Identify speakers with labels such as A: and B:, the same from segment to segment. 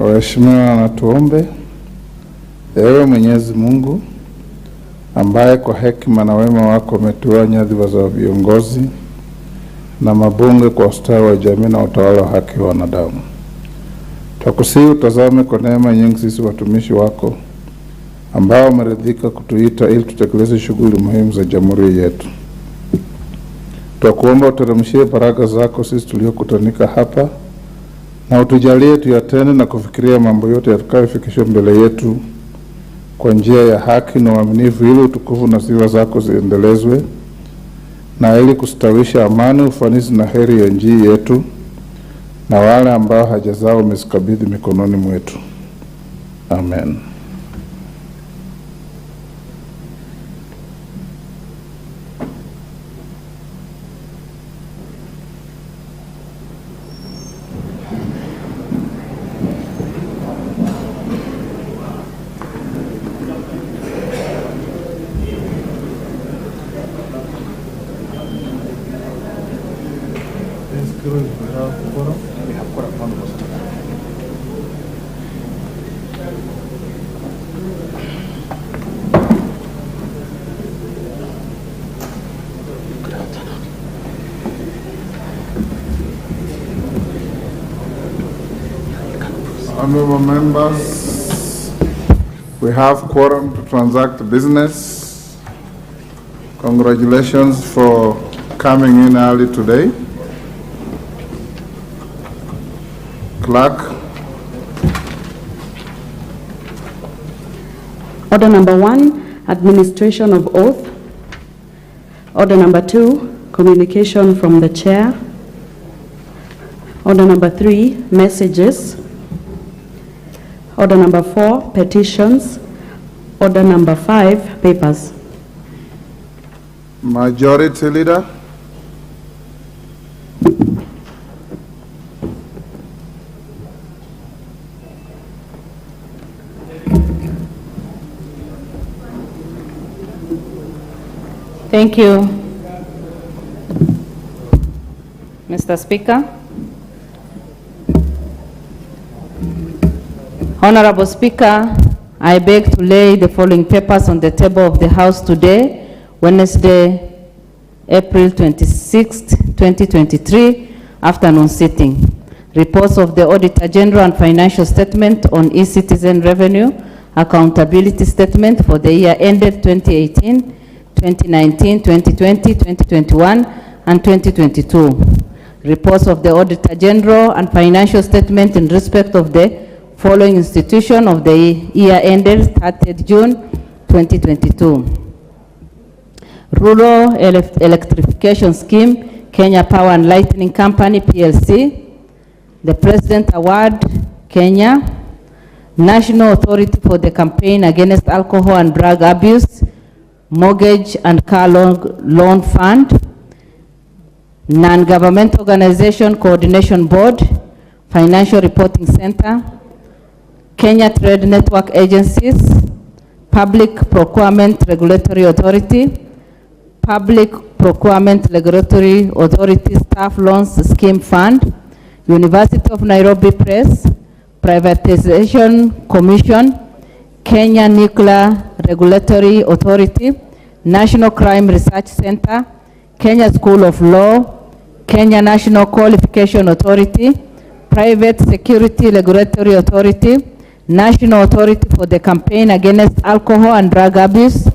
A: Waheshimiwa, na tuombe. Ewe Mwenyezi Mungu, ambaye kwa hekima na wema wako umetua nyadhifa za viongozi na mabunge kwa ustawi wa jamii na utawala wa haki wa wanadamu, tukusihi utazame kwa neema nyingi sisi watumishi wako ambao umeridhika kutuita ili tutekeleze shughuli muhimu za jamhuri yetu. Tukuomba uteremshie baraka zako sisi tuliokutanika hapa, na utujalie tuyatende na kufikiria mambo yote yatakayofikishwa mbele yetu kwa njia ya haki na uaminifu, ili utukufu na sifa zako ziendelezwe, na ili kustawisha amani, ufanisi na heri ya nchi yetu na wale ambao haja zao umezikabidhi mikononi mwetu. Amen. Honorable members, we have quorum to transact business. Congratulations for coming in early today. Clerk.
B: Order number 1, administration of oath. Order number 2, communication from the chair. Order number 3, messages. Order number 4, petitions. Order number 5, papers.
A: Majority Leader.
C: Thank you, Mr. Speaker. Honorable Speaker, I beg to lay the following papers on the table of the House today, Wednesday, April 26, 2023, afternoon sitting. Reports of the Auditor General and Financial Statement on e-Citizen Revenue Accountability Statement for the year ended 2018, 2019, 2020, 2021, and 2022. Reports of the Auditor General and Financial Statement in respect of the following institution of the year ended 30th June 2022. Rural Electrification Scheme, Kenya Power and Lighting Company, PLC. The President Award, Kenya. National Authority for the Campaign Against Alcohol and Drug Abuse, Mortgage and Car Loan Fund. Non-Government Organization Coordination Board, Financial Reporting Center. Kenya Trade Network Agencies, Public Procurement Regulatory Authority, Public Procurement Regulatory Authority Staff Loans Scheme Fund, University of Nairobi Press, Privatization Commission, Kenya Nuclear Regulatory Authority, National Crime Research Center, Kenya School of Law, Kenya National Qualification Authority, Private Security Regulatory Authority, National Authority for the Campaign Against Alcohol and Drug Abuse,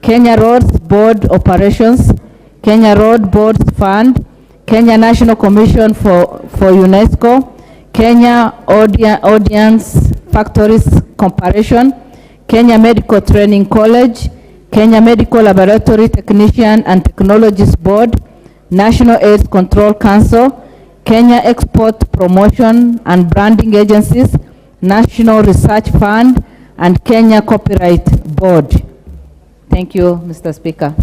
C: Kenya Roads Board Operations, Kenya Road Boards Fund, Kenya National Commission for UNESCO, Kenya Audience Factories Corporation, Kenya Medical Training College, Kenya Medical Laboratory Technician and Technologies Board, National AIDS Control Council, Kenya Export Promotion and Branding Agencies, National Research Fund, and Kenya Copyright Board. Thank you, Mr. Speaker.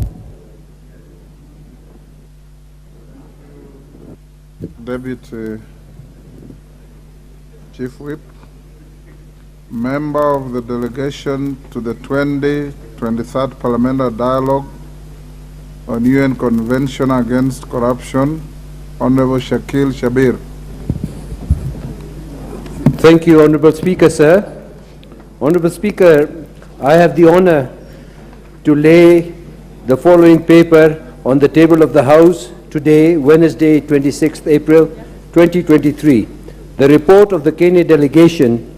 A: Deputy Chief Whip, member of the delegation to the 23rd Parliamentary Dialogue on UN Convention Against Corruption, Honorable Shakil Shabir.
D: Thank you, Honorable Speaker, sir. Honorable Speaker, I have the honor to lay the following paper on the table of the House today, Wednesday, 26th April 2023. The report of the Kenya delegation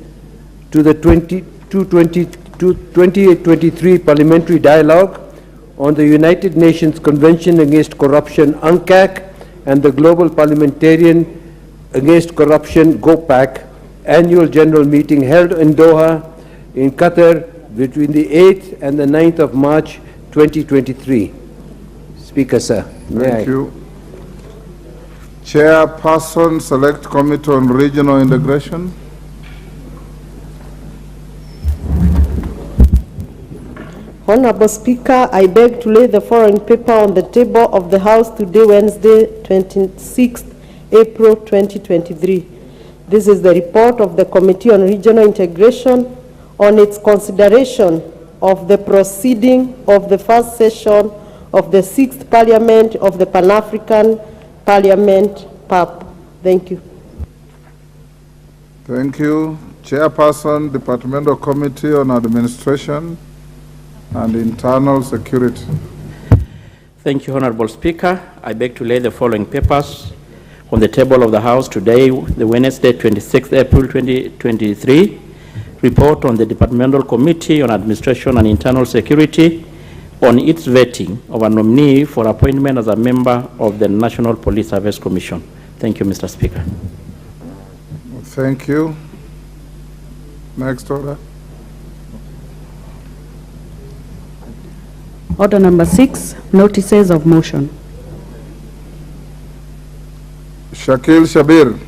D: to the 2023 Parliamentary Dialogue on the United Nations Convention Against Corruption, UNCAC, and the Global Parliamentarian Against Corruption, GOPAC, Annual General Meeting held in Doha, in Qatar, between the 8th and the 9th of March 2023. Speaker, sir.
A: Thank you. Chairperson, Select Committee on Regional Integration.
E: Honorable Speaker, I beg to lay the following paper on the table of the House today, Wednesday, 26th April 2023. This is the report of the Committee on Regional Integration on its consideration of the proceeding of the first session of the 6th Parliament of the Pan-African Parliament, PAP. Thank you.
A: Thank you. Chairperson, Departmental Committee on Administration and Internal Security.
F: Thank you, Honorable Speaker. I beg to lay the following papers on the table of the House today, the Wednesday, 26th April 2023. Report on the Departmental Committee on Administration and Internal Security on its vetting of a nominee for appointment as a member of the National Police Service Commission. Thank you, Mr. Speaker.
A: Thank you. Next order.
B: Order number 6, notices of motion.
A: Shakil Shabir.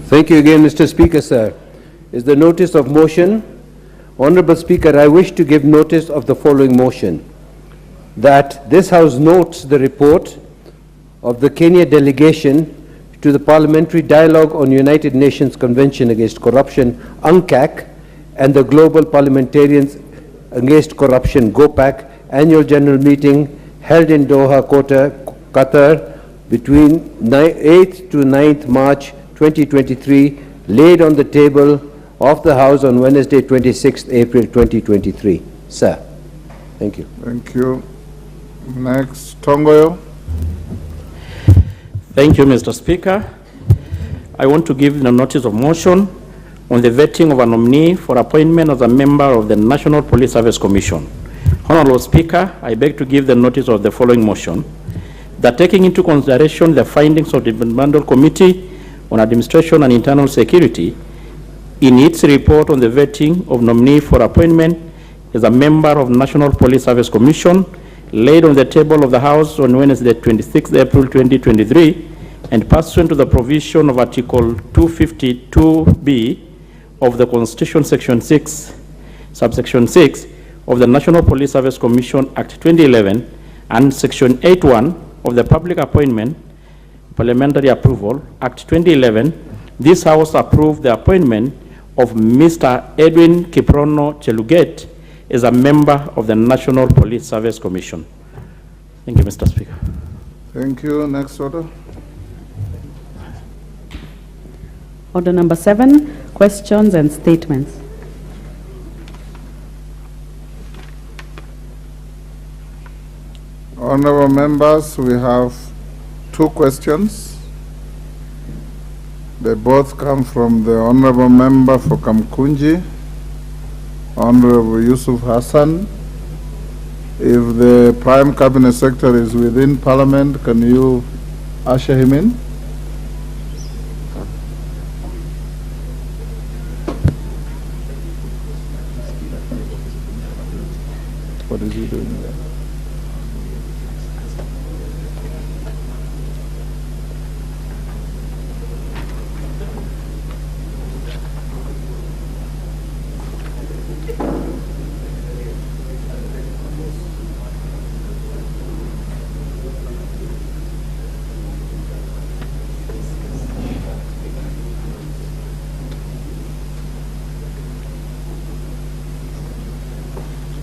D: Thank you again, Mr. Speaker, sir. Is the notice of motion? Honorable Speaker, I wish to give notice of the following motion. That this House notes the report of the Kenya delegation to the Parliamentary Dialogue on United Nations Convention Against Corruption, UNCAC, and the Global Parliamentarians Against Corruption, GOPAC, Annual General Meeting held in Doha, Qatar, between 8th to 9th March 2023, laid on the table of the House on Wednesday, 26th April 2023. Sir, thank you.
A: Thank you. Next, Tongoyo.
F: Thank you, Mr. Speaker. I want to give the notice of motion on the vetting of a nominee for appointment as a member of the National Police Service Commission. Honorable Speaker, I beg to give the notice of the following motion, that taking into consideration the findings of the Departmental Committee on Administration and Internal Security in its report on the vetting of nominee for appointment as a member of National Police Service Commission, laid on the table of the House on Wednesday, 26 April 2023, and pursuant to the provision of Article 252B of the Constitution, Section 6, Subsection 6 of the National Police Service Commission Act 2011, and Section 8.1 of the Public Appointment Parliamentary Approval Act 2011, this House approved the appointment of Mr. Edwin Kiprono Cheluget as a member of the National Police Service Commission. Thank you, Mr. Speaker.
A: Thank you. Next order.
B: Order number 7, questions and statements.
A: Honorable members, we have 2 questions. They both come from the Honorable Member for Kamkunji, Honorable Yusuf Hassan. If the Prime Cabinet Secretary is within Parliament, can you usher him in? What is he doing there?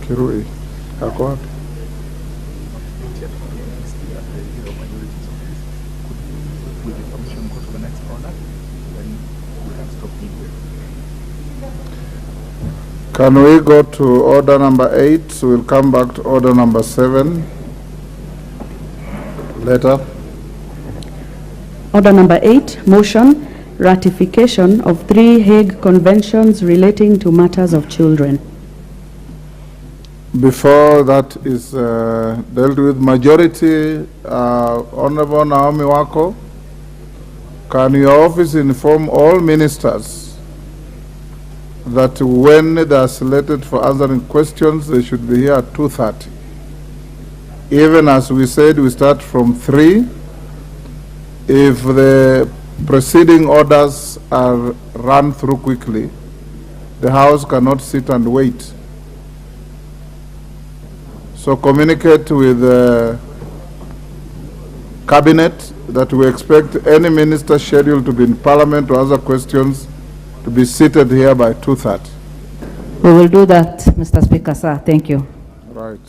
A: Kirui, kako wapi? Can we go to order number 8? So we'll come back to order number 7 later.
B: Order number 8, motion, ratification of 3 Hague conventions relating to matters of children.
A: Before that is dealt with, majority, Honorable Naomi Wako, can your office inform all ministers that when they are selected for answering questions, they should be here at 2:30. Even as we said, we start from 3. If the preceding orders are run through quickly, the House cannot sit and wait. So communicate with the Cabinet that we expect any minister scheduled to be in Parliament to answer questions to be seated here by 2:30.
C: We will do that, Mr. Speaker, sir. Thank you.
A: Right.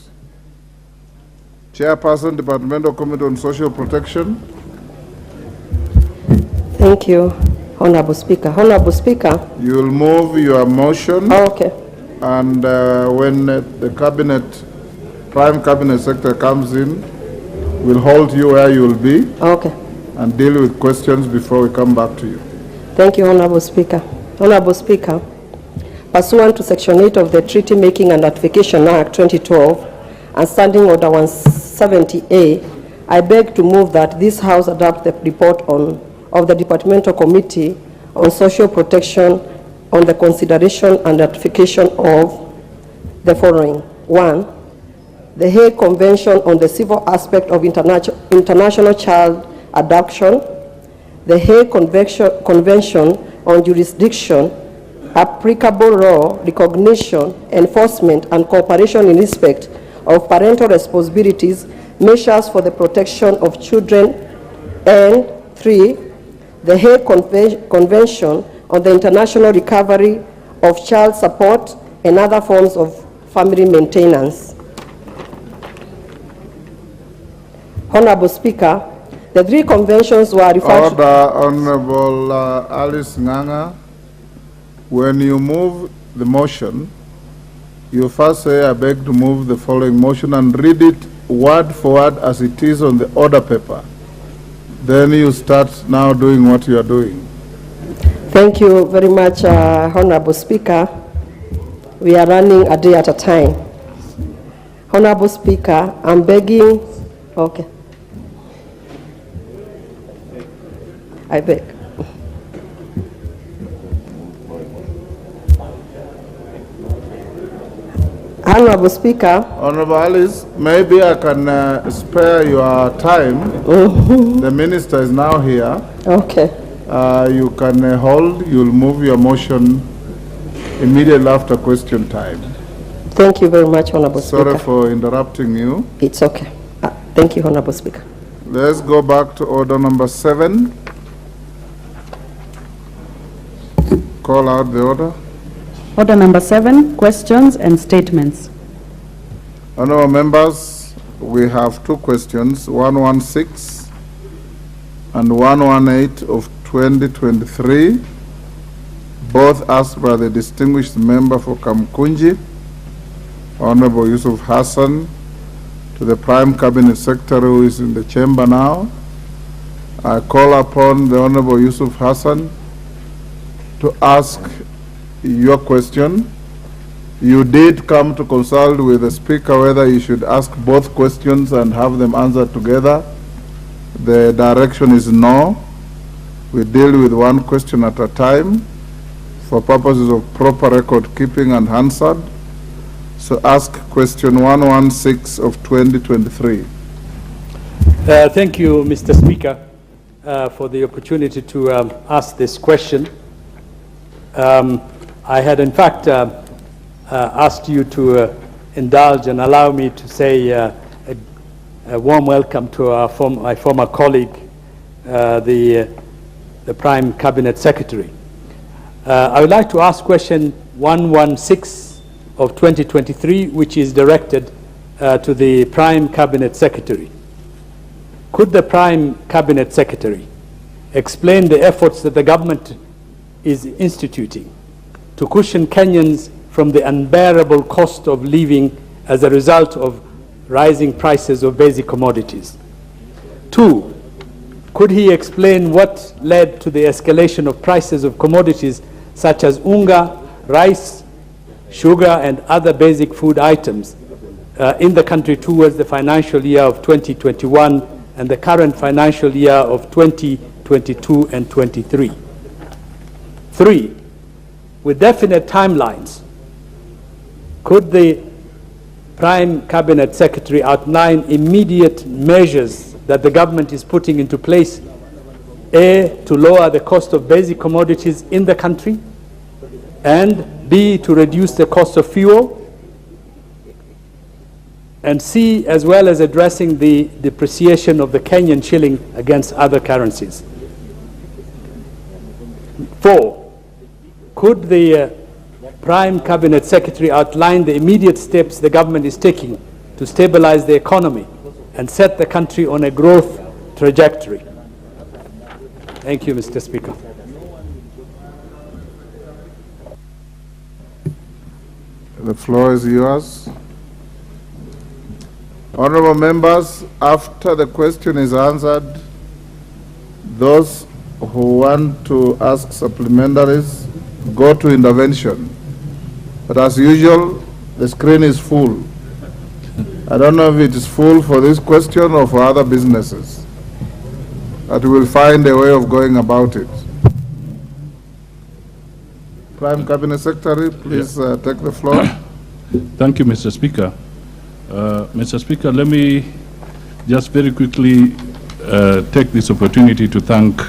A: Chairperson, Departmental Committee on Social Protection.
E: Thank you, Honorable Speaker. Honorable Speaker.
A: You will move your motion.
E: Oh, okay.
A: And when the Cabinet, Prime Cabinet Secretary comes in, we'll hold you where you will be.
E: Okay.
A: And deal with questions before we come back to you.
E: Thank you, Honorable Speaker. Honorable Speaker, pursuant to Section 8 of the Treaty Making and Ratification Act 2012 and Standing Order 170A, I beg to move that this House adopt the report of the Departmental Committee on Social Protection on the consideration and ratification of the following. 1, the Hague Convention on the Civil Aspect of International Child Abduction, the Hague Convention on Jurisdiction, Applicable Law, Recognition, Enforcement, and Cooperation in respect of parental responsibilities, measures for the protection of children, and 3, the Hague Convention on the International Recovery of Child Support and other forms of family maintenance. Honorable Speaker, the 3 conventions were referred to.
A: Honorable Alice Nganga, when you move the motion, you first say, I beg to move the following motion and read it word for word as it is on the order paper. Then you start now doing what you are doing.
E: Thank you very much, Honorable Speaker. We are running a day at a time. Honorable Speaker, I'm begging, okay. I beg. Honorable Speaker.
A: Honorable Alice, maybe I can spare your time. The minister is now here.
E: Okay.
A: You can hold, you'll move your motion immediately after question time.
E: Thank you very much, Honorable Speaker.
A: Sorry for interrupting you.
E: It's okay. Thank you, Honorable Speaker.
A: Let's go back to order number 7. Call out the order.
B: Order number 7, questions and statements.
A: Honorable members, we have 2 questions, 116 and 118 of 2023, both asked by the distinguished member for Kamkunji, Honorable Yusuf Hassan, to the Prime Cabinet Secretary who is in the chamber now. I call upon the Honorable Yusuf Hassan to ask your question. You did come to consult with the Speaker whether you should ask both questions and have them answered together. The direction is no. We deal with one question at a time for purposes of proper record keeping and Hansard. So ask question 116 of 2023.
G: Thank you, Mr. Speaker, for the opportunity to ask this question. I had, in fact, asked you to indulge and allow me to say a warm welcome to my former colleague, the Prime Cabinet Secretary. I would like to ask question 116 of 2023, which is directed to the Prime Cabinet Secretary. Could the Prime Cabinet Secretary explain the efforts that the government is instituting to cushion Kenyans from the unbearable cost of living as a result of rising prices of basic commodities? 2, could he explain what led to the escalation of prices of commodities such as unga, rice, sugar, and other basic food items in the country towards the financial year of 2021 and the current financial year of 2022 and 23? 3, with definite timelines, could the Prime Cabinet Secretary outline immediate measures that the government is putting into place, A, to lower the cost of basic commodities in the country, and B, to reduce the cost of fuel, and C, as well as addressing the depreciation of the Kenyan shilling against other currencies? 4, could the Prime Cabinet Secretary outline the immediate steps the government is taking to stabilize the economy and set the country on a growth trajectory? Thank you, Mr. Speaker.
A: The floor is yours. Honorable members, after the question is answered, those who want to ask supplementaries go to intervention. But as usual, the screen is full. I don't know if it is full for this question or for other businesses, but we will find a way of going about it. Prime Cabinet Secretary, please take the floor.
H: Thank you, Mr. Speaker. Mr. Speaker, let me just very quickly take this opportunity to thank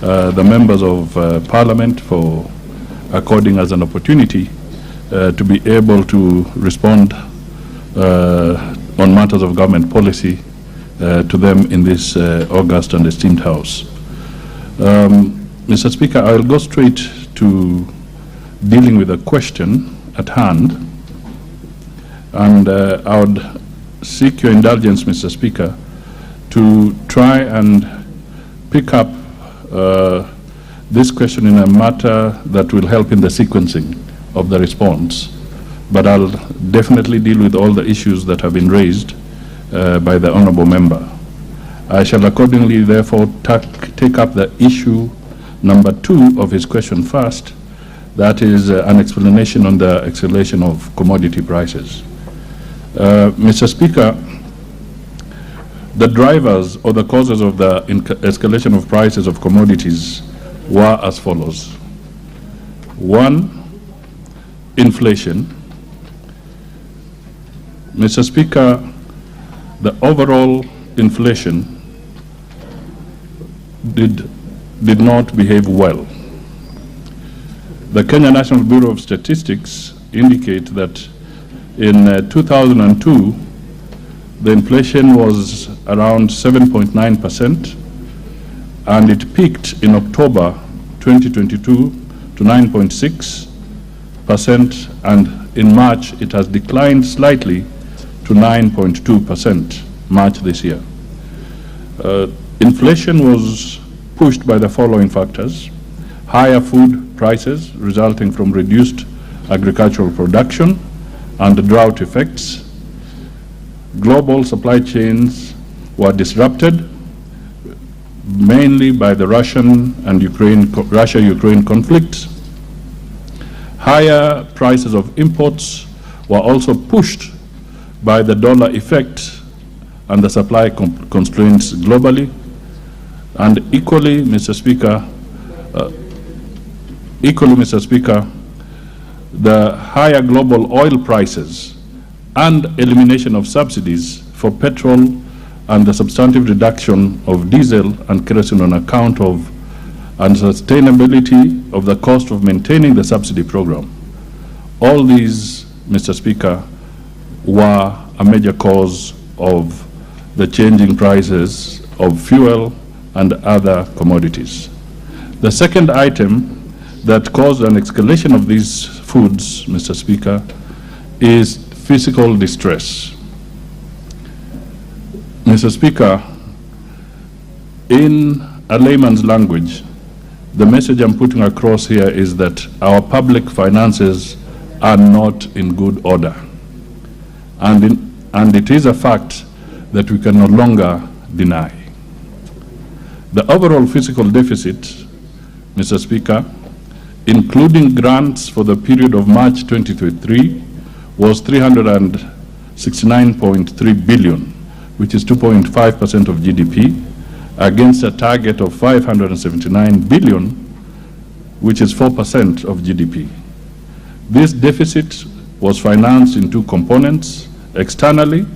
H: the members of Parliament for according us an opportunity to be able to respond on matters of government policy to them in this august and esteemed House. Mr. Speaker, I will go straight to dealing with the question at hand, and I would seek your indulgence, Mr. Speaker, to try and pick up this question in a matter that will help in the sequencing of the response. But I'll definitely deal with all the issues that have been raised by the honourable member. I shall accordingly therefore take up the issue number 2 of his question first, that is an explanation on the escalation of commodity prices. Mr. Speaker, the drivers or the causes of the escalation of prices of commodities were as follows. 1, inflation. Mr. Speaker, the overall inflation did not behave well. The Kenya National Bureau of Statistics indicate that in 2002, the inflation was around 7.9%, and it peaked in October 2022 to 9.6%, and in March it has declined slightly to 9.2% March this year. Inflation was pushed by the following factors: higher food prices resulting from reduced agricultural production and the drought effects. Global supply chains were disrupted mainly by the Russia-Ukraine conflict. Higher prices of imports were also pushed by the dollar effect and the supply constraints globally. And equally, Mr. Speaker, the higher global oil prices and elimination of subsidies for petrol and the substantive reduction of diesel and kerosene on account of unsustainability of the cost of maintaining the subsidy program. All these, Mr. Speaker, were a major cause of the changing prices of fuel and other commodities. The second item that caused an escalation of these foods, Mr. Speaker, is physical distress. Mr. Speaker, in a layman's language, the message I'm putting across here is that our public finances are not in good order. And it is a fact that we can no longer deny. The overall fiscal deficit, Mr. Speaker, including grants for the period of March 2023, was 369.3 billion, which is 2.5% of GDP, against a target of 579 billion, which is 4% of GDP. This deficit was financed in two components: externally,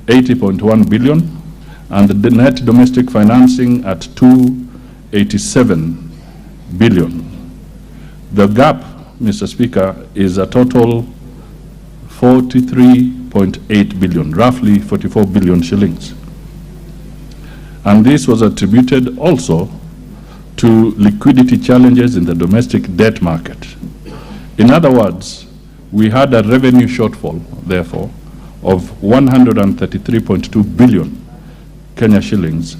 H: 80.1 billion, and the net domestic financing at 287 billion. The gap, Mr. Speaker, is a total 43.8 billion, roughly 44 billion shillings. And this was attributed also to liquidity challenges in the domestic debt market. In other words, we had a revenue shortfall, therefore, of 133.2 billion Kenya shillings,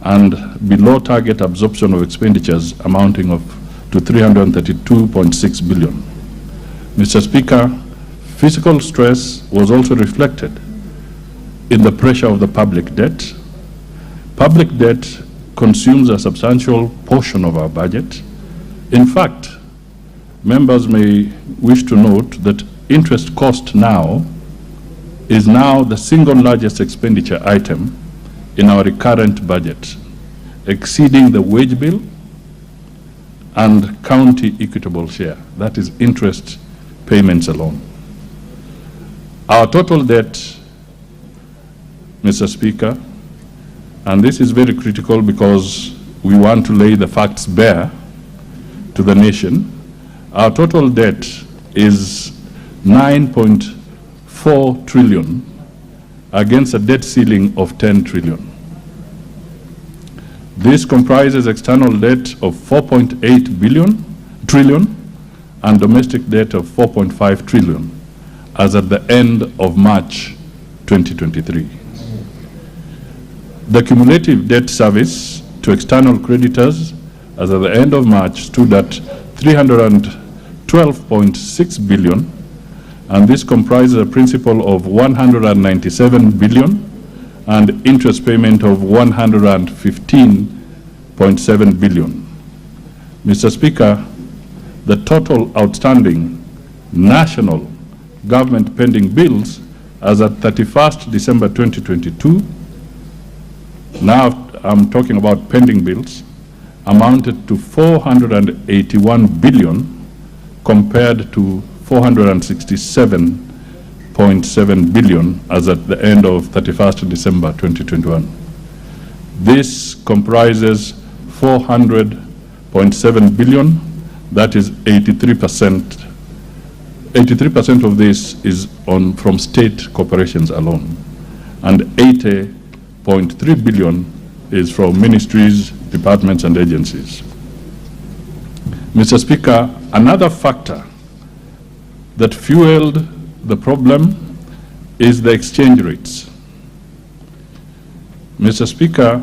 H: and below target absorption of expenditures amounting to 332.6 billion. Mr. Speaker, fiscal stress was also reflected in the pressure of the public debt. Public debt consumes a substantial portion of our budget. In fact, members may wish to note that interest cost now is the single largest expenditure item in our recurrent budget, exceeding the wage bill and county equitable share, that is interest payments alone. Our total debt, Mr. Speaker, and this is very critical because we want to lay the facts bare to the nation, our total debt is 9.4 trillion against a debt ceiling of 10 trillion. This comprises external debt of 4.8 trillion and domestic debt of 4.5 trillion as at the end of March 2023. The cumulative debt service to external creditors as at the end of March stood at 312.6 billion, and this comprises a principal of 197 billion and interest payment of 115.7 billion. Mr. Speaker, the total outstanding national government pending bills as at 31st December 2022, now I'm talking about pending bills, amounted to 481 billion compared to 467.7 billion as at the end of 31st December 2021. This comprises 400.7 billion, that is 83%. 83% of this is from state corporations alone, and 80.3 billion is from ministries, departments, and agencies. Mr. Speaker, another factor that fueled the problem is the exchange rates. Mr. Speaker,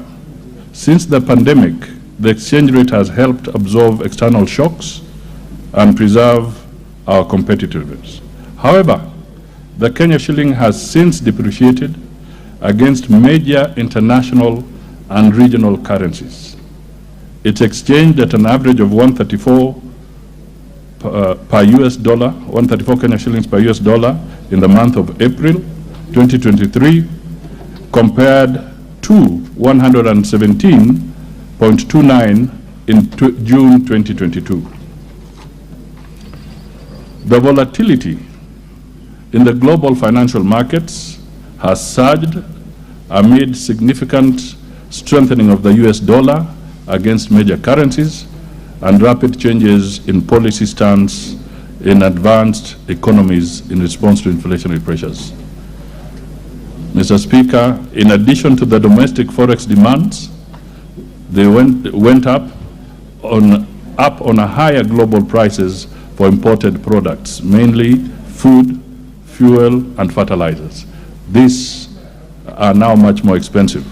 H: since the pandemic, the exchange rate has helped absorb external shocks and preserve our competitiveness. However, the Kenya shilling has since depreciated against major international and regional currencies. It's exchanged at an average of 134 per US dollar, 134 Kenya shillings per US dollar in the month of April 2023, compared to 117.29 in June 2022. The volatility in the global financial markets has surged amid significant strengthening of the US dollar against major currencies and rapid changes in policy stance in advanced economies in response to inflationary pressures. Mr. Speaker, in addition to the domestic forex demands, they went up on a higher global prices for imported products, mainly food, fuel, and fertilizers. These are now much more expensive.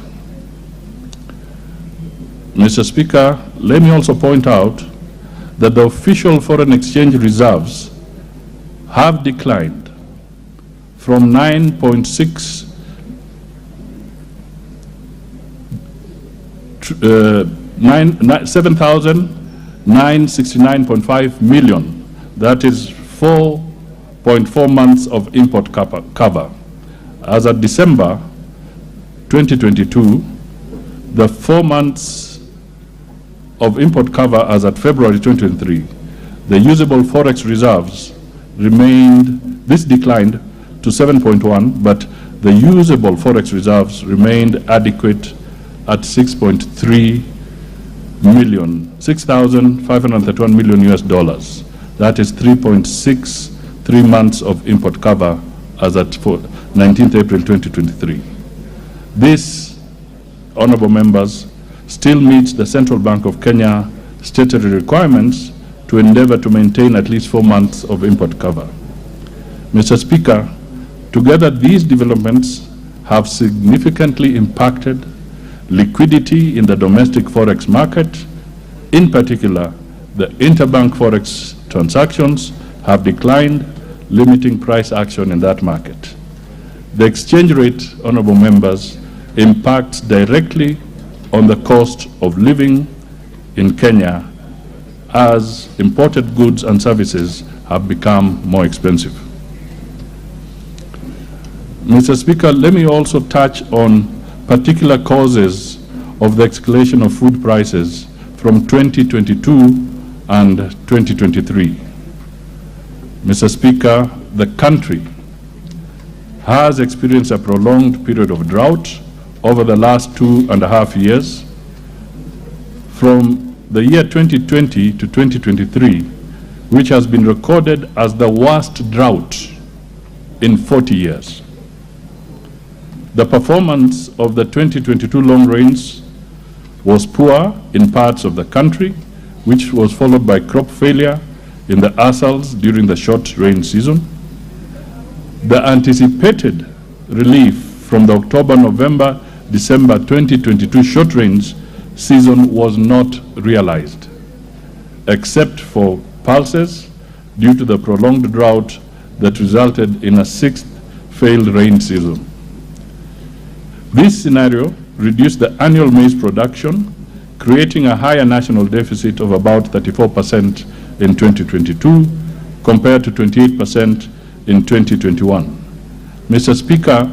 H: Mr. Speaker, let me also point out that the official foreign exchange reserves have declined from 7,969.5 million. That is 4.4 months of import cover. As of December 2022, the 4 months of import cover as at February 2023, the usable forex reserves declined to 7.1, but the usable forex reserves remained adequate at 6,531 million US dollars. That is 3.63 months of import cover as at 19th April 2023. This, honorable members, still meets the Central Bank of Kenya statutory requirements to endeavor to maintain at least 4 months of import cover. Mr. Speaker, together these developments have significantly impacted liquidity in the domestic forex market. In particular, the interbank forex transactions have declined, limiting price action in that market. The exchange rate, honorable members, impacts directly on the cost of living in Kenya as imported goods and services have become more expensive. Mr. Speaker, let me also touch on particular causes of the escalation of food prices from 2022 and 2023. Mr. Speaker, the country has experienced a prolonged period of drought over the last 2.5 years. From the year 2020 to 2023, which has been recorded as the worst drought in 40 years. The performance of the 2022 long rains was poor in parts of the country, which was followed by crop failure in the Asals during the short rain season. The anticipated relief from the October, November, December 2022 short rains season was not realized, except for pulses due to the prolonged drought that resulted in a 6th failed rain season. This scenario reduced the annual maize production, creating a higher national deficit of about 34% in 2022 compared to 28% in 2021. Mr. Speaker,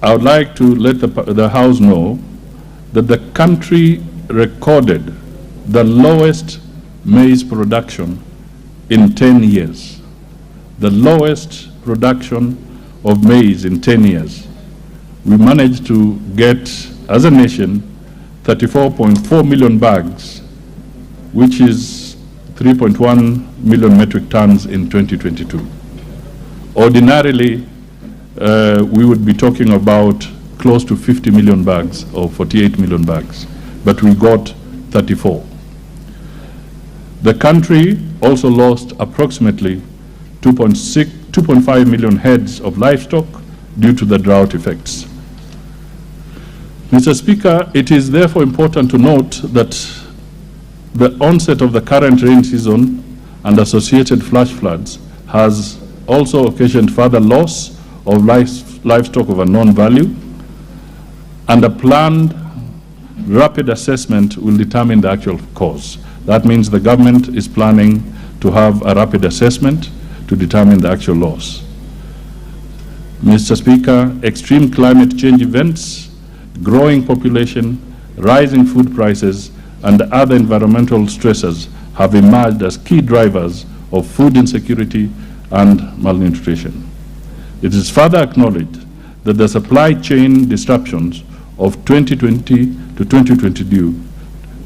H: I would like to let the House know that the country recorded the lowest maize production in 10 years. The lowest production of maize in 10 years. We managed to get, as a nation, 34.4 million bags, which is 3.1 million metric tons in 2022. Ordinarily, we would be talking about close to 50 million bags or 48 million bags, but we got 34. The country also lost approximately 2.5 million heads of livestock due to the drought effects. Mr. Speaker, it is therefore important to note that the onset of the current rain season and associated flash floods has also occasioned further loss of livestock of unknown value, and a planned rapid assessment will determine the actual cause. That means the government is planning to have a rapid assessment to determine the actual loss. Mr. Speaker, extreme climate change events, growing population, rising food prices, and other environmental stressors have emerged as key drivers of food insecurity and malnutrition. It is further acknowledged that the supply chain disruptions of 2020 to 2022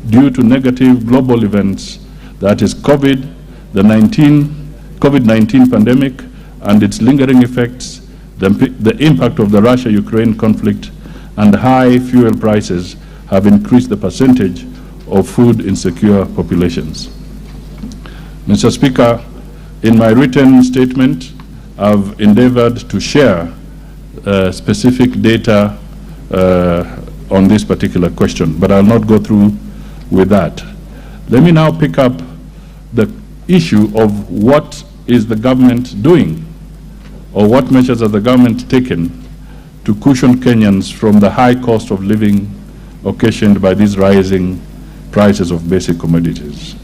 H: due to negative global events, that is COVID-19 pandemic and its lingering effects, the impact of the Russia-Ukraine conflict, and high fuel prices have increased the percentage of food insecure populations. Mr. Speaker, in my written statement, I've endeavored to share specific data on this particular question, but I'll not go through with that. Let me now pick up the issue of what is the government doing, or what measures has the government taken to cushion Kenyans from the high cost of living occasioned by these rising prices of basic commodities.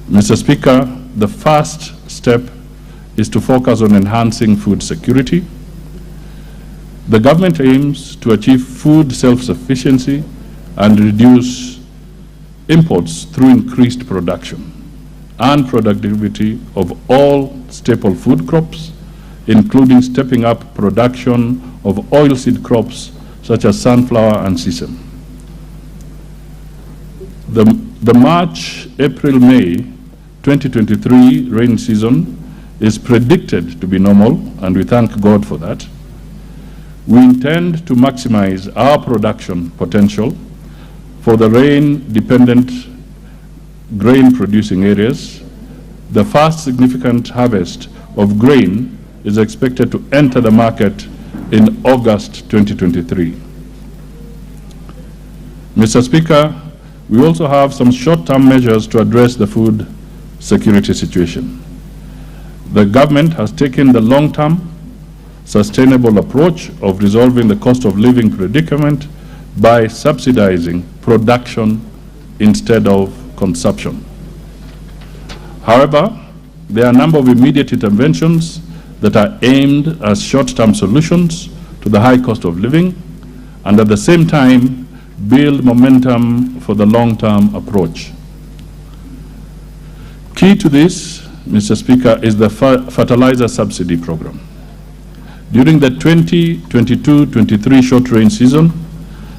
H: Mr. Speaker, the first step is to focus on enhancing food security. The government aims to achieve food self-sufficiency and reduce imports through increased production and productivity of all staple food crops, including stepping up production of oilseed crops such as sunflower and sesame. The March, April, May 2023 rain season is predicted to be normal, and we thank God for that. We intend to maximize our production potential for the rain-dependent grain-producing areas. The first significant harvest of grain is expected to enter the market in August 2023. Mr. Speaker, we also have some short-term measures to address the food security situation. The government has taken the long-term, sustainable approach of resolving the cost of living predicament by subsidizing production instead of consumption. However, there are a number of immediate interventions that are aimed as short-term solutions to the high cost of living, and at the same time build momentum for the long-term approach. Key to this, Mr. Speaker, is the fertilizer subsidy program. During the 2022-23 short rain season,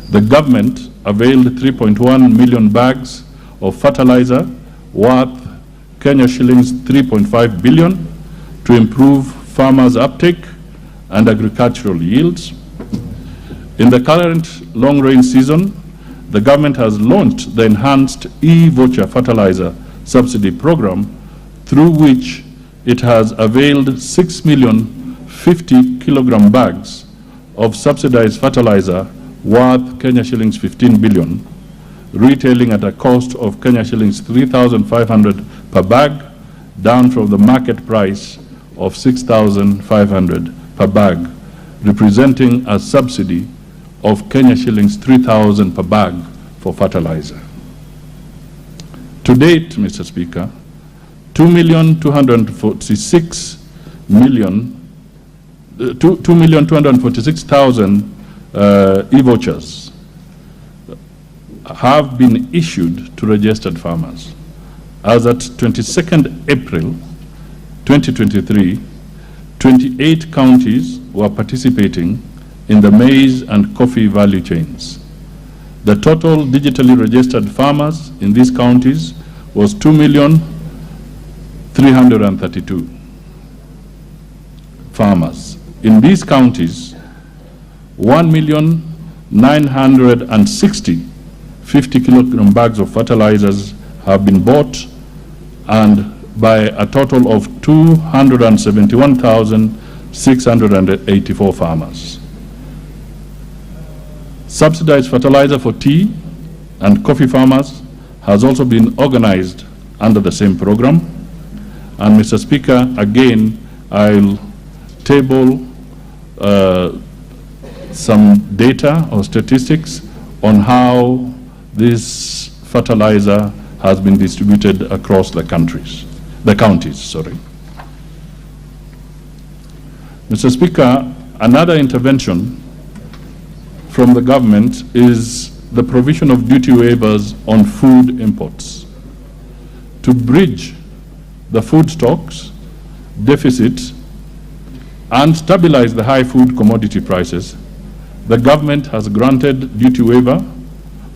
H: the government availed 3.1 million bags of fertilizer worth Kenya shillings 3.5 billion to improve farmers' uptake and agricultural yields. In the current long rain season, the government has launched the enhanced e-voucher fertilizer subsidy program, through which it has availed 6 million 50 kilogram bags of subsidized fertilizer worth Kenya shillings 15 billion, retailing at a cost of Kenya shillings 3,500 per bag, down from the market price of 6,500 per bag, representing a subsidy of Kenya shillings 3,000 per bag for fertilizer. To date, Mr. Speaker, 2,246,000 e-vouchers have been issued to registered farmers. As at 22nd April 2023, 28 counties were participating in the maize and coffee value chains. The total digitally registered farmers in these counties was 2,332,000 farmers. In these counties, 1,960,000 50 kilogram bags of fertilizers have been bought, and by a total of 271,684 farmers. Subsidized fertilizer for tea and coffee farmers has also been organized under the same program. And Mr. Speaker, again, I'll table some data or statistics on how this fertilizer has been distributed across the counties. Mr. Speaker, another intervention from the government is the provision of duty waivers on food imports. To bridge the food stocks deficit and stabilize the high food commodity prices, the government has granted duty waiver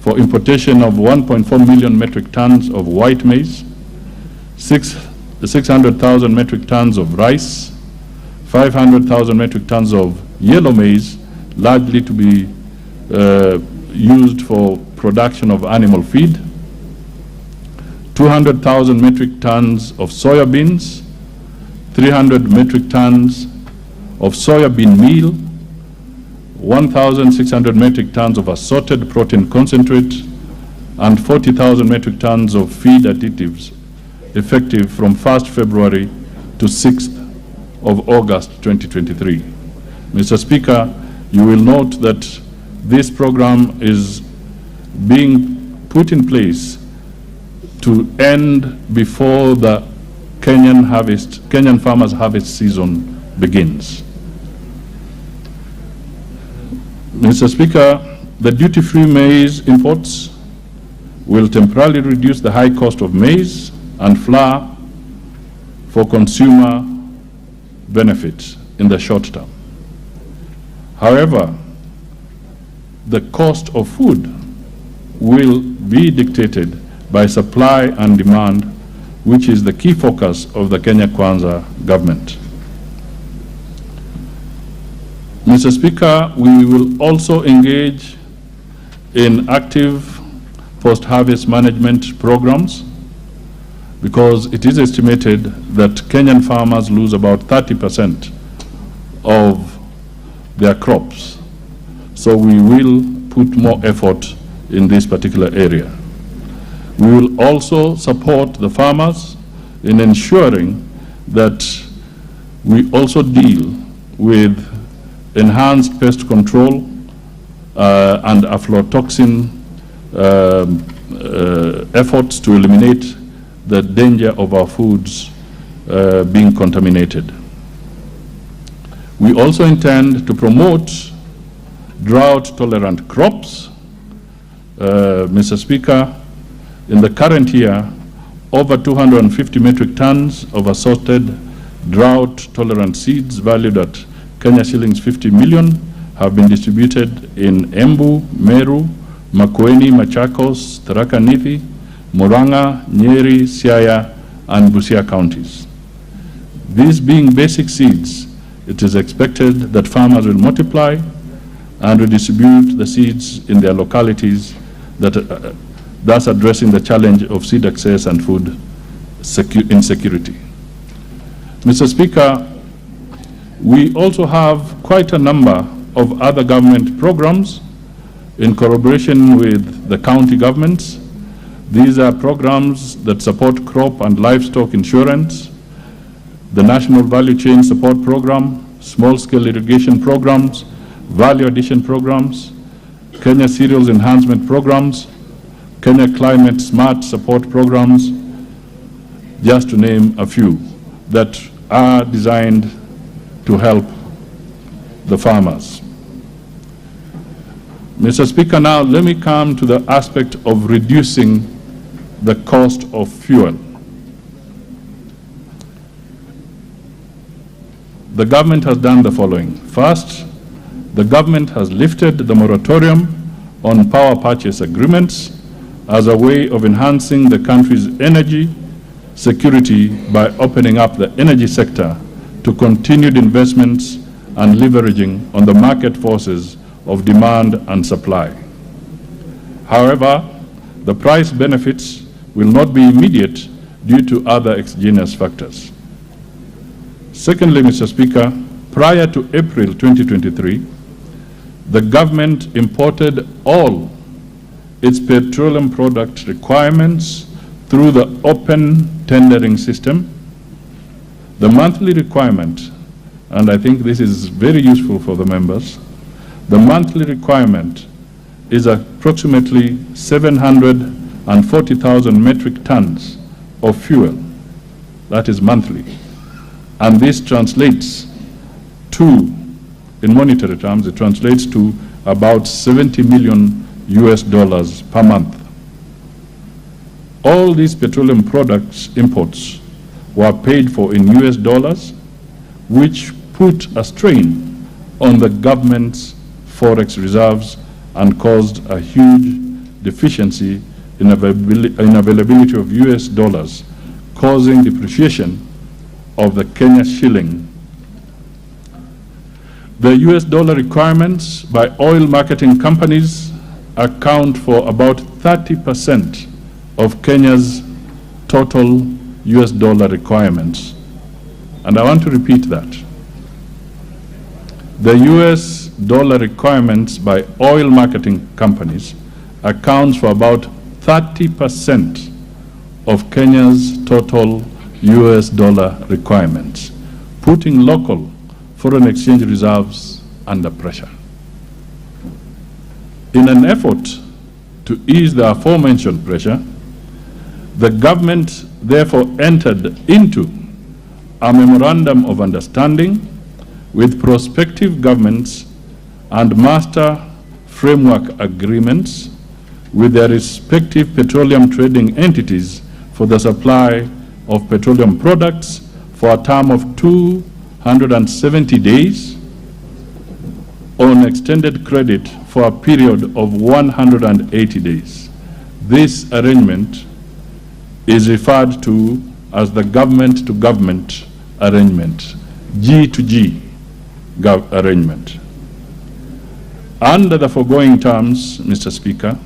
H: for importation of 1.4 million metric tons of white maize, 600,000 metric tons of rice, 500,000 metric tons of yellow maize, largely to be used for production of animal feed, 200,000 metric tons of soya beans, 300 metric tons of soya bean meal, 1,600 metric tons of assorted protein concentrate, and 40,000 metric tons of feed additives, effective from 1st February to 6th of August 2023. Mr. Speaker, you will note that this program is being put in place to end before the Kenyan farmers' harvest season begins. Mr. Speaker, the duty-free maize imports will temporarily reduce the high cost of maize and flour for consumer benefit in the short term. However, the cost of food will be dictated by supply and demand, which is the key focus of the Kenya Kwanza government. Mr. Speaker, we will also engage in active post-harvest management programs, because it is estimated that Kenyan farmers lose about 30% of their crops. So we will put more effort in this particular area. We will also support the farmers in ensuring that we also deal with enhanced pest control and aflatoxin efforts to eliminate the danger of our foods being contaminated. We also intend to promote drought-tolerant crops. Mr. Speaker, in the current year, over 250 metric tons of assorted drought-tolerant seeds valued at Kenya shillings 50 million have been distributed in Embu, Meru, Makueni, Machakos, Tharaka Nithi, Murang'a, Nyeri, Siaya, and Busia counties. These being basic seeds, it is expected that farmers will multiply and redistribute the seeds in their localities, that thus addressing the challenge of seed access and food insecurity. Mr. Speaker, we also have quite a number of other government programs in collaboration with the county governments. These are programs that support crop and livestock insurance, the National Value Chain Support Program, small-scale irrigation programs, value addition programs, Kenya Cereals Enhancement Programs, Kenya Climate Smart Support Programs, just to name a few that are designed to help the farmers. Mr. Speaker, now let me come to the aspect of reducing the cost of fuel. The government has done the following. First, the government has lifted the moratorium on power purchase agreements as a way of enhancing the country's energy security by opening up the energy sector to continued investments and leveraging on the market forces of demand and supply. However, the price benefits will not be immediate due to other exogenous factors. Secondly, Mr. Speaker, prior to April 2023, the government imported all its petroleum product requirements through the open tendering system. The monthly requirement, and I think this is very useful for the members, the monthly requirement is approximately 740,000 metric tons of fuel. That is monthly. And this translates to, in monetary terms, it translates to about $70 million per month. All these petroleum products imports were paid for in US dollars, which put a strain on the government's forex reserves and caused a huge deficiency in availability of US dollars, causing depreciation of the Kenya shilling. The US dollar requirements by oil marketing companies account for about 30% of Kenya's total US dollar requirements. And I want to repeat that. The US requirements by oil marketing companies accounts for about 30% of Kenya's total US dollar requirements, putting local foreign exchange reserves under pressure. In an effort to ease the aforementioned pressure, the government therefore entered into a memorandum of understanding with prospective governments and master framework agreements with their respective petroleum trading entities for the supply of petroleum products for a term of 270 days on extended credit for a period of 180 days. This arrangement is referred to as the government-to-government arrangement, G2G arrangement. Under the foregoing terms, Mr. Speaker,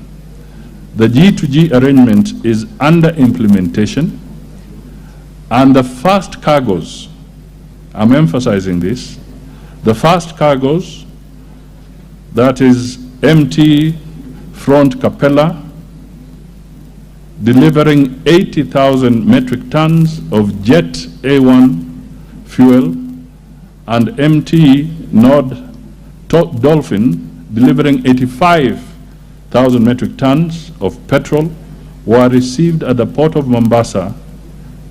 H: the G2G arrangement is under implementation, and the first cargoes, I'm emphasizing this, the first cargoes, that is MT Front Capella, delivering 80,000 metric tons of Jet A1 fuel, and MT Nord Dolphin, delivering 85,000 metric tons of petrol, were received at the port of Mombasa,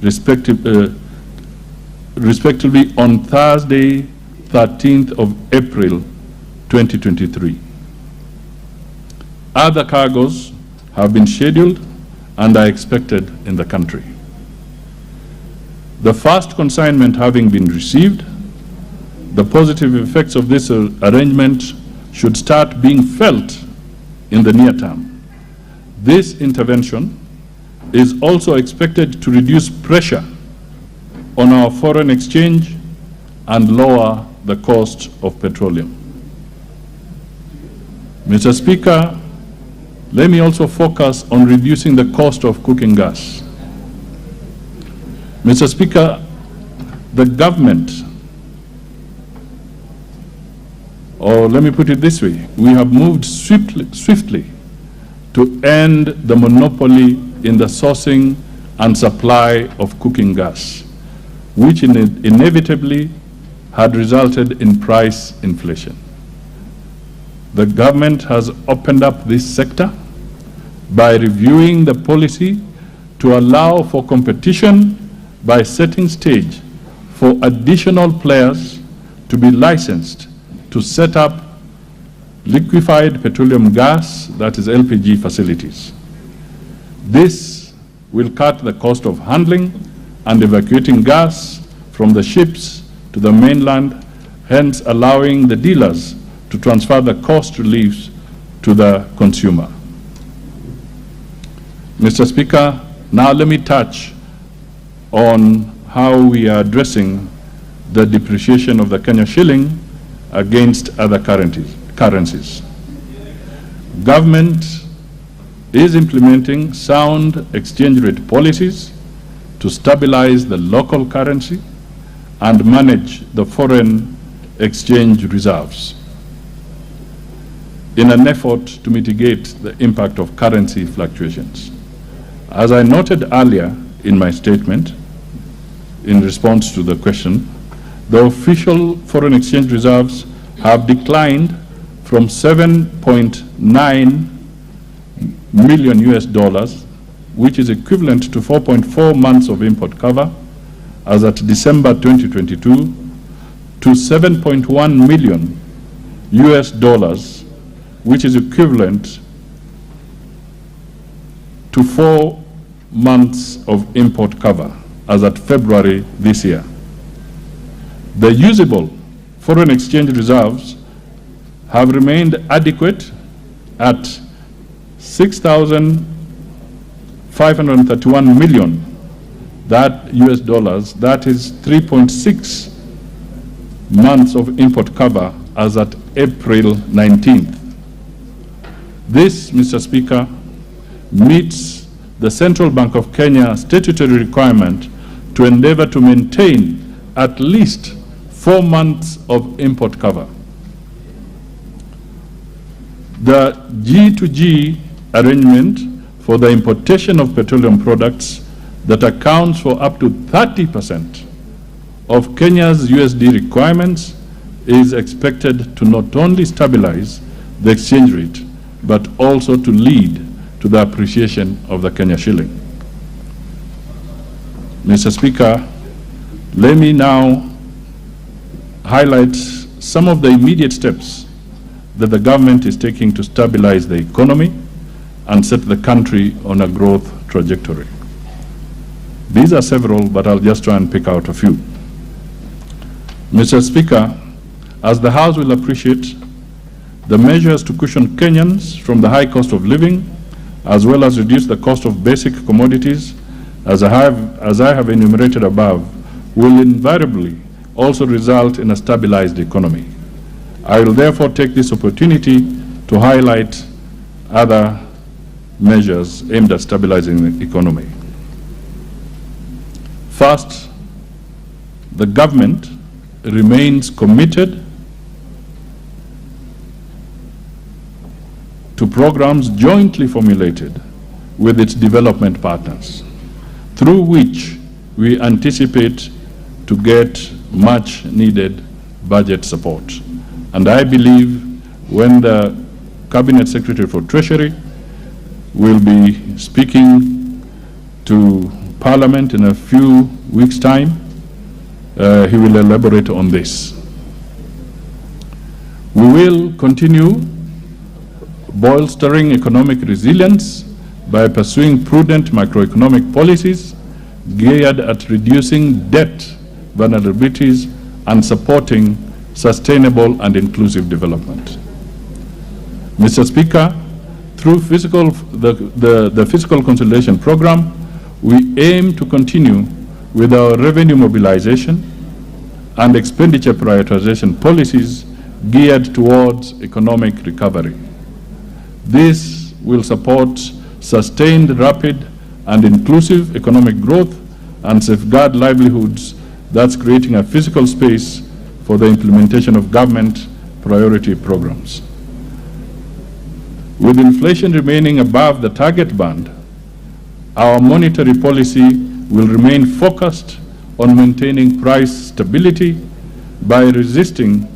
H: respectively on Thursday, 13th of April, 2023. Other cargoes have been scheduled and are expected in the country. The first consignment having been received, the positive effects of this arrangement should start being felt in the near term. This intervention is also expected to reduce pressure on our foreign exchange and lower the cost of petroleum. Mr. Speaker, let me also focus on reducing the cost of cooking gas. Mr. Speaker, the government, or let me put it this way, we have moved swiftly to end the monopoly in the sourcing and supply of cooking gas, which inevitably had resulted in price inflation. The government has opened up this sector by reviewing the policy to allow for competition by setting stage for additional players to be licensed to set up liquefied petroleum gas, that is LPG facilities. This will cut the cost of handling and evacuating gas from the ships to the mainland, hence allowing the dealers to transfer the cost reliefs to the consumer. Mr. Speaker, now let me touch on how we are addressing the depreciation of the Kenya shilling against other currencies. Government is implementing sound exchange rate policies to stabilize the local currency and manage the foreign exchange reserves in an effort to mitigate the impact of currency fluctuations. As I noted earlier in my statement, in response to the question, the official foreign exchange reserves have declined from 7.9 million US dollars, which is equivalent to 4.4 months of import cover, as at December 2022, to 7.1 million US dollars, which is equivalent to 4 months of import cover, as at February this year. The usable foreign exchange reserves have remained adequate at 6,531 million US dollars, that is 3.6 months of import cover as at April 19th. This, Mr. Speaker, meets the Central Bank of Kenya statutory requirement to endeavor to maintain at least 4 months of import cover. The G2G arrangement for the importation of petroleum products that accounts for up to 30% of Kenya's USD requirements is expected to not only stabilize the exchange rate, but also to lead to the appreciation of the Kenya shilling. Mr. Speaker, let me now highlight some of the immediate steps that the government is taking to stabilize the economy and set the country on a growth trajectory. These are several, but I'll just try and pick out a few. Mr. Speaker, as the House will appreciate, the measures to cushion Kenyans from the high cost of living, as well as reduce the cost of basic commodities, as I have enumerated above, will invariably also result in a stabilized economy. I will therefore take this opportunity to highlight other measures aimed at stabilizing the economy. First, the government remains committed to programs jointly formulated with its development partners, through which we anticipate to get much needed budget support. And I believe when the Cabinet Secretary for Treasury will be speaking to Parliament in a few weeks' time, he will elaborate on this. We will continue bolstering economic resilience by pursuing prudent macroeconomic policies geared at reducing debt vulnerabilities and supporting sustainable and inclusive development. Mr. Speaker, through the Fiscal Consolidation Program, we aim to continue with our revenue mobilization and expenditure prioritization policies geared towards economic recovery. This will support sustained, rapid, and inclusive economic growth and safeguard livelihoods, thus creating a physical space for the implementation of government priority programs. With inflation remaining above the target band, our monetary policy will remain focused on maintaining price stability by resisting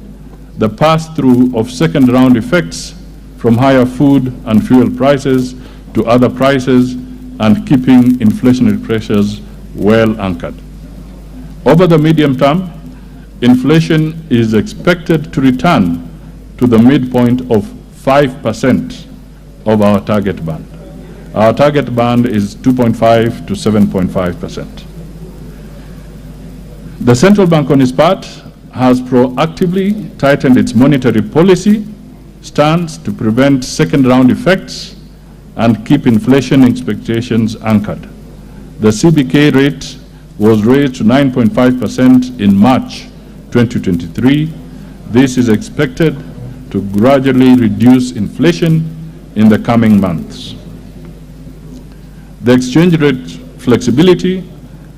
H: the pass-through of second-round effects from higher food and fuel prices to other prices and keeping inflationary pressures well anchored. Over the medium term, inflation is expected to return to the midpoint of 5% of our target band. Our target band is 2.5 to 7.5%. The central bank, on its part, has proactively tightened its monetary policy stance to prevent second-round effects and keep inflation expectations anchored. The CBK rate was raised to 9.5% in March 2023. This is expected to gradually reduce inflation in the coming months. The exchange rate flexibility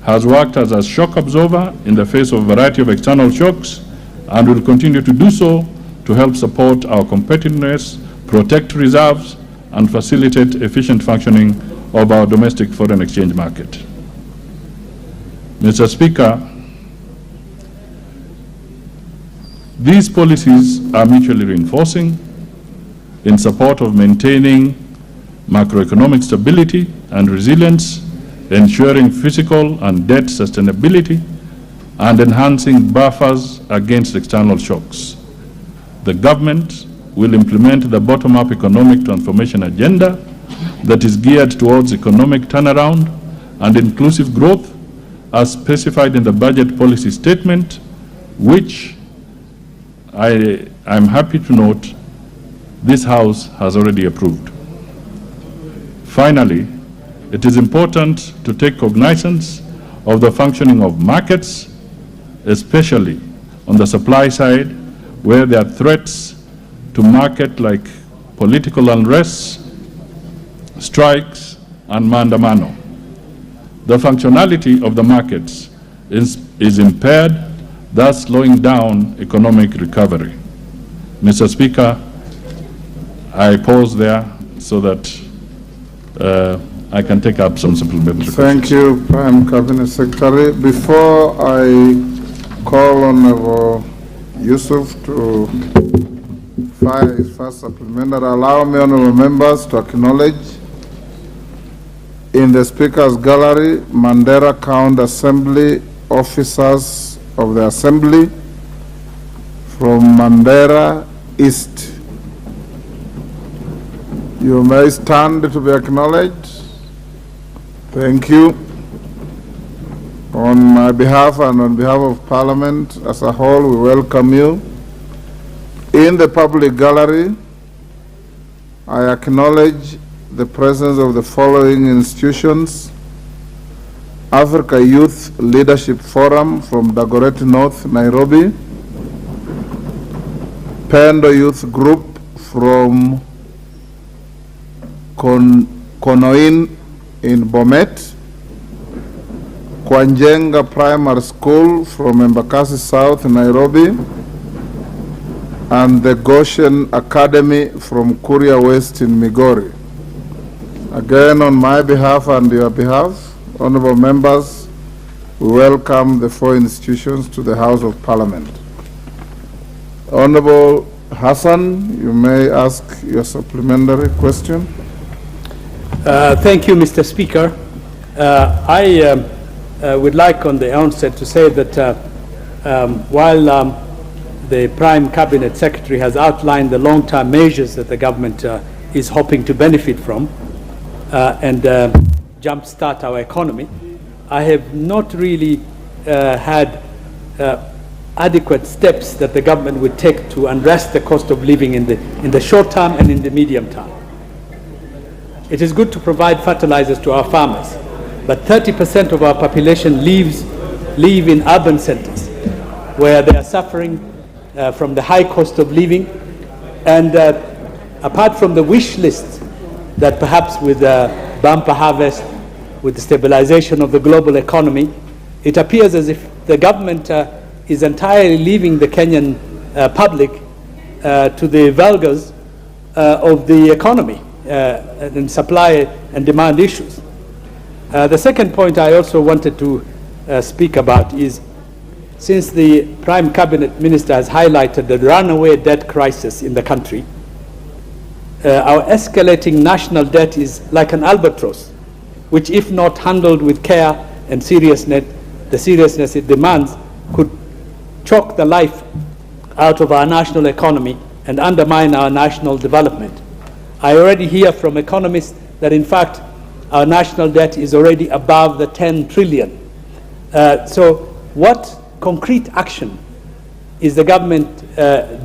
H: has worked as a shock absorber in the face of a variety of external shocks and will continue to do so to help support our competitiveness, protect reserves, and facilitate efficient functioning of our domestic foreign exchange market. Mr. Speaker, these policies are mutually reinforcing in support of maintaining macroeconomic stability and resilience, ensuring fiscal and debt sustainability, and enhancing buffers against external shocks. The government will implement the bottom-up economic transformation agenda that is geared towards economic turnaround and inclusive growth as specified in the budget policy statement, which I'm happy to note this House has already approved. Finally, it is important to take cognizance of the functioning of markets, especially on the supply side, where there are threats to market like political unrest, strikes, and maandamano. The functionality of the markets is impaired, thus slowing down economic recovery. Mr. Speaker, I pause there so that I can take up some supplementary
A: Thank you, Prime Cabinet Secretary. Before I call on Yusuf to file his first supplementary, allow me, honorable members, to acknowledge in the Speaker's Gallery, Mandera County Assembly officers of the Assembly from Mandera East. You may stand to be acknowledged. Thank you. On my behalf and on behalf of Parliament as a whole, we welcome you. In the public gallery, I acknowledge the presence of the following institutions: Africa Youth Leadership Forum from Dagoretti North, Nairobi; Pendo Youth Group from Konoin in Bomet; Kwanjenga Primary School from Embakasi South, Nairobi; and the Goshen Academy from Kuria West in Migori. Again, on my behalf and your behalf, honorable members, we welcome the four institutions to the House of Parliament. Honorable Hassan, you may ask your supplementary question.
G: Thank you, Mr. Speaker. I would like on the onset to say that while the Prime Cabinet Secretary has outlined the long-term measures that the government is hoping to benefit from and jumpstart our economy, I have not really had adequate steps that the government would take to address the cost of living in the short term and in the medium term. It is good to provide fertilizers to our farmers, but 30% of our population live in urban centers where they are suffering from the high cost of living. And apart from the wish list that perhaps with bumper harvest, with the stabilization of the global economy, it appears as if the government is entirely leaving the Kenyan public to the vulgars of the economy and supply and demand issues. The second point I also wanted to speak about is, since the Prime Cabinet Minister has highlighted the runaway debt crisis in the country, our escalating national debt is like an albatross, which, if not handled with care and the seriousness it demands, could choke the life out of our national economy and undermine our national development. I already hear from economists that, in fact, our national debt is already above the 10 trillion. So what concrete action is the government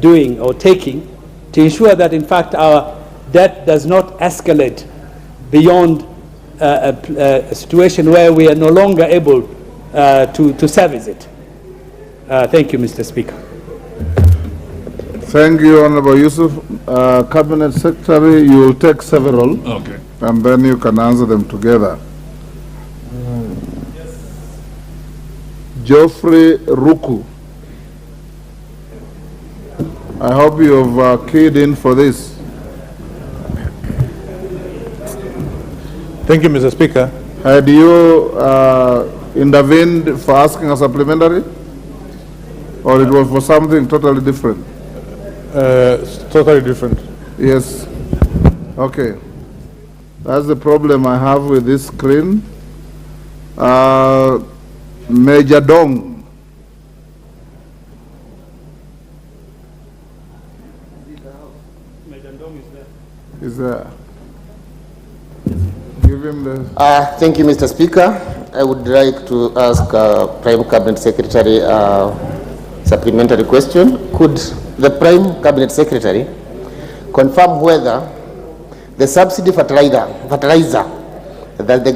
G: doing or taking to ensure that, in fact, our debt does not escalate beyond a situation where we are no longer able to service it? Thank you, Mr. Speaker.
A: Thank you, Honorable Yusuf. Cabinet Secretary, you will take several,
H: Okay.
A: and then you can answer them together. Geoffrey Ruku, I hope you have keyed in for this.
I: Thank you, Mr. Speaker.
A: Had you intervened for asking a supplementary? Or it was for something totally different?
I: It's totally different.
A: Yes. Okay. That's the problem I have with this screen. Major Dong.
G: Major Dong is there.
A: Is there? Give him the...
J: Thank you, Mr. Speaker. I would like to ask Prime Cabinet Secretary a supplementary question. Could the Prime Cabinet Secretary confirm whether the subsidy fertilizer that the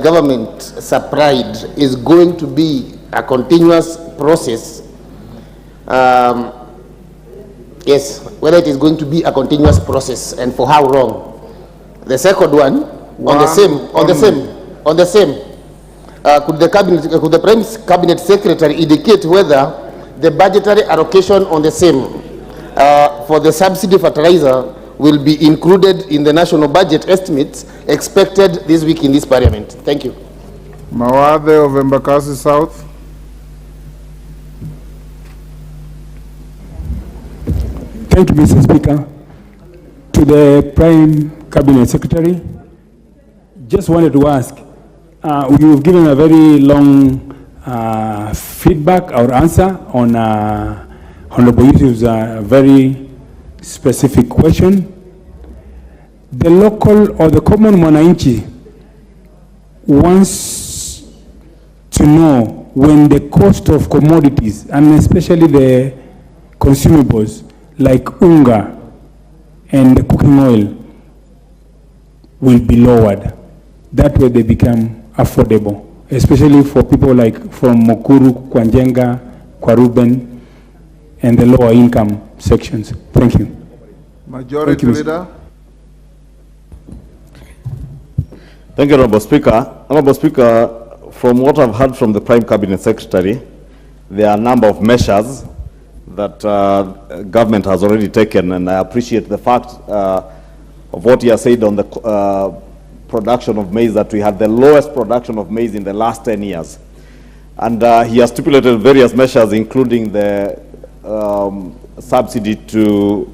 J: government supplied is going to be a continuous process? Yes, whether it is going to be a continuous process and for how long? The second one, on the same, could the Prime Cabinet Secretary indicate whether the budgetary allocation on the same for the subsidy fertilizer will be included in the national budget estimates expected this week in this parliament. Thank you.
A: Mawade of Embakasi South.
K: Thank you, Mr. Speaker. To the Prime Cabinet Secretary, just wanted to ask, you've given a very long feedback or answer on Honorable Yusuf's very specific question. The local or the common mwananchi wants to know when the cost of commodities, and especially the consumables like unga and the cooking oil, will be lowered. That way they become affordable, especially for people like from Mukuru, Kwanjenga, Kwaruben, and the lower income sections. Thank you.
A: Majority Leader.
L: Thank you, Honorable Speaker. Honorable Speaker, from what I've heard from the Prime Cabinet Secretary, there are a number of measures that government has already taken, and I appreciate the fact of what he has said on the production of maize, that we had the lowest production of maize in the last 10 years. And he has stipulated various measures, including the subsidy to,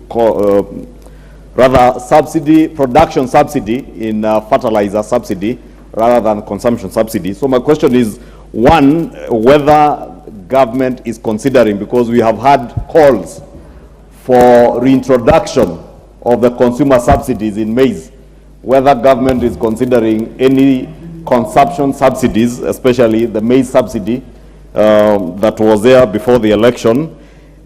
L: production subsidy in fertilizer subsidy rather than consumption subsidy. So my question is, one, whether government is considering, because we have had calls for reintroduction of the consumer subsidies in maize, whether government is considering any consumption subsidies, especially the maize subsidy that was there before the election.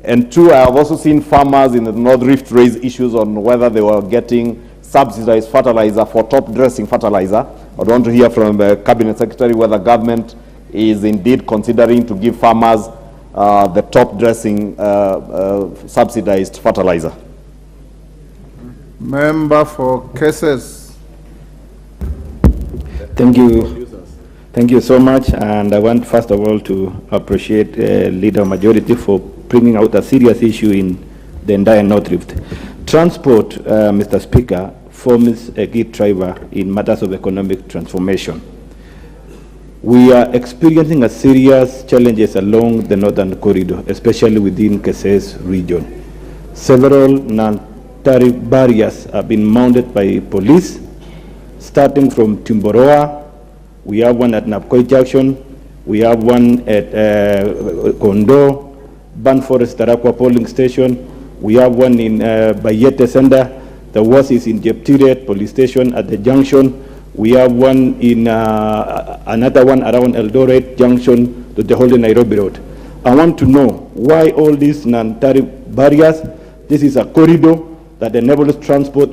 L: And two, I have also seen farmers in the North Rift raise issues on whether they were getting subsidized fertilizer for top dressing fertilizer. I want to hear from the Cabinet Secretary whether government is indeed considering to give farmers the top dressing subsidized fertilizer.
A: Member for cases.
M: Thank you. Thank you so much. And I want first of all to appreciate Leader Majority for bringing out a serious issue in the entire North Rift. Transport, Mr. Speaker, forms a key driver in matters of economic transformation. We are experiencing a serious challenges along the northern corridor, especially within Keses region. Several non-tariff barriers have been mounted by police, starting from Timboroa. We have one at Napkoi Junction. We have one at Kondo, Banforest Tarakwa Polling Station. We have one in Bayete Senda. The worst is in Jeptiret Police Station at the junction. We have one in another one around Eldoret Junction to the whole Nairobi Road. I want to know why all these non-tariff barriers. This is a corridor that enables transport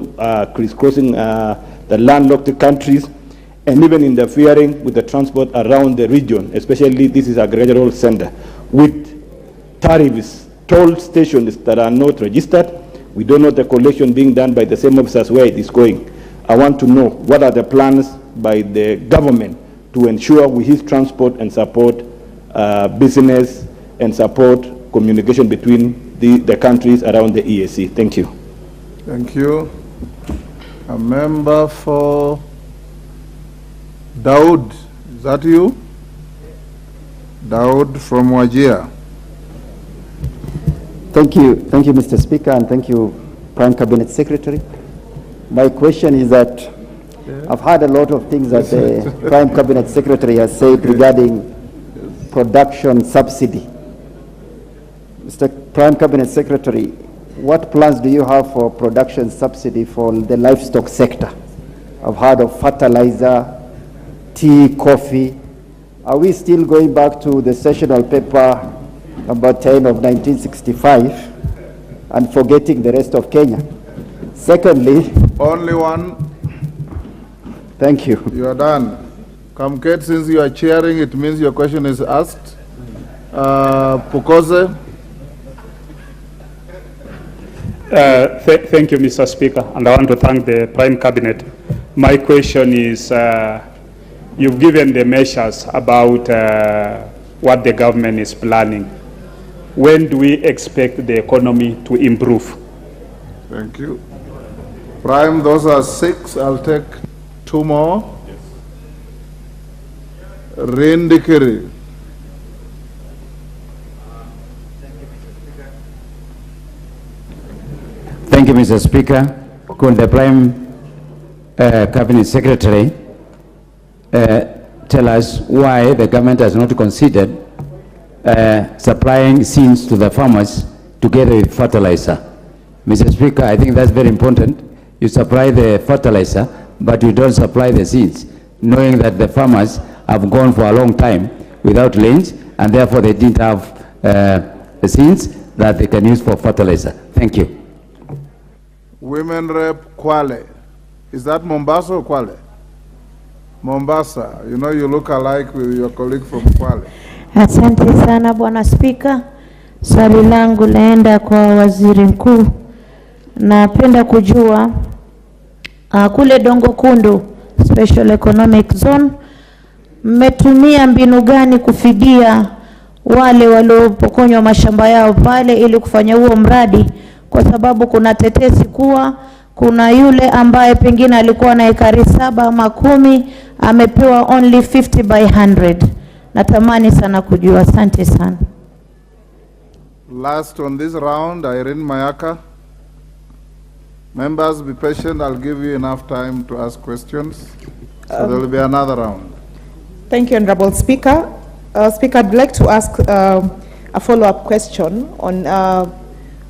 M: crisscrossing the landlocked countries and even interfering with the transport around the region, especially this is a agricultural center. With tariffs, toll stations that are not registered, we don't know the collection being done by the same officers where it is going. I want to know what are the plans by the government to ensure we his transport and support business and support communication between the countries around the EAC. Thank you.
A: Thank you. A member for Daud, is that you? Daud from Wajir.
N: Thank you, Mr. Speaker, and thank you, Prime Cabinet Secretary. My question is that I've heard a lot of things that the Prime Cabinet Secretary has said regarding production subsidy. Mr. Prime Cabinet Secretary, what plans do you have for production subsidy for the livestock sector? I've heard of fertilizer, tea, coffee. Are we still going back to the sessional paper number 10 of 1965 and forgetting the rest of Kenya? Secondly,
A: only one.
N: Thank you.
A: You are done. Kamket, since you are chairing, it means your question is asked. Pukose.
O: Thank you, Mr. Speaker, and I want to thank the Prime Cabinet. My question is, you've given the measures about what the government is planning. When do we expect the economy to improve?
A: Thank you. Prime, those are 6. I'll take 2 more. Rindikiri.
P: Thank you, Mr. Speaker. Could the Prime Cabinet Secretary tell us why the government has not considered supplying seeds to the farmers together with fertilizer? Mr. Speaker, I think that's very important. You supply the fertilizer, but you don't supply the seeds, knowing that the farmers have gone for a long time without rains, and therefore they didn't have the seeds that they can use for fertilizer. Thank you.
A: Women Rep Kwale. Is that Mombasa or Kwale? Mombasa. You know, you look alike with your colleague from Kwale.
Q: Asante sana Bwana Spika. Swali langu laenda kwa Waziri Mkuu. Napenda kujua kule Dongo Kundu Special Economic Zone mmetumia mbinu gani kufidia wale waliopokonywa mashamba yao pale ili kufanya huo mradi, kwa sababu kuna tetesi kuwa kuna yule ambaye pengine alikuwa na ekari 7 ama 10 amepewa only 50 by 100. Natamani sana kujua. Asante sana.
A: Last on this round, Irene Mayaka. Members, be patient. I'll give you enough time to ask questions. So there will be another round.
R: Thank you, Honorable Speaker. Speaker, I'd like to ask a follow-up question on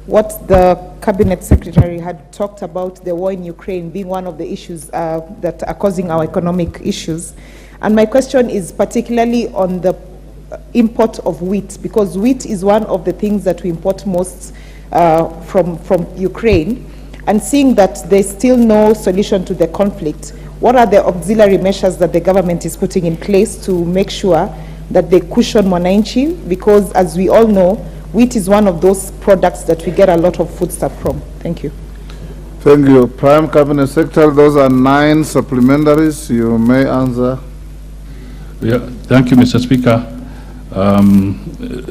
R: what the Cabinet Secretary had talked about, the war in Ukraine being one of the issues that are causing our economic issues. And my question is particularly on the import of wheat, because wheat is one of the things that we import most from Ukraine. And seeing that there's still no solution to the conflict, what are the auxiliary measures that the government is putting in place to make sure that they cushion Mwananchi? Because as we all know, wheat is one of those products that we get a lot of foodstuff from. Thank you.
A: Thank you. Prime Cabinet Secretary, those are 9 supplementaries. You may answer.
H: Yeah, thank you, Mr. Speaker.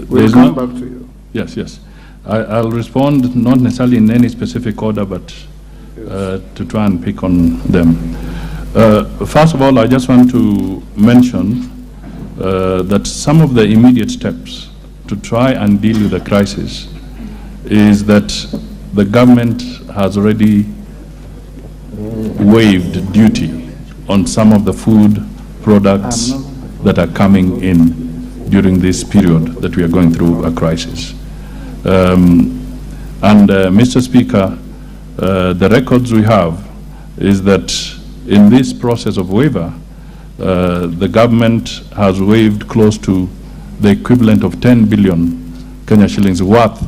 A: We'll come back to you.
H: Yes, yes. I'll respond not necessarily in any specific order, but to try and pick on them. First of all, I just want to mention that some of the immediate steps to try and deal with the crisis is that the government has already waived duty on some of the food products that are coming in during this period that we are going through a crisis. Mr. Speaker, the records we have is that in this process of waiver, the government has waived close to the equivalent of 10 billion Kenya shillings worth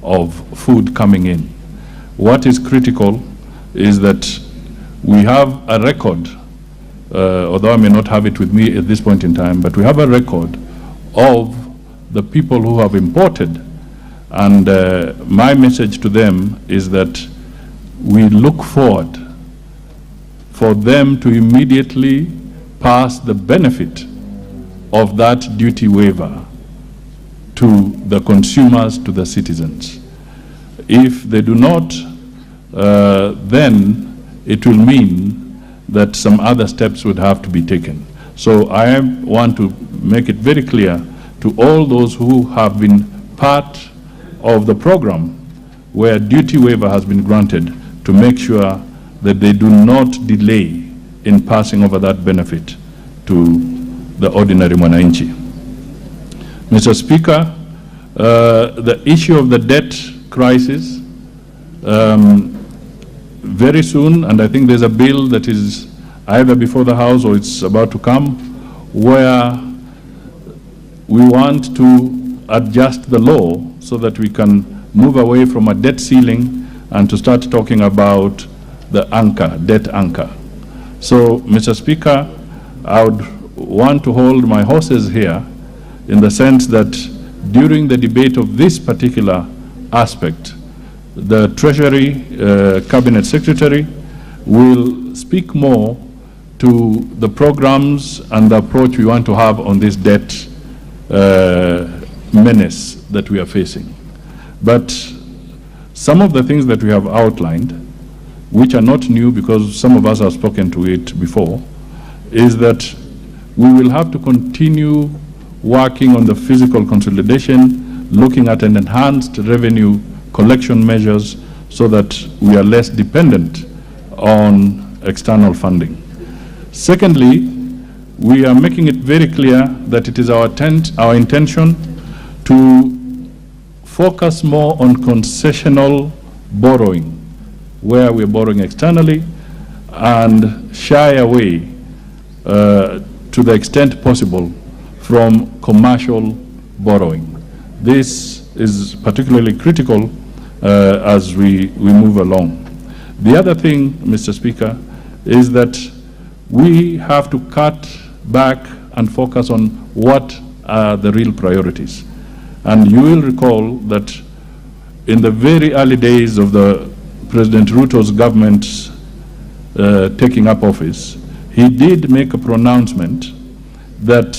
H: of food coming in. What is critical is that we have a record, although I may not have it with me at this point in time, but we have a record of the people who have imported. And my message to them is that we look forward for them to immediately pass the benefit of that duty waiver to the consumers, to the citizens. If they do not, then it will mean that some other steps would have to be taken. So I want to make it very clear to all those who have been part of the program where duty waiver has been granted to make sure that they do not delay in passing over that benefit to the ordinary Mwananchi. Mr. Speaker, the issue of the debt crisis, very soon, and I think there's a bill that is either before the House or it's about to come, where we want to adjust the law so that we can move away from a debt ceiling and to start talking about the anchor, debt anchor. So, Mr. Speaker, I would want to hold my horses here in the sense that during the debate of this particular aspect, the Treasury Cabinet Secretary will speak more to the programs and the approach we want to have on this debt menace that we are facing. But Some of the things that we have outlined, which are not new because some of us have spoken to it before, is that we will have to continue working on the physical consolidation, looking at an enhanced revenue collection measures so that we are less dependent on external funding. Secondly, we are making it very clear that it is our intention to focus more on concessional borrowing, where we're borrowing externally, and shy away to the extent possible from commercial borrowing. This is particularly critical as we move along. The other thing, Mr. Speaker, is that we have to cut back and focus on what are the real priorities. And you will recall that in the very early days of the President Ruto's government taking up office, he did make a pronouncement that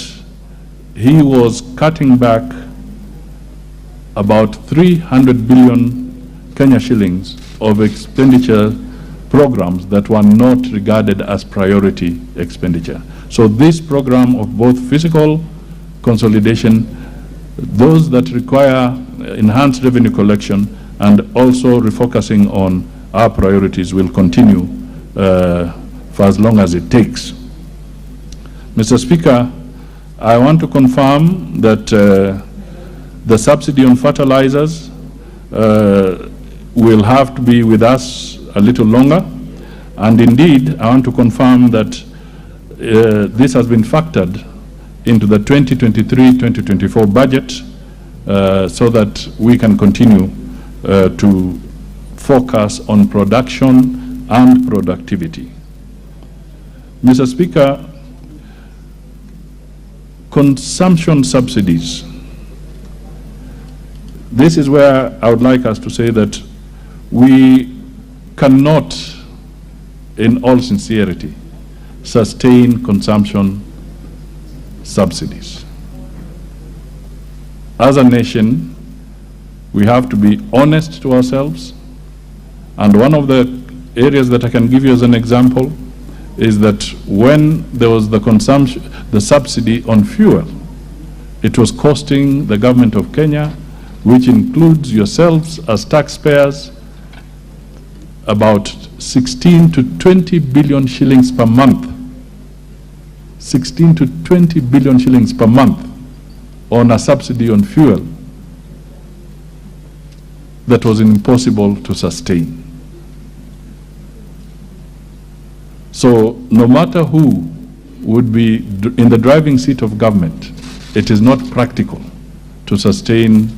H: he was cutting back about 300 billion Kenya shillings of expenditure programs that were not regarded as priority expenditure. So this program of both physical consolidation, those that require enhanced revenue collection, and also refocusing on our priorities will continue for as long as it takes. Mr. Speaker, I want to confirm that the subsidy on fertilizers will have to be with us a little longer, and indeed I want to confirm that this has been factored into the 2023-2024 budget so that we can continue to focus on production and productivity. Mr. Speaker, consumption subsidies. This is where I would like us to say that we cannot, in all sincerity, sustain consumption subsidies. As a nation, we have to be honest to ourselves, and one of the areas that I can give you as an example is that when there was the subsidy on fuel, it was costing the government of Kenya, which includes yourselves as taxpayers, about 16 to 20 billion shillings per month. 16 to 20 billion shillings per month on a subsidy on fuel that was impossible to sustain. So no matter who would be in the driving seat of government, it is not practical to sustain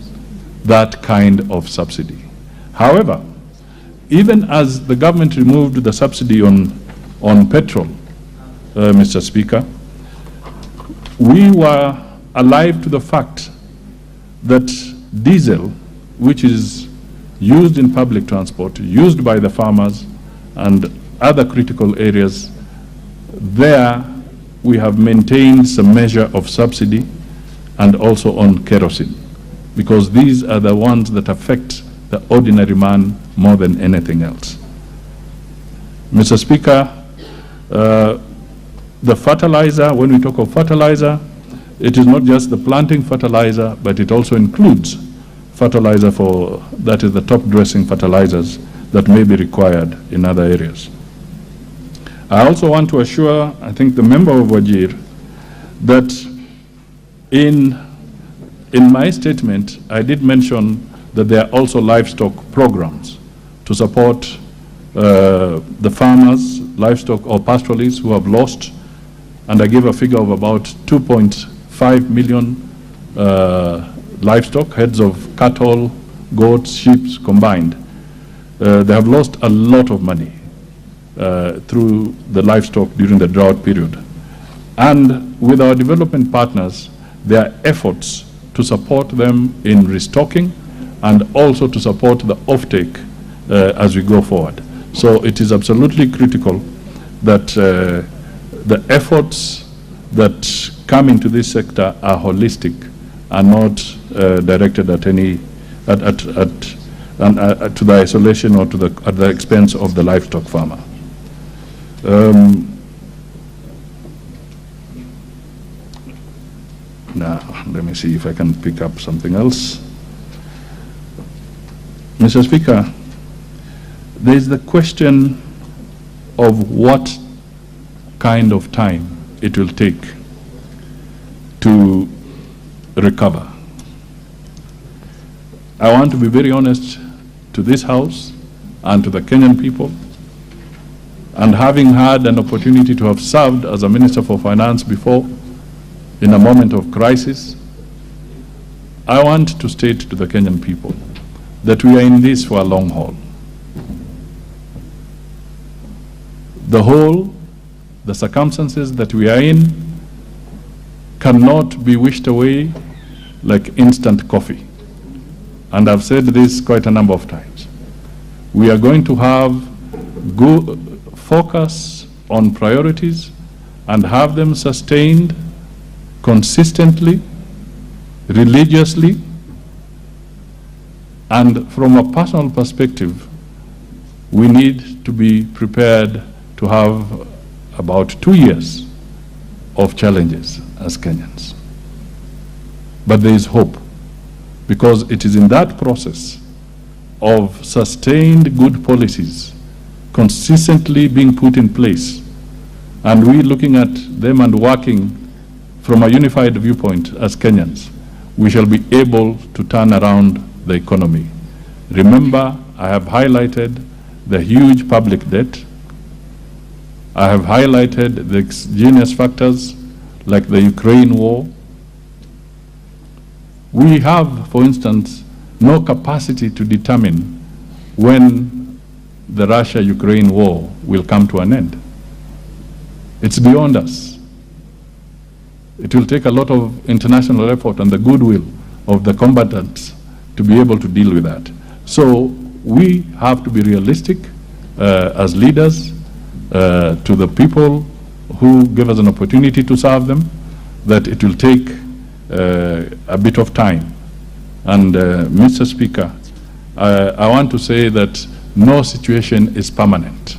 H: that kind of subsidy. However, even as the government removed the subsidy on petrol, Mr. Speaker, we were alive to the fact that diesel, which is used in public transport, used by the farmers and other critical areas, there we have maintained some measure of subsidy, and also on kerosene, because these are the ones that affect the ordinary man more than anything else. Mr. Speaker, the fertilizer, when we talk of fertilizer, it is not just the planting fertilizer, but it also includes fertilizer that is the top dressing fertilizers that may be required in other areas. I also want to assure, I think, the member of Wajir that in my statement, I did mention that there are also livestock programs to support the farmers, livestock or pastoralists who have lost, and I gave a figure of about 2.5 million livestock, heads of cattle, goats, sheep combined. They have lost a lot of money through the livestock during the drought period. And with our development partners, there are efforts to support them in restocking and also to support the offtake as we go forward. So it is absolutely critical that the efforts that come into this sector are holistic and not directed at and to the isolation or to at the expense of the livestock farmer. Now, let me see if I can pick up something else. Mr. Speaker, there is the question of what kind of time it will take to recover. I want to be very honest to this House and to the Kenyan people, and having had an opportunity to have served as a Minister for Finance before, in a moment of crisis, I want to state to the Kenyan people that we are in this for a long haul. The circumstances that we are in cannot be wished away like instant coffee. And I've said this quite a number of times. We are going to have good focus on priorities and have them sustained consistently, religiously, and from a personal perspective, we need to be prepared to have about 2 years of challenges as Kenyans. But there is hope, because it is in that process of sustained good policies consistently being put in place, and we looking at them and working from a unified viewpoint as Kenyans, we shall be able to turn around the economy. Remember, I have highlighted the huge public debt. I have highlighted the exogenous factors like the Ukraine war. We have, for instance, no capacity to determine when the Russia-Ukraine war will come to an end. It's beyond us. It will take a lot of international effort and the goodwill of the combatants to be able to deal with that. So we have to be realistic as leaders to the people who give us an opportunity to serve them, that it will take a bit of time. And Mr. Speaker, I want to say that no situation is permanent.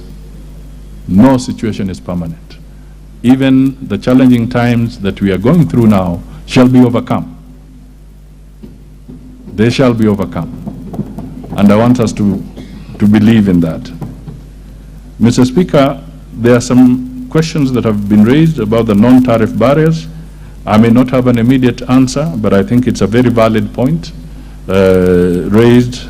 H: No situation is permanent. Even the challenging times that we are going through now shall be overcome. They shall be overcome. And I want us to believe in that. Mr. Speaker, there are some questions that have been raised about the non-tariff barriers. I may not have an immediate answer, but I think it's a very valid point raised.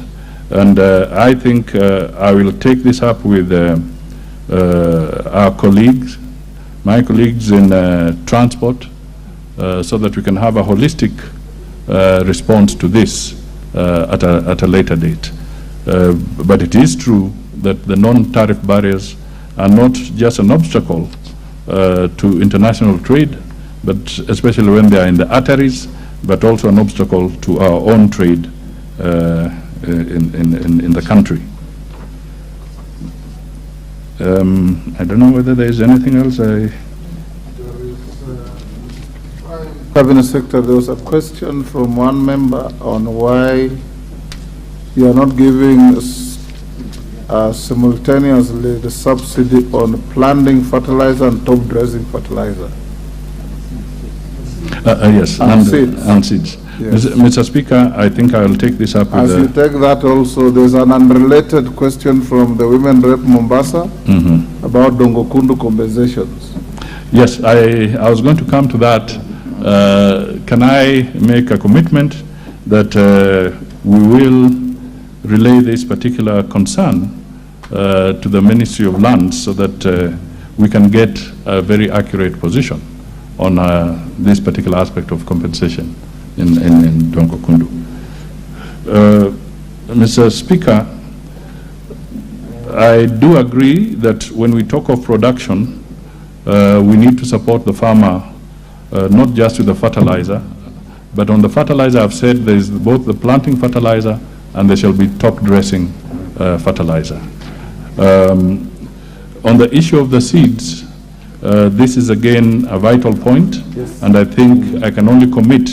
H: And I think I will take this up with our colleagues, my colleagues in transport, so that we can have a holistic response to this at a later date. But it is true that the non-tariff barriers are not just an obstacle to international trade, but especially when they are in the arteries, but also an obstacle to our own trade in the country. I don't know whether there is anything else.
A: Cabinet Secretary, there was a question from one member on why you are not giving simultaneously the subsidy on planting fertilizer and top dressing fertilizer.
H: Yes, and seeds.
A: Yes.
H: Mr. Speaker, I think I will take this up with
A: As you take that also, there's an unrelated question from the Women Rep Mombasa about Dongokundu compensations.
H: Yes, I was going to come to that. Can I make a commitment that we will relay this particular concern to the Ministry of Lands so that we can get a very accurate position on this particular aspect of compensation in Dongokundu. Mr. Speaker, I do agree that when we talk of production, we need to support the farmer, not just with the fertilizer, but on the fertilizer I've said there is both the planting fertilizer and there shall be top dressing fertilizer. On the issue of the seeds, this is again a vital point, and I think I can only commit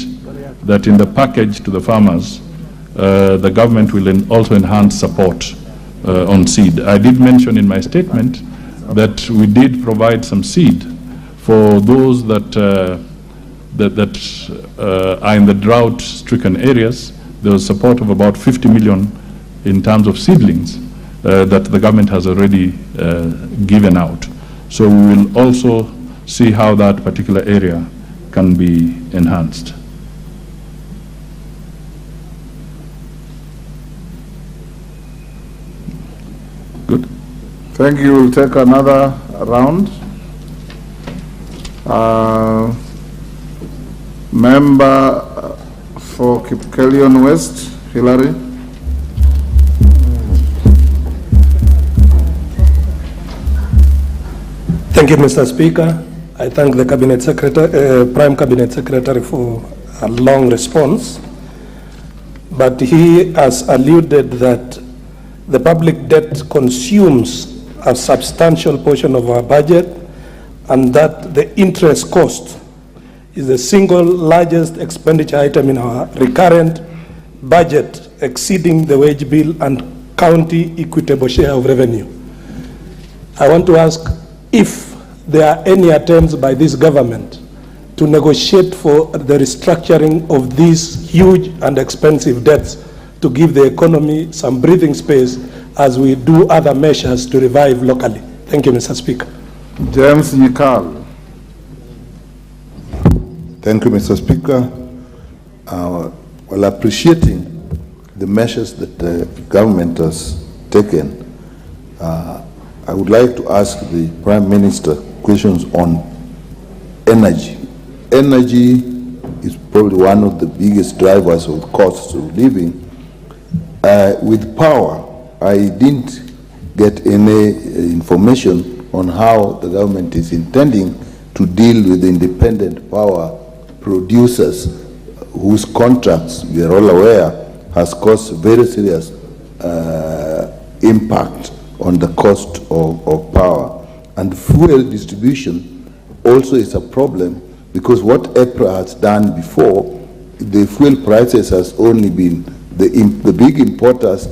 H: that in the package to the farmers, the government will also enhance support on seed. I did mention in my statement that we did provide some seed for those that are in the drought-stricken areas. There was support of about 50 million in terms of seedlings that the government has already given out. So we will also see how that particular area can be enhanced. Good.
A: Thank you. We'll take another round. Member for Kipkelion West, Hillary.
S: Thank you, Mr. Speaker. I thank the Cabinet Secretary, Prime Cabinet Secretary for a long response, but he has alluded that the public debt consumes a substantial portion of our budget and that the interest cost is the single largest expenditure item in our recurrent budget, exceeding the wage bill and county equitable share of revenue. I want to ask if there are any attempts by this government to negotiate for the restructuring of these huge and expensive debts to give the economy some breathing space as we do other measures to revive locally. Thank you, Mr. Speaker.
A: James Nyikal.
T: Thank you, Mr. Speaker. While appreciating the measures that the government has taken, I would like to ask the Prime Minister questions on energy. Energy is probably one of the biggest drivers of costs of living. With power, I didn't get any information on how the government is intending to deal with the independent power producers whose contracts, we are all aware, has caused very serious impact on the cost of power. And fuel distribution also is a problem, because what EPRA has done before, the fuel prices has only been the big importers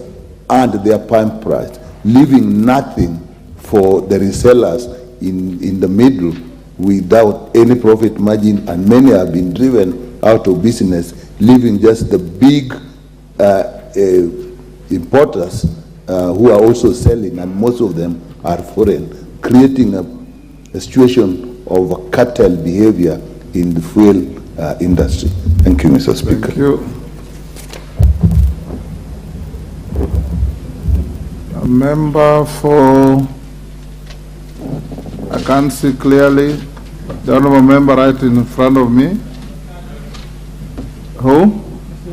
T: and their pump price, leaving nothing for the resellers in the middle without any profit margin, and many have been driven out of business, leaving just the big importers who are also selling, and most of them are foreign, creating a situation of a cartel behavior in the fuel industry. Thank you, Mr. Speaker.
A: Thank you. A member for, I can't see clearly, the honorable member right in front of me. Who?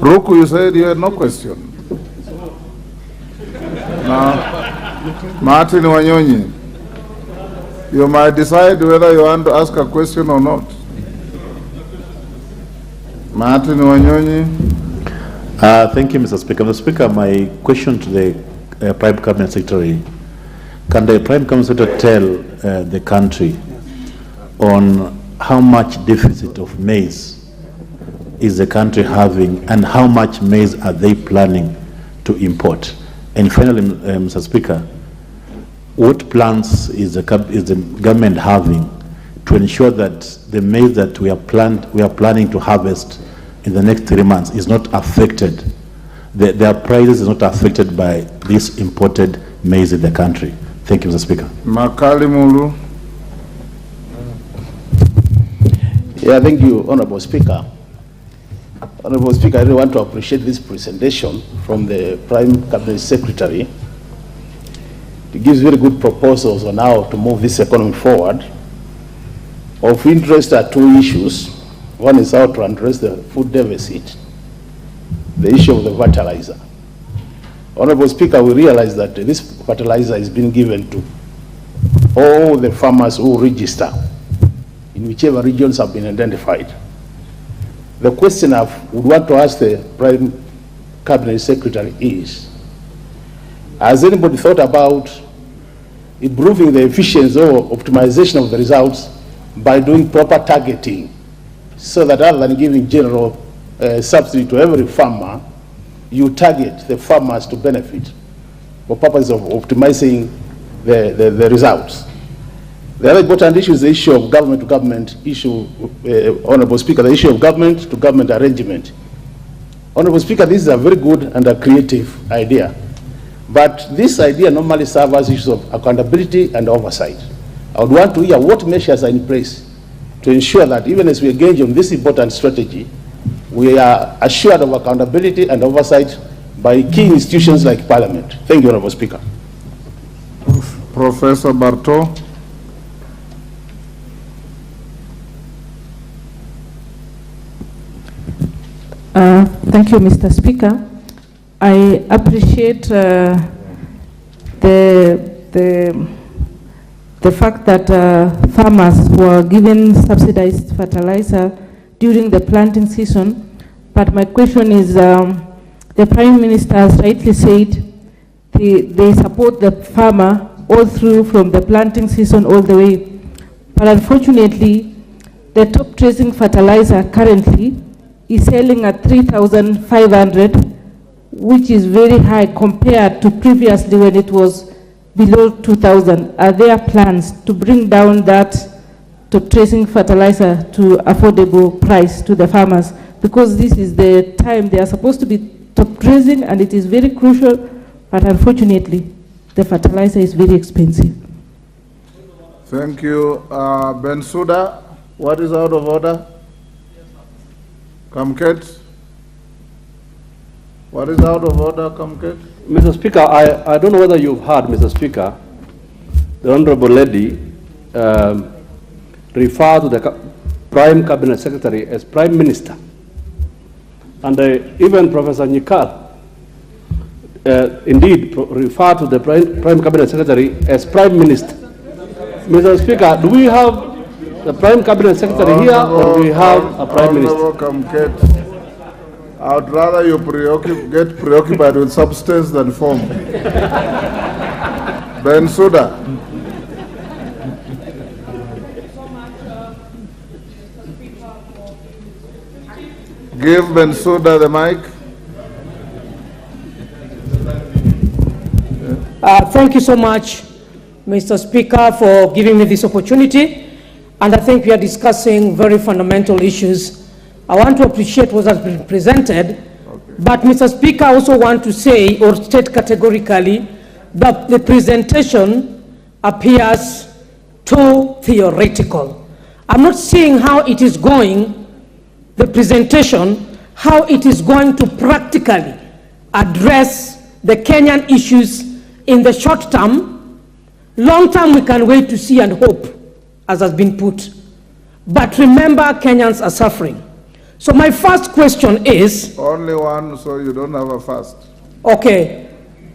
A: Ruku, you said you had no question. Now, Martin Wanyonyi, you might decide whether you want to ask a question or not. Martin Wanyonyi.
U: Thank you, Mr. Speaker. Mr. Speaker, my question to the Prime Cabinet Secretary: can the Prime Cabinet Secretary tell the country on how much deficit of maize is the country having, and how much maize are they planning to import? And finally, Mr. Speaker, what plans is the government having to ensure that the maize that we are planning to harvest in the next 3 months is not affected, their prices is not affected by this imported maize in the country? Thank you, Mr. Speaker.
A: Makali Mulu.
V: Yeah, thank you, Honorable Speaker. Honorable Speaker, I really want to appreciate this presentation from the Prime Cabinet Secretary. It gives very good proposals on how to move this economy forward. Of interest are two issues. One is how to address the food deficit, the issue of the fertilizer. Honorable Speaker, we realize that this fertilizer is being given to all the farmers who register in whichever regions have been identified. The question I would want to ask the Prime Cabinet Secretary is, has anybody thought about improving the efficiency or optimization of the results by doing proper targeting, so that rather than giving general subsidy to every farmer, you target the farmers to benefit for purpose of optimizing the results. The other important issue is the issue of government-to-government issue, Honorable Speaker, the issue of government-to-government arrangement. Honorable Speaker, this is a very good and a creative idea, but this idea normally serves as issues of accountability and oversight. I would want to hear what measures are in place to ensure that even as we engage on this important strategy, we are assured of accountability and oversight by key institutions like Parliament. Thank you, Honorable Speaker.
A: Professor Barto.
C: Thank you, Mr. Speaker. I appreciate the fact that farmers were given subsidized fertilizer during the planting season, but my question is, the Prime Minister has rightly said they support the farmer all through from the planting season all the way, but unfortunately, the top tracing fertilizer currently is selling at 3,500, which is very high compared to previously when it was below 2,000. Are there plans to bring down that top tracing fertilizer to affordable price to the farmers? Because this is the time they are supposed to be top tracing, and it is very crucial, but unfortunately, the fertilizer is very expensive.
A: Thank you. Bensouda, what is out of order? Kamket? What is out of order, Kamket?
D: Mr. Speaker, I don't know whether you've heard, Mr. Speaker, the Honorable Lady refer to the Prime Cabinet Secretary as Prime Minister. And even Professor Nyikal indeed refer to the Prime Cabinet Secretary as Prime Minister. Mr. Speaker, do we have the Prime Cabinet Secretary here, or do we have a Prime Minister?
A: I would rather you get preoccupied with substance than form. Bensouda. Give Bensouda the mic.
F: Thank you so much, Mr. Speaker, for giving me this opportunity. And I think we are discussing very fundamental issues. I want to appreciate what has been presented, but Mr. Speaker, I also want to say or state categorically that the presentation appears too theoretical. I'm not seeing how it is going, the presentation, how it is going to practically address the Kenyan issues in the short term. Long term, we can wait to see and hope, as has been put. But remember, Kenyans are suffering. So my first question is...
A: Only one, so you don't have a first.
F: Okay,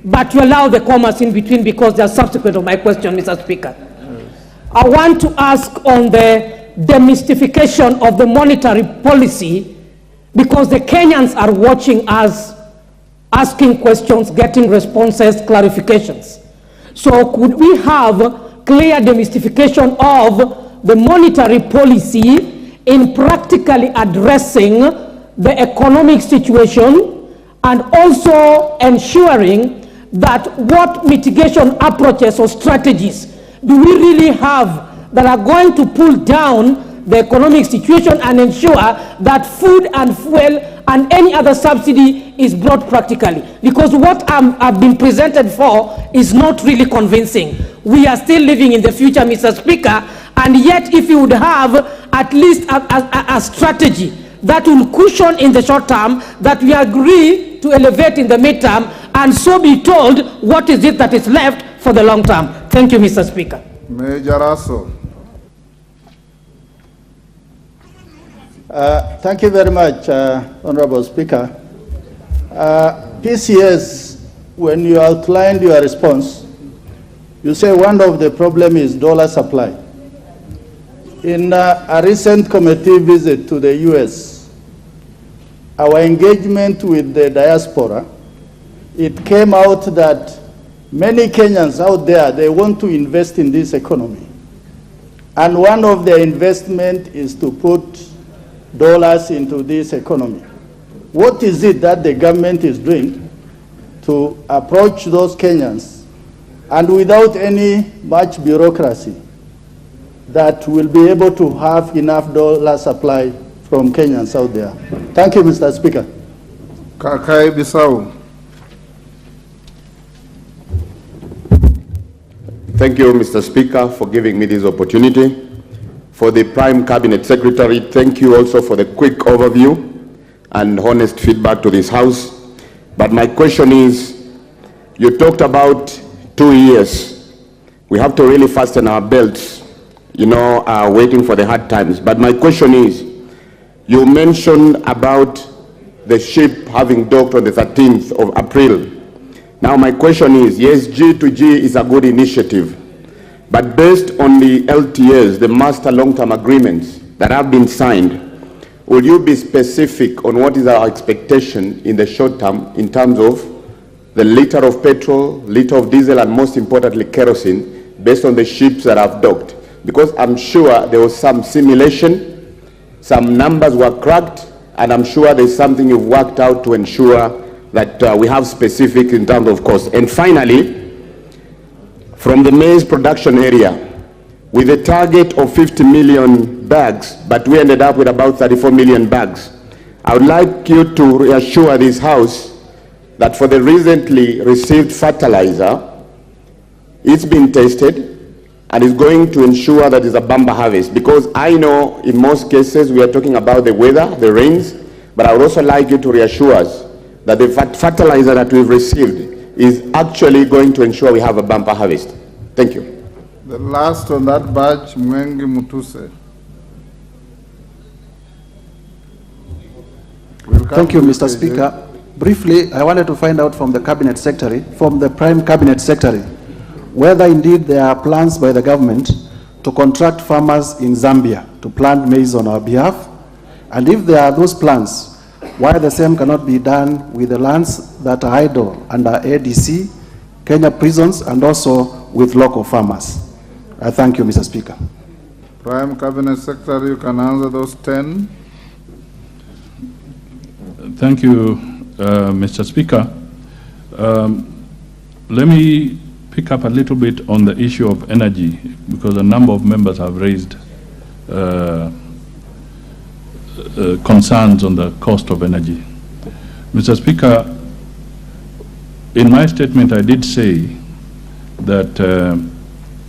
F: but you allow the commas in between because they are subsequent of my question, Mr. Speaker. Yes. I want to ask on the demystification of the monetary policy, because the Kenyans are watching us, asking questions, getting responses, clarifications. So could we have clear demystification of the monetary policy in practically addressing the economic situation and also ensuring that what mitigation approaches or strategies do we really have that are going to pull down the economic situation and ensure that food and fuel and any other subsidy is brought practically? Because what I've been presented for is not really convincing. We are still living in the future, Mr. Speaker, and yet if you would have at least a strategy that will cushion in the short term, that we agree to elevate in the midterm, and so be told what is it that is left for the long term. Thank you, Mr. Speaker.
A: Major Russell.
V: Thank you very much, Honorable Speaker. PCS, when you outlined your response, you say one of the problem is dollar supply. In a recent committee visit to the US, our engagement with the diaspora, it came out that many Kenyans out there, they want to invest in this economy. And one of their investment is to put dollars into this economy. what is it that the government is doing to approach those Kenyans and without any much bureaucracy that will be able to have enough dollar supply from Kenyans out there? Thank you, Mr. Speaker.
A: Kakai Bissau.
B: Thank you, Mr. Speaker, for giving me this opportunity. For the Prime Cabinet Secretary, thank you also for the quick overview and honest feedback to this House. But my question is, you talked about 2 years. We have to really fasten our belts, waiting for the hard times. But my question is, you mentioned about the ship having docked on the 13th of April. Now my question is, yes, G2G is a good initiative, but based on the LTAs, the Master Long-Term Agreements that have been signed, will you be specific on what is our expectation in the short term in terms of the liter of petrol, liter of diesel, and most importantly, kerosene, based on the ships that have docked? Because I'm sure there was some simulation, some numbers were cracked, and I'm sure there's something you've worked out to ensure that we have specific in terms of cost. And finally, from the maize production area, with a target of 50 million bags, but we ended up with about 34 million bags. I would like you to reassure this House that for the recently received fertilizer, it's been tested and is going to ensure that it's a bumper harvest. Because I know in most cases we are talking about the weather, the rains, but I would also like you to reassure us that the fertilizer that we've received is actually going to ensure we have a bumper harvest. Thank you.
A: The last on that batch, Mwengi Mutuse.
E: Thank you, Mr. Speaker. Briefly, I wanted to find out from the Cabinet Secretary, from the Prime Cabinet Secretary, whether indeed there are plans by the government to contract farmers in Zambia to plant maize on our behalf, and if there are those plans, why the same cannot be done with the lands that are idle under ADC, Kenya prisons, and also with local farmers. I thank you, Mr. Speaker.
A: Prime Cabinet Secretary, you can answer those 10.
H: Thank you, Mr. Speaker. Let me pick up a little bit on the issue of energy, because a number of members have raised concerns on the cost of energy. Mr. Speaker, in my statement I did say that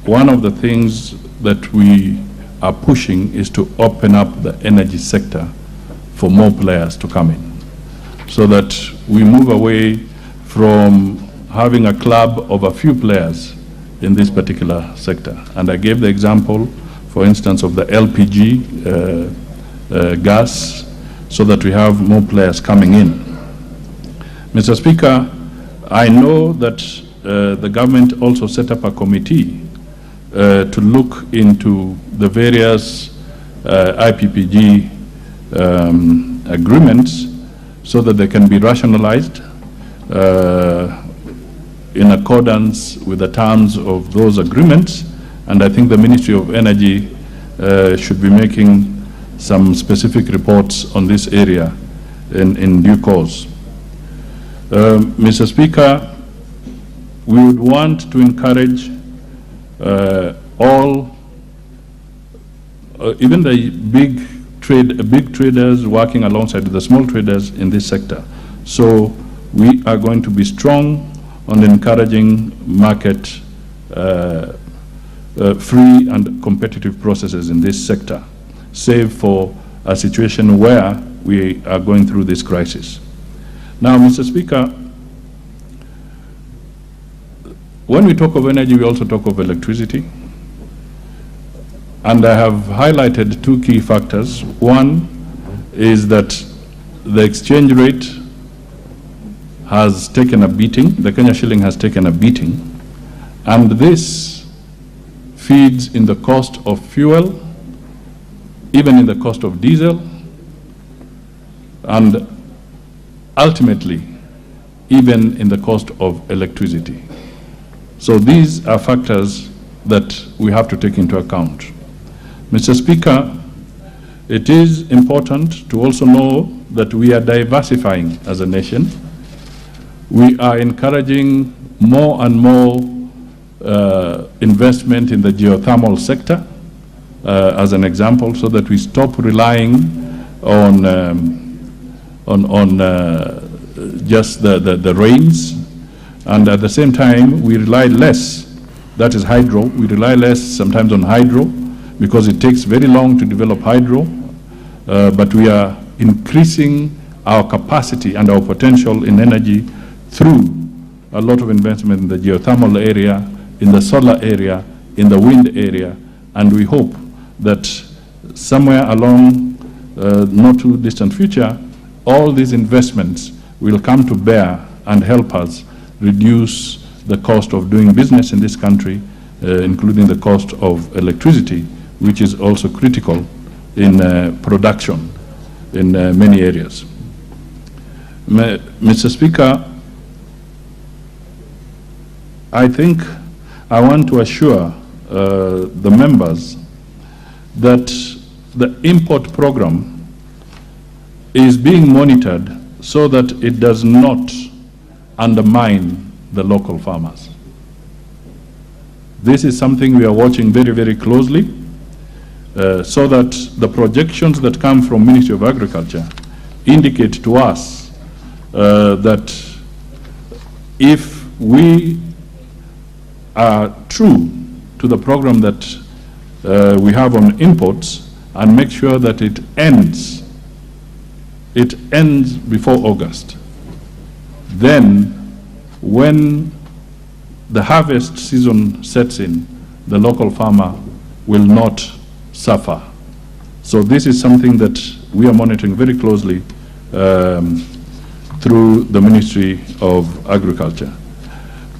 H: one of the things that we are pushing is to open up the energy sector for more players to come in, so that we move away from having a club of a few players in this particular sector. And I gave the example, for instance, of the LPG gas, so that we have more players coming in. Mr. Speaker, I know that the government also set up a committee to look into the various IPPG agreements so that they can be rationalized in accordance with the terms of those agreements. And I think the Ministry of Energy should be making some specific reports on this area in due course. Mr. Speaker, we would want to encourage all, even the big traders working alongside the small traders in this sector. So we are going to be strong on encouraging market free and competitive processes in this sector, save for a situation where we are going through this crisis. Now, Mr. Speaker, when we talk of energy, we also talk of electricity. And I have highlighted two key factors. One is that the exchange rate has taken a beating, the Kenya shilling has taken a beating, and this feeds in the cost of fuel, even in the cost of diesel, and ultimately, even in the cost of electricity. So these are factors that we have to take into account. Mr. Speaker, it is important to also know that we are diversifying as a nation. We are encouraging more and more investment in the geothermal sector, as an example, so that we stop relying on just the rains, and at the same time we rely less, that is hydro, we rely less sometimes on hydro because it takes very long to develop hydro, but we are increasing our capacity and our potential in energy through a lot of investment in the geothermal area, in the solar area, in the wind area, and we hope that somewhere along not too distant future, all these investments will come to bear and help us reduce the cost of doing business in this country, including the cost of electricity, which is also critical in production in many areas. Mr. Speaker, I think I want to assure the members that the import program is being monitored so that it does not undermine the local farmers. This is something we are watching very, very closely, so that the projections that come from Ministry of Agriculture indicate to us that if we are true to the program that we have on imports and make sure that it ends before August, then when the harvest season sets in, the local farmer will not suffer. So this is something that we are monitoring very closely through the Ministry of Agriculture.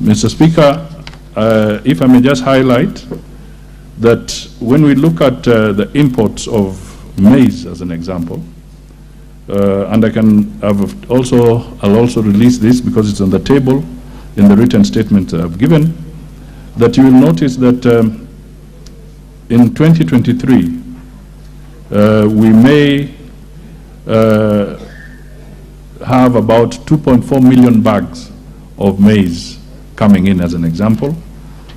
H: Mr. Speaker, if I may just highlight that when we look at the imports of maize as an example, and I'll also release this because it's on the table in the written statement I've given, that you will notice that in 2023, we may have about 2.4 million bags of maize coming in as an example,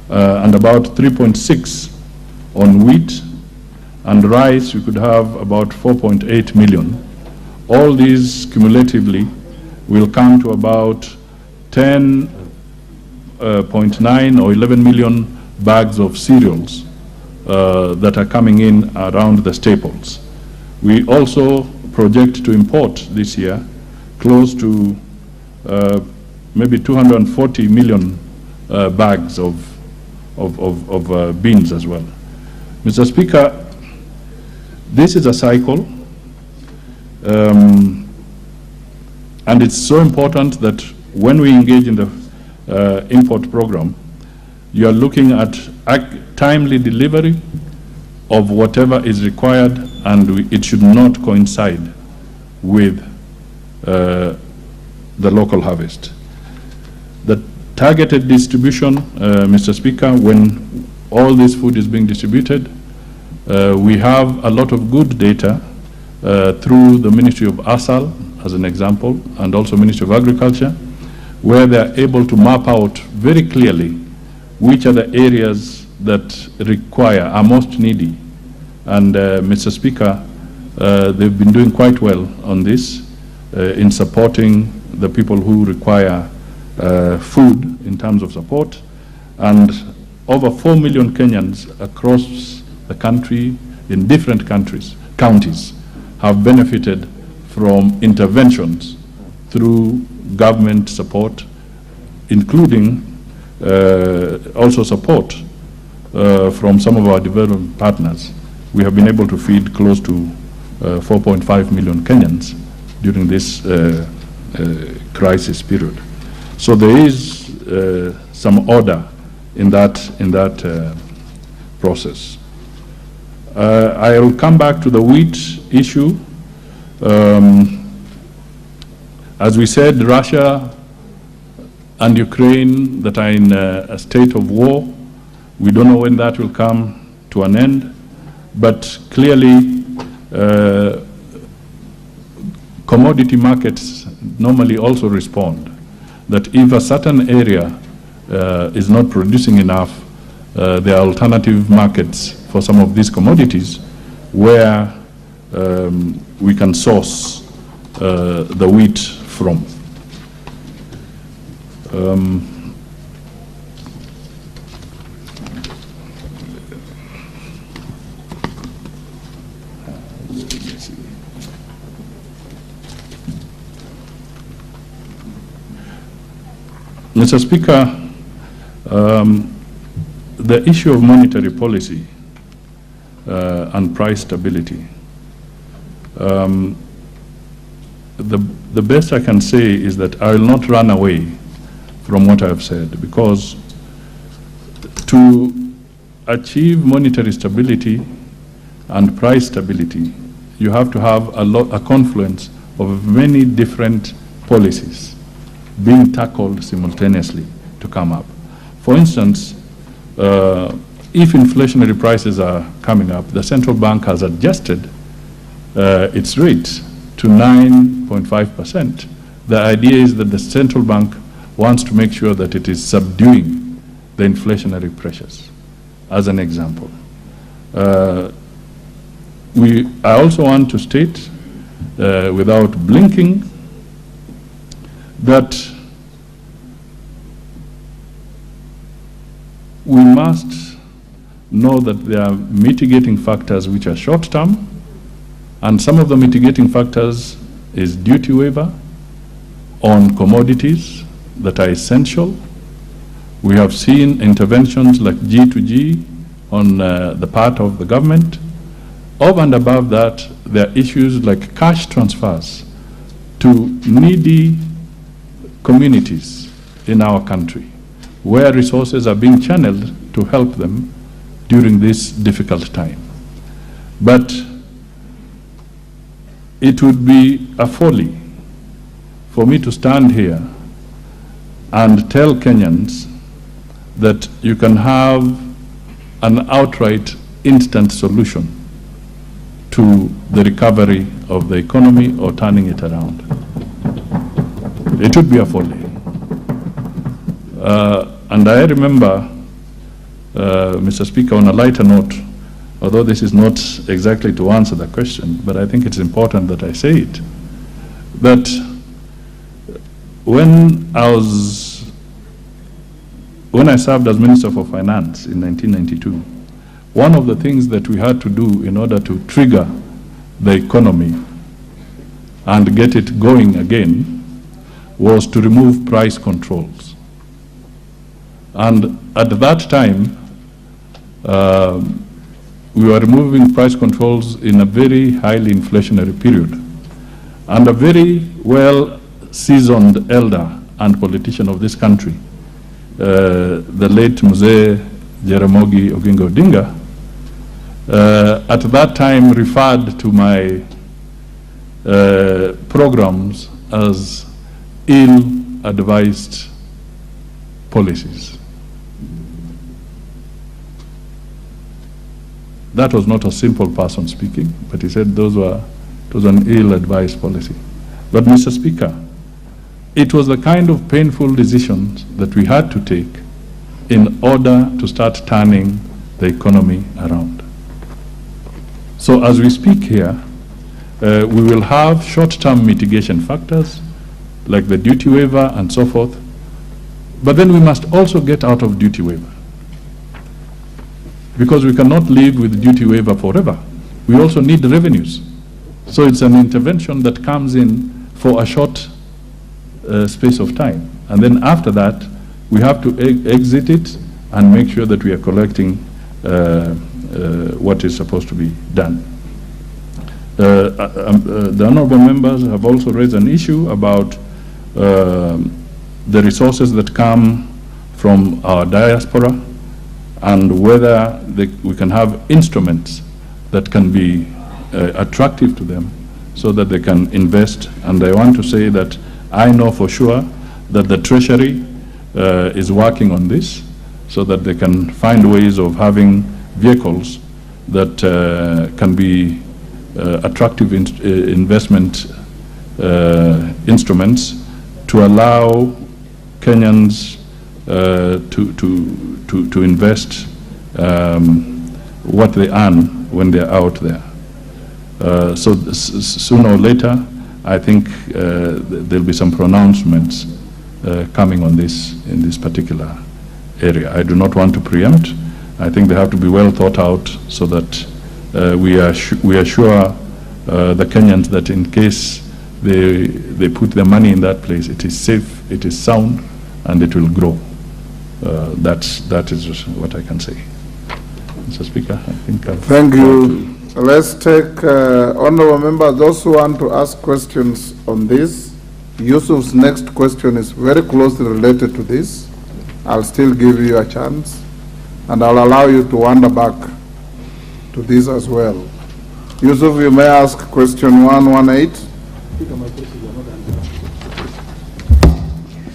H: and about 3.6 on wheat, and rice we could have about 4.8 million. All these cumulatively will come to about 10.9 or 11 million bags of cereals that are coming in around the staples. We also project to import this year close to maybe 240 million bags of beans as well. Mr. Speaker, this is a cycle, and it's so important that when we engage in the import program, you are looking at timely delivery of whatever is required, and it should not coincide with the local harvest. The targeted distribution, Mr. Speaker, when all this food is being distributed, we have a lot of good data through the Ministry of ASAL, as an example, and also Ministry of Agriculture, where they are able to map out very clearly which are the areas that are most needy. And Mr. Speaker, they've been doing quite well on this in supporting the people who require food in terms of support. And over 4 million Kenyans across the country, in different counties, have benefited from interventions through government support, including also support from some of our development partners. We have been able to feed close to 4.5 million Kenyans during this crisis period. So there is some order in that process. I will come back to the wheat issue. As we said, Russia and Ukraine that are in a state of war, we don't know when that will come to an end, but clearly commodity markets normally also respond, that if a certain area is not producing enough, there are alternative markets for some of these commodities where we can source the wheat from. Mr. Speaker, the issue of monetary policy and price stability, the best I can say is that I will not run away from what I have said, because to achieve monetary stability and price stability, you have to have a confluence of many different policies being tackled simultaneously to come up. For instance, if inflationary prices are coming up, the central bank has adjusted its rate to 9.5%. The idea is that the central bank wants to make sure that it is subduing the inflationary pressures, as an example. I also want to state, without blinking, that we must know that there are mitigating factors which are short-term, and some of the mitigating factors is duty waiver on commodities that are essential. We have seen interventions like G2G on the part of the government. Over and above that, there are issues like cash transfers to needy communities in our country, where resources are being channeled to help them during this difficult time. But it would be a folly for me to stand here and tell Kenyans that you can have an outright instant solution to the recovery of the economy or turning it around. It would be a folly. And I remember, Mr. Speaker, on a lighter note, although this is not exactly to answer the question, but I think it's important that I say it, that when I served as Minister for Finance in 1992, one of the things that we had to do in order to trigger the economy and get it going again was to remove price controls. And at that time, we were removing price controls in a very highly inflationary period. And a very well-seasoned elder and politician of this country, the late Mzee Jaramogi Oginga Odinga, at that time referred to my programs as ill-advised policies. That was not a simple person speaking, but he said it was an ill-advised policy. But Mr. Speaker, it was the kind of painful decisions that we had to take in order to start turning the economy around. So as we speak here, we will have short-term mitigation factors like the duty waiver and so forth, but then we must also get out of duty waiver, because we cannot live with duty waiver forever. We also need revenues. So it's an intervention that comes in for a short space of time. And then after that, we have to exit it and make sure that we are collecting what is supposed to be done. The honorable members have also raised an issue about the resources that come from our diaspora and whether we can have instruments that can be attractive to them so that they can invest. And I want to say that I know for sure that the Treasury is working on this so that they can find ways of having vehicles that can be attractive investment instruments to allow Kenyans to invest what they earn when they're out there. So sooner or later, I think there'll be some pronouncements coming on this in this particular area. I do not want to preempt. I think they have to be well thought out so that we assure the Kenyans that in case they put their money in that place, it is safe, it is sound, and it will grow. That is what I can say. Mr. Speaker, I think I've...
A: Thank you. Let's take honorable members, those who want to ask questions on this. Yusuf's next question is very closely related to this. I'll still give you a chance, and I'll allow you to wander back to this as well. Yusuf, you may ask question 118.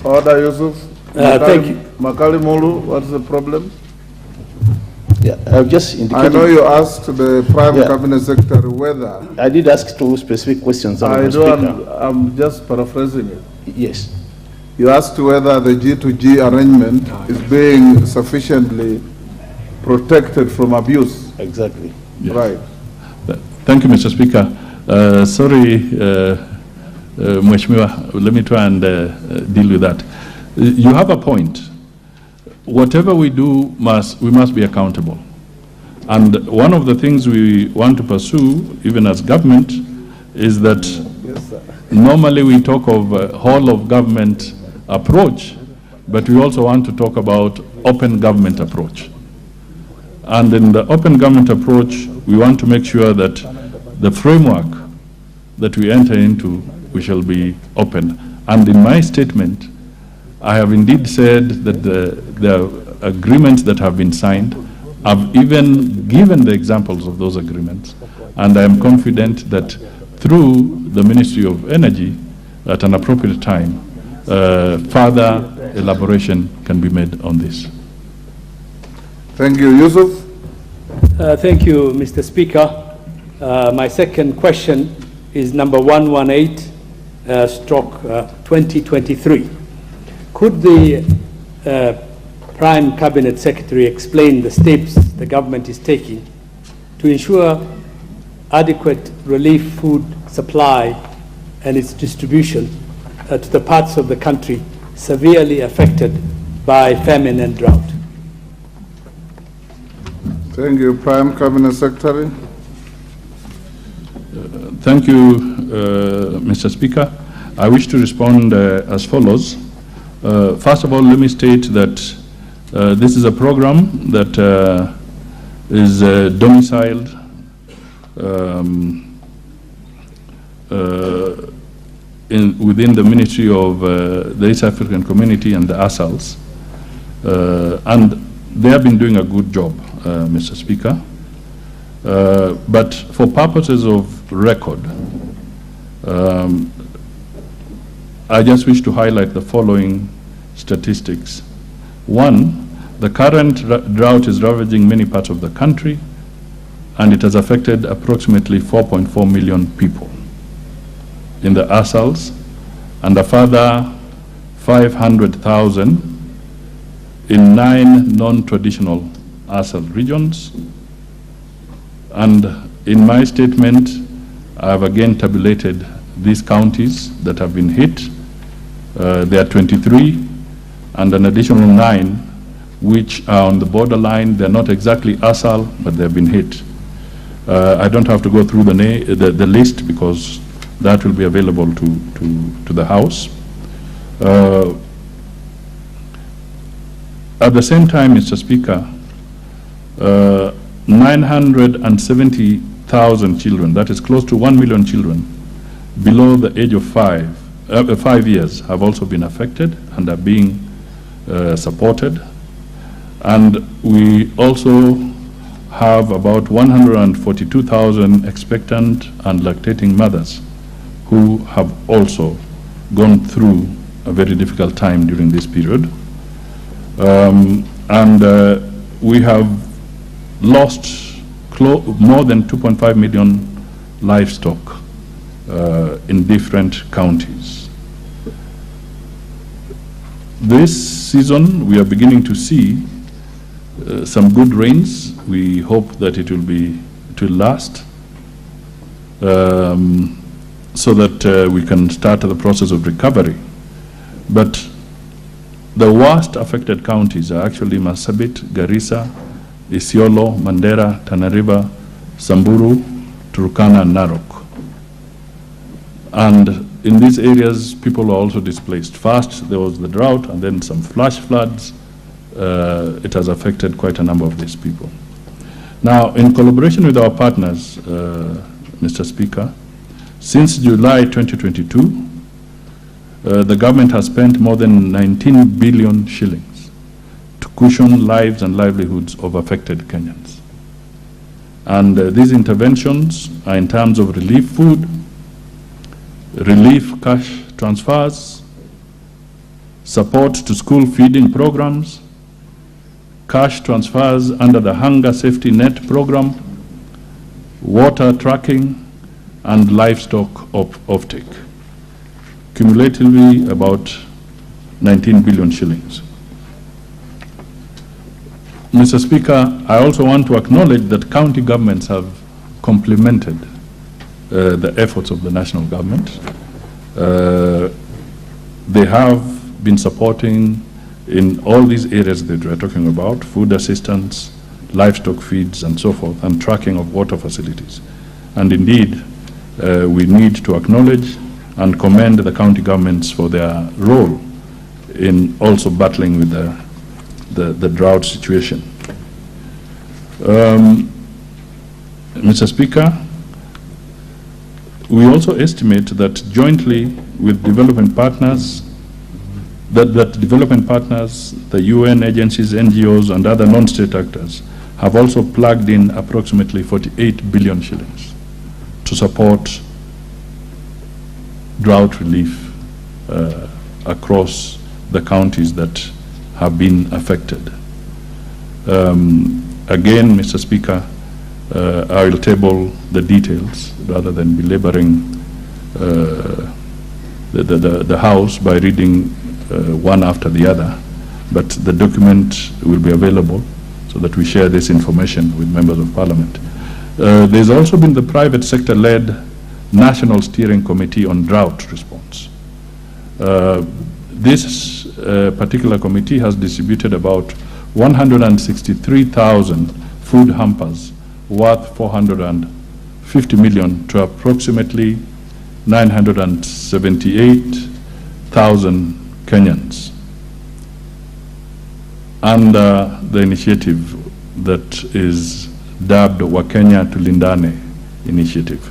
A: Order, Yusuf.
V: Thank you.
A: Makali Mulu, what's the problem?
V: Yeah, I've just indicated.
A: I know you asked the Prime Cabinet Secretary whether.
V: I did ask two specific questions.
A: I know, I'm just paraphrasing it.
V: Yes.
A: You asked whether the G2G arrangement is being sufficiently protected from abuse.
V: Exactly.
H: Yes.
A: Right.
H: Thank you, Mr. Speaker. Sorry, Mheshimiwa, let me try and deal with that. You have a point. Whatever we do, we must be accountable. And one of the things we want to pursue, even as government, is that normally we talk of a whole of government approach, but we also want to talk about open government approach. And in the open government approach, we want to make sure that the framework that we enter into, we shall be open. And in my statement, I have indeed said that the agreements that have been signed, I've even given the examples of those agreements, and I am confident that through the Ministry of Energy, at an appropriate time, further elaboration can be made on this.
A: Thank you. Yusuf?
G: Thank you, Mr. Speaker. My second question is number 118/2023. Could the Prime Cabinet Secretary explain the steps the government is taking to ensure adequate relief food supply and its distribution to the parts of the country severely affected by famine and drought?
A: Thank you. Prime Cabinet Secretary.
H: Thank you, Mr. Speaker. I wish to respond as follows. First of all, let me state that this is a program that is domiciled within the Ministry of the East African Community and the ASALs. And they have been doing a good job, Mr. Speaker. But for purposes of record, I just wish to highlight the following statistics. One, the current drought is ravaging many parts of the country, and it has affected approximately 4.4 million people in the ASALs, and a further 500,000 in 9 non-traditional ASAL regions. And in my statement, I have again tabulated these counties that have been hit. There are 23 and an additional 9 which are on the borderline. They're not exactly ASAL, but they've been hit. I don't have to go through the list because that will be available to the House. At the same time, Mr. Speaker, 970,000 children, that is close to 1 million children, below the age of 5 years have also been affected and are being supported. And we also have about 142,000 expectant and lactating mothers who have also gone through a very difficult time during this period. We have lost more than 2.5 million livestock in different counties. This season, we are beginning to see some good rains. We hope that it will last, so that we can start the process of recovery. But the worst affected counties are actually Marsabit, Garissa, Isiolo, Mandera, Tana River, Samburu, Turkana, and Narok. And in these areas, people were also displaced. First, there was the drought, and then some flash floods. It has affected quite a number of these people. Now, in collaboration with our partners, Mr. Speaker, since July 2022, the government has spent more than 19 billion shillings to cushion lives and livelihoods of affected Kenyans. And these interventions are in terms of relief food, relief cash transfers, support to school feeding programs, cash transfers under the Hunger Safety Net program, water tracking, and livestock offtake. Cumulatively about 19 billion shillings. Mr. Speaker, I also want to acknowledge that county governments have complemented the efforts of the national government. They have been supporting in all these areas that we're talking about, food assistance, livestock feeds, and so forth, and tracking of water facilities. And indeed, we need to acknowledge and commend the county governments for their role in also battling with the drought situation. Mr. Speaker, we also estimate that jointly with development partners, that development partners, the UN agencies, NGOs, and other non-state actors have also plugged in approximately 48 billion shillings to support drought relief across the counties that have been affected. Again, Mr. Speaker, I will table the details rather than belaboring the House by reading one after the other, but the document will be available so that we share this information with members of Parliament. There's also been the private sector-led National Steering Committee on Drought Response. This particular committee has distributed about 163,000 food hampers worth 450 million to approximately 978,000 Kenyans under the initiative that is dubbed Wakenya Tulindane initiative.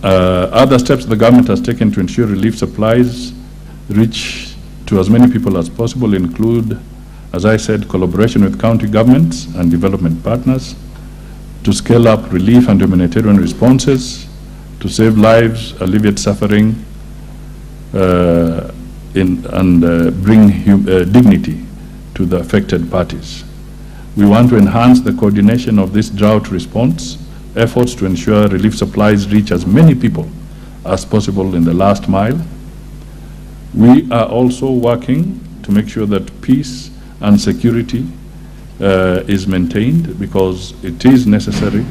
H: Other steps the government has taken to ensure relief supplies reach to as many people as possible include, as I said, collaboration with county governments and development partners to scale up relief and humanitarian responses, to save lives, alleviate suffering, and bring dignity to the affected parties. We want to enhance the coordination of this drought response efforts to ensure relief supplies reach as many people as possible in the last mile. We are also working to make sure that peace and security is maintained, because it is necessary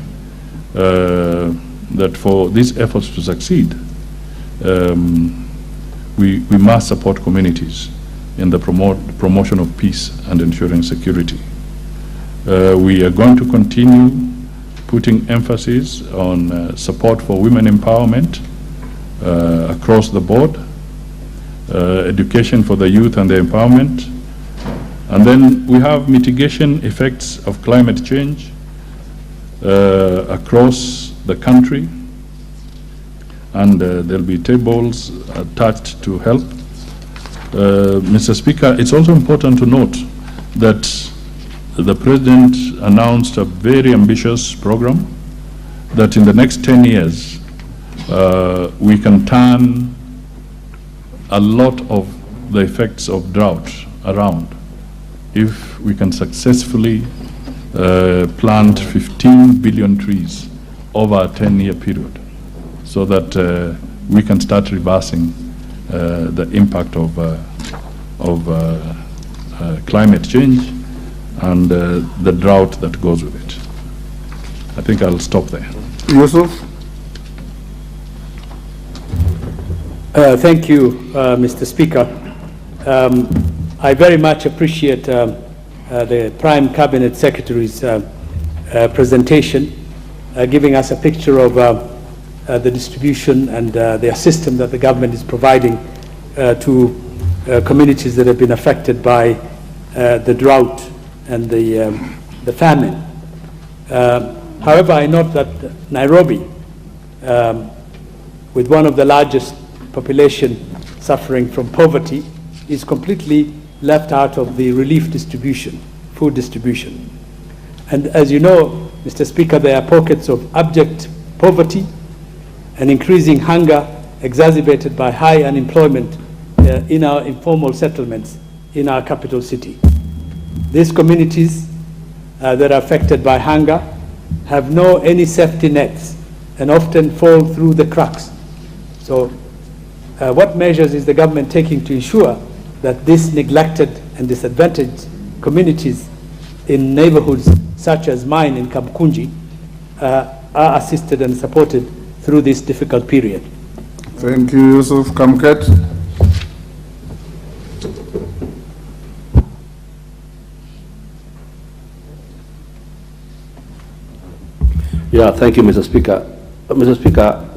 H: that for these efforts to succeed, we must support communities in the promotion of peace and ensuring security. We are going to continue putting emphasis on support for women empowerment across the board, education for the youth and their empowerment, and then we have mitigation effects of climate change across the country, and there'll be tables attached to help. Mr. Speaker, it's also important to note that the President announced a very ambitious program that in the next 10 years we can turn a lot of the effects of drought around if we can successfully plant 15 billion trees over a 10-year period, so that we can start reversing the impact of climate change and the drought that goes with it. I think I'll stop there.
A: Yusuf?
G: Thank you, Mr. Speaker. I very much appreciate the Prime Cabinet Secretary's presentation, giving us a picture of the distribution and the assistance that the government is providing to communities that have been affected by the drought and the famine. However, I note that Nairobi, with one of the largest population suffering from poverty, is completely left out of the relief distribution, food distribution. And as you know, Mr. Speaker, there are pockets of abject poverty and increasing hunger exacerbated by high unemployment in our informal settlements in our capital city. These communities that are affected by hunger have no any safety nets and often fall through the cracks. So what measures is the government taking to ensure that these neglected and disadvantaged communities in neighborhoods such as mine in Kamkunji are assisted and supported through this difficult period?
A: Thank you, Yusuf. Kamket?
D: Yeah, thank you, Mr. Speaker. Mr. Speaker,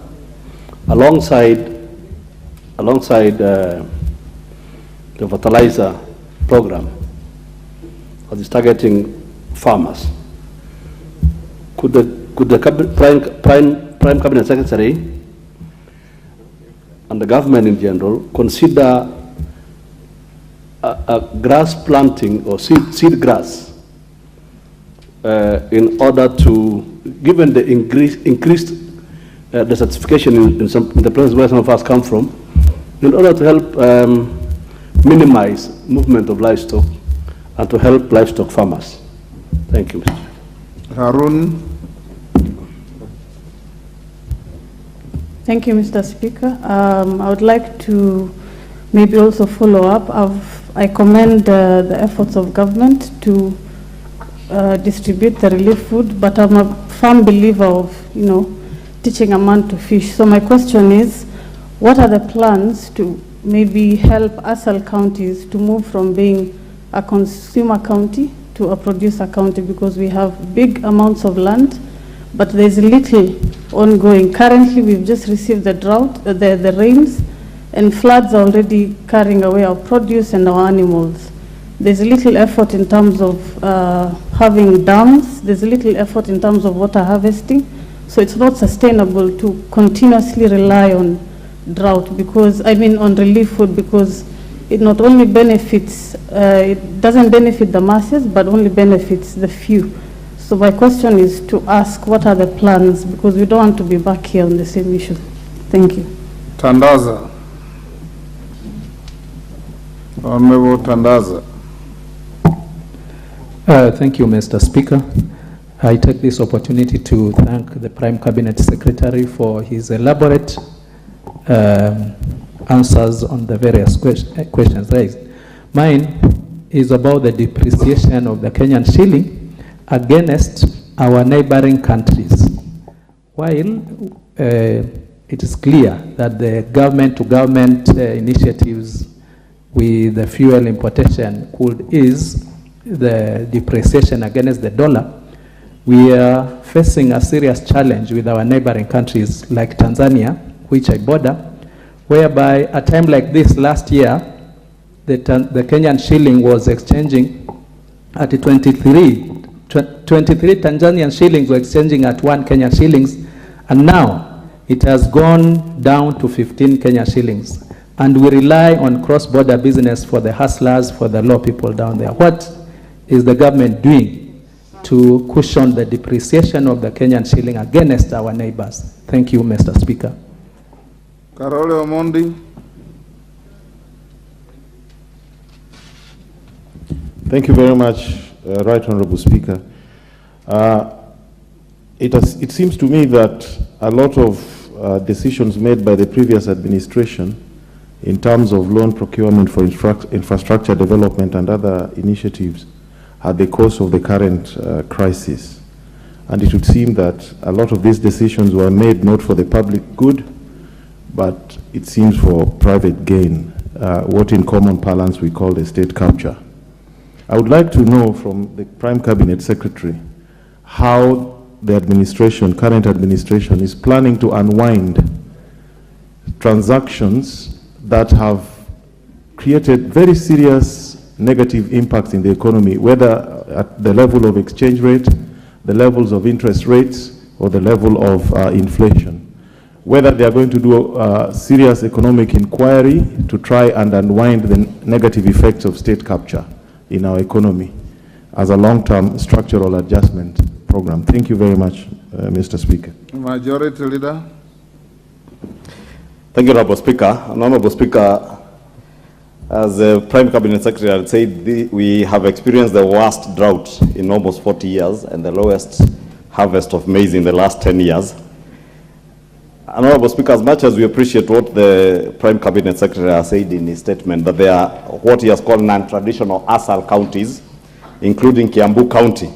D: alongside the fertilizer program that is targeting farmers, could the Prime Cabinet Secretary and the government in general consider a grass planting or seed grass in order to, given the increased desertification in the places where some of us come from, in order to help minimize movement of livestock and to help livestock farmers? Thank you, Mr.
A: Harun?
I: Thank you, Mr. Speaker. I would like to maybe also follow up. I commend the efforts of government to distribute the relief food, but I'm a firm believer of, teaching a man to fish. So my question is, what are the plans to maybe help ASAL counties to move from being a consumer county to a producer county, because we have big amounts of land, but there's little ongoing. Currently, we've just received the drought, the rains, and floods are already carrying away our produce and our animals. There's little effort in terms of having dams. There's little effort in terms of water harvesting. So it's not sustainable to continuously rely on drought, because, on relief food, because it not only benefits, it doesn't benefit the masses, but only benefits the few. So my question is to ask, what are the plans? Because we don't want to be back here on the same issue. Thank you.
A: Tandaza. Honorable Tandaza.
J: Thank you, Mr. Speaker. I take this opportunity to thank the Prime Cabinet Secretary for his elaborate answers on the various questions raised. Mine is about the depreciation of the Kenyan shilling against our neighboring countries. While it is clear that the government-to-government initiatives with the fuel importation could ease the depreciation against the dollar, we are facing a serious challenge with our neighboring countries like Tanzania, which I border, whereby a time like this last year, the Kenyan shilling was exchanging at 23 Tanzanian shillings were exchanging at 1 Kenyan shillings, and now it has gone down to 15 Kenyan shillings. And we rely on cross-border business for the hustlers, for the low people down there. What is the government doing to cushion the depreciation of the Kenyan shilling against our neighbors? Thank you, Mr. Speaker.
A: Karole Omondi.
U: Thank you very much, Right Honorable Speaker. it seems to me that a lot of decisions made by the previous administration in terms of loan procurement for infrastructure development and other initiatives are the cause of the current crisis. And it would seem that a lot of these decisions were made not for the public good, but it seems for private gain, what in common parlance we call the state capture. I would like to know from the Prime Cabinet Secretary how the administration, current administration, is planning to unwind transactions that have created very serious negative impacts in the economy, whether at the level of exchange rate, the levels of interest rates, or the level of inflation. Whether they are going to do a serious economic inquiry to try and unwind the negative effects of state capture in our economy as a long-term structural adjustment program. Thank you very much, Mr. Speaker.
A: Majority Leader.
K: Thank you, Honorable Speaker. Honorable Speaker, as the Prime Cabinet Secretary had said, we have experienced the worst drought in almost 40 years and the lowest harvest of maize in the last 10 years. Honorable Speaker, as much as we appreciate what the Prime Cabinet Secretary has said in his statement, that there are what he has called non-traditional ASAL counties, including Kiambu County,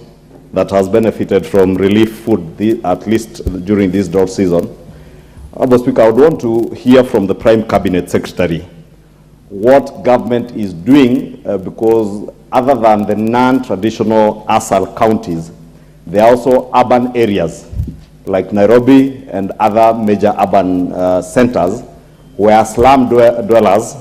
K: that has benefited from relief food, at least during this drought season. Honorable Speaker, I would want to hear from the Prime Cabinet Secretary what government is doing, because other than the non-traditional ASAL counties, there are also urban areas like Nairobi and other major urban centers where slum dwellers,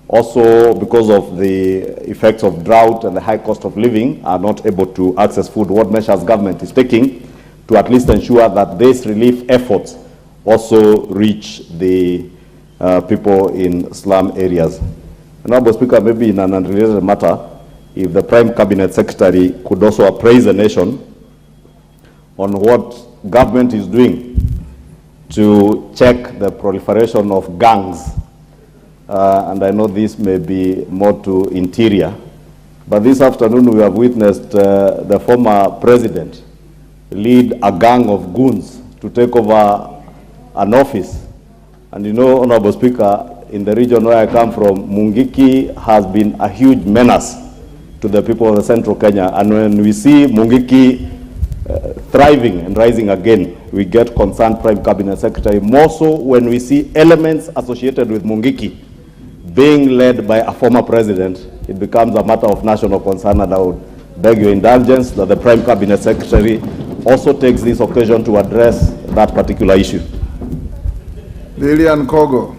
K: also because of the effects of drought and the high cost of living, are not able to access food. What measures government is taking to at least ensure that these relief efforts also reach the people in slum areas. Honorable Speaker, maybe in an unrelated matter, if the Prime Cabinet Secretary could also appraise the nation on what government is doing to check the proliferation of gangs. And I know this may be more to interior, but this afternoon we have witnessed the former president lead a gang of goons to take over an office. And you know, Honorable Speaker, in the region where I come from, Mungiki has been a huge menace to the people of the central Kenya. And when we see Mungiki thriving and rising again, we get concerned, Prime Cabinet Secretary, more so when we see elements associated with Mungiki being led by a former president. It becomes a matter of national concern, and I would beg your indulgence that the Prime Cabinet Secretary also takes this occasion to address that particular issue.
A: Lilian Kogo.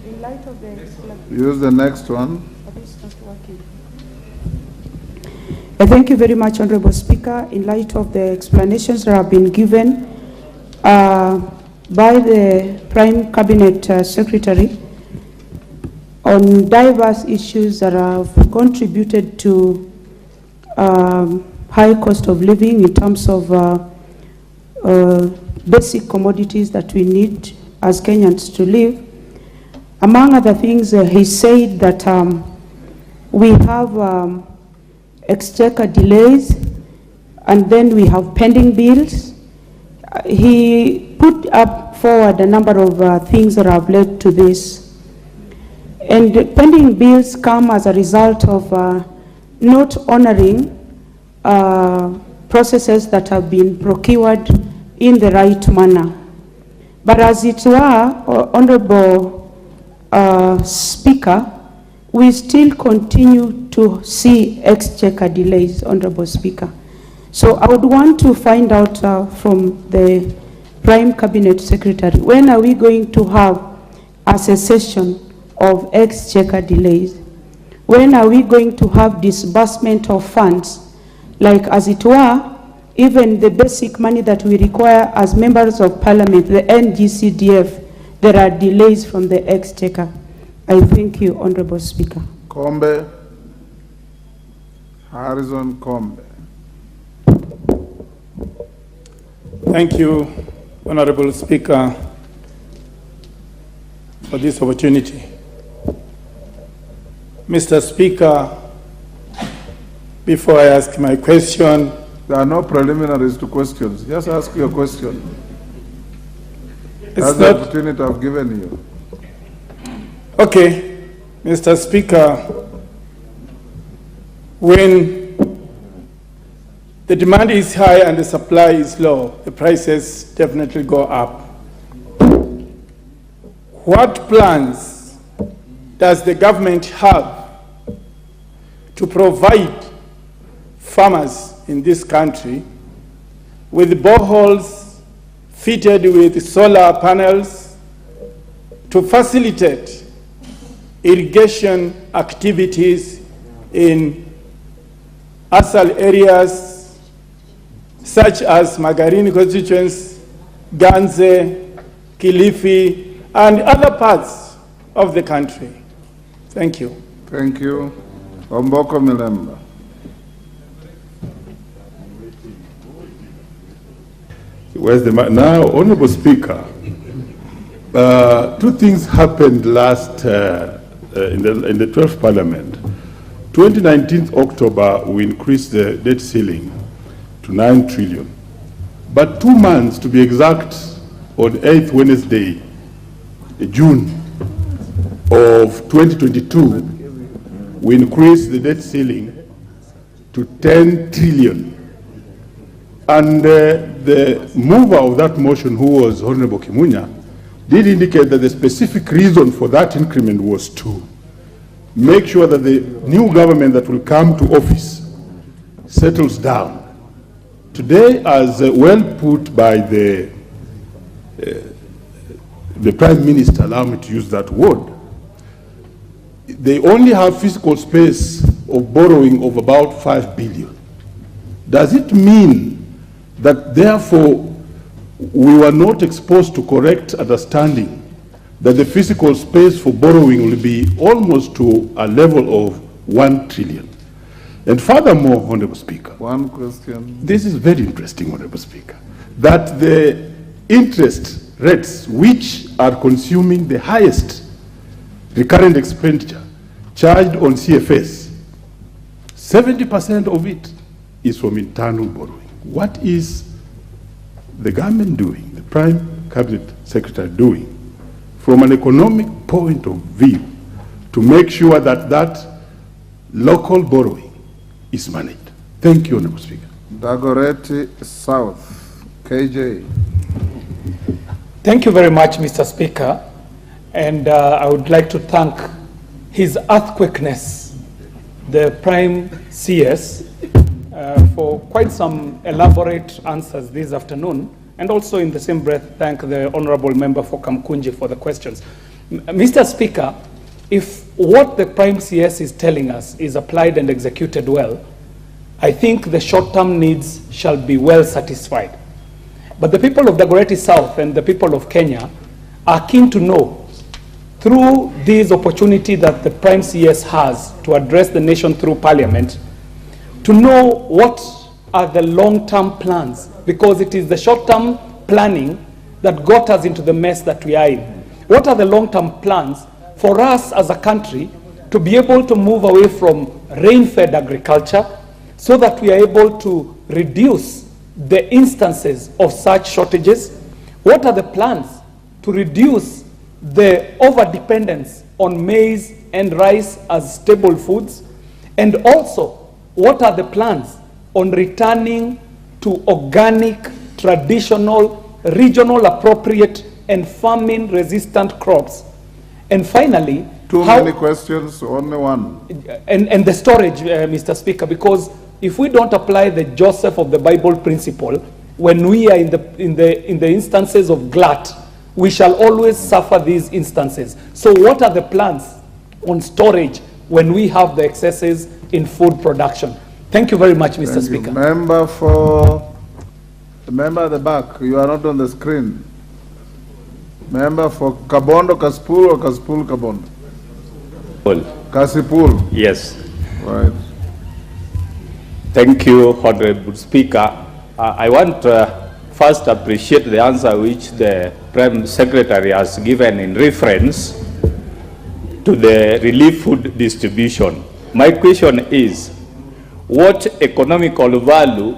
I: In light of the
A: Use the next one.
L: Thank you very much, Honorable Speaker. In light of the explanations that have been given by the Prime Cabinet Secretary on diverse issues that have contributed to high cost of living in terms of basic commodities that we need as Kenyans to live. Among other things, he said that we have exchequer delays, and then we have pending bills. He put up forward a number of things that have led to this. And pending bills come as a result of not honoring processes that have been procured in the right manner. But as it were, Honorable Speaker, we still continue to see exchequer delays, Honorable Speaker. So I would want to find out from the Prime Cabinet Secretary, when are we going to have a cessation of exchequer delays? When are we going to have disbursement of funds? Like, as it were, even the basic money that we require as members of parliament, the NGCDF, there are delays from the exchequer. I thank you, Honorable Speaker.
A: Kombe. Harrison Kombe.
W: Thank you, Honorable Speaker, for this opportunity. Mr. Speaker, before I ask my question,
A: there are no preliminaries to questions. Just ask your question. That's
W: It's
A: the
W: not-
A: opportunity I've given you.
W: Okay, Mr. Speaker, when the demand is high and the supply is low, the prices definitely go up. What plans does the government have to provide farmers in this country with boreholes fitted with solar panels to facilitate irrigation activities in ASAL areas such as Magarini constituents, Ganze, Kilifi, and other parts of the country? Thank you.
A: Thank you. Omboko Milemba.
M: Where's the now, Honorable Speaker? Two things happened last in the 12th Parliament. 2019 October, we increased the debt ceiling to 9 trillion. But 2 months, to be exact, on 8th Wednesday, June of 2022, we increased the debt ceiling to 10 trillion. And the mover of that motion, who was Honorable Kimunya, did indicate that the specific reason for that increment was to make sure that the new government that will come to office settles down. Today, as well put by the Prime Minister, allow me to use that word, they only have fiscal space of borrowing of about 5 billion. Does it mean that therefore we were not exposed to correct understanding that the physical space for borrowing will be almost to a level of 1 trillion? And furthermore, Honorable Speaker,
A: one question.
M: This is very interesting, Honorable Speaker, that the interest rates which are consuming the highest recurrent expenditure charged on CFS, 70% of it is from internal borrowing. What is the government doing, the Prime Cabinet Secretary doing, from an economic point of view, to make sure that that local borrowing is managed? Thank you, Honorable Speaker.
A: Dagoretti South, KJ.
W: Thank you very much, Mr. Speaker. And I would like to thank His Earthquakeness, the Prime CS, for quite some elaborate answers this afternoon, and also in the same breath thank the Honorable Member for Kamkunji for the questions. Mr. Speaker, if what the Prime CS is telling us is applied and executed well, I think the short-term needs shall be well satisfied. But the people of Dagoretti South and the people of Kenya are keen to know, through this opportunity that the Prime CS has to address the nation through Parliament, to know what are the long-term plans, because it is the short-term planning that got us into the mess that we are in. What are the long-term plans for us as a country to be able to move away from rain-fed agriculture so that we are able to reduce the instances of such shortages? What are the plans to reduce the over-dependence on maize and rice as staple foods? And also, what are the plans on returning to organic, traditional, regional appropriate, and famine-resistant crops? And finally,
A: Too many questions, only one.
W: And the storage, Mr. Speaker, because if we don't apply the Joseph of the Bible principle, when we are in the instances of glut, we shall always suffer these instances. So what are the plans on storage when we have the excesses in food production? Thank you very much, Mr. Speaker.
A: The member at the back, you are not on the screen. Member for Kabondo Kaspul or Kaspul Kabondo? Kasipul.
N: Yes.
A: Right.
N: Thank you, Honorable Speaker. I want to first appreciate the answer which the Prime Secretary has given in reference to the relief food distribution. My question is, what economical value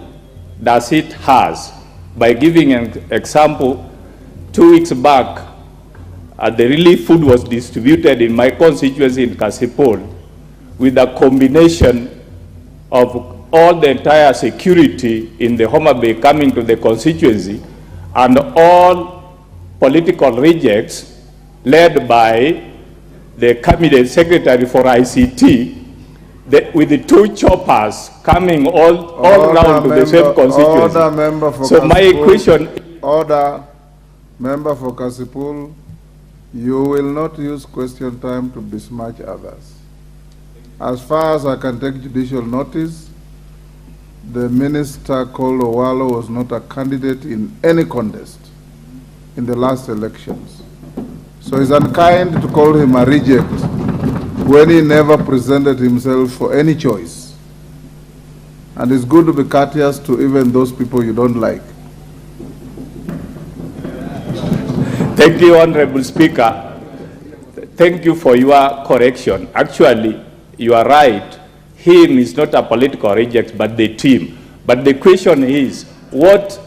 N: does it has? By giving an example, 2 weeks back, the relief food was distributed in my constituency in Kasipul with a combination of all the entire security in the Homa Bay coming to the constituency and all political rejects led by the cabinet secretary for ICT with the 2 choppers coming all round to the same constituency.
A: Order, member for
N: so
A: Kasipul,
N: my question...
A: Order, member for Kasipul, you will not use question time to besmirch others. As far as I can take judicial notice, the minister called Owalo was not a candidate in any contest in the last elections. So it's unkind to call him a reject when he never presented himself for any choice. And it's good to be courteous to even those people you don't like.
N: Thank you, Honorable Speaker. Thank you for your correction. Actually, you are right. Him is not a political reject, but the team. But the question is, what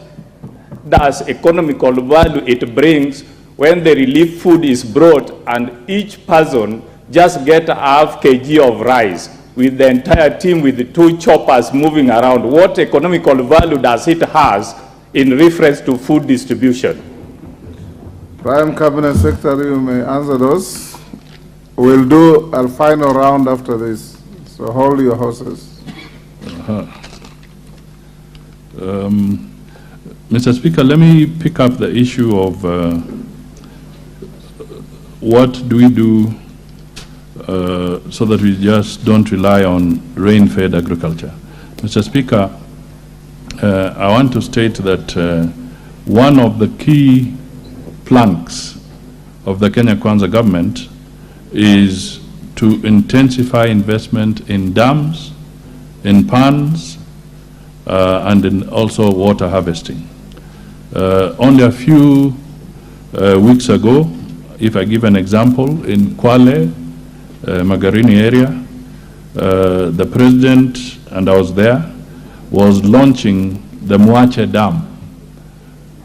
N: does economical value it brings when the relief food is brought and each person just get a half kg of rice with the entire team with the 2 choppers moving around? What economical value does it has in reference to food distribution?
A: Prime Cabinet Secretary, you may answer those. We'll do a final round after this, so hold your horses.
H: Mr. Speaker, let me pick up the issue of what do we do so that we just don't rely on rain-fed agriculture. Mr. Speaker, I want to state that one of the key planks of the Kenya Kwanza government is to intensify investment in dams, in ponds, and in also water harvesting. Only a few weeks ago, if I give an example, in Kwale, Magarini area, the president, and I was there, was launching the Mwache Dam.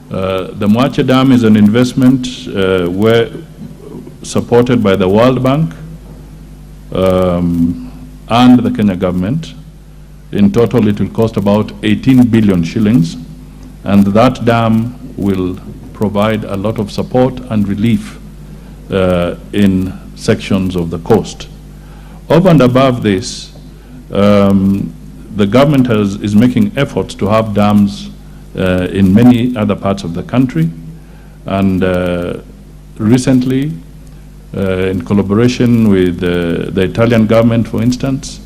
H: The Mwache Dam is an investment supported by the World Bank and the Kenya government. In total, it will cost about 18 billion shillings, and that dam will provide a lot of support and relief in sections of the coast. Over and above this, the government is making efforts to have dams in many other parts of the country, and recently, in collaboration with the Italian government, for instance,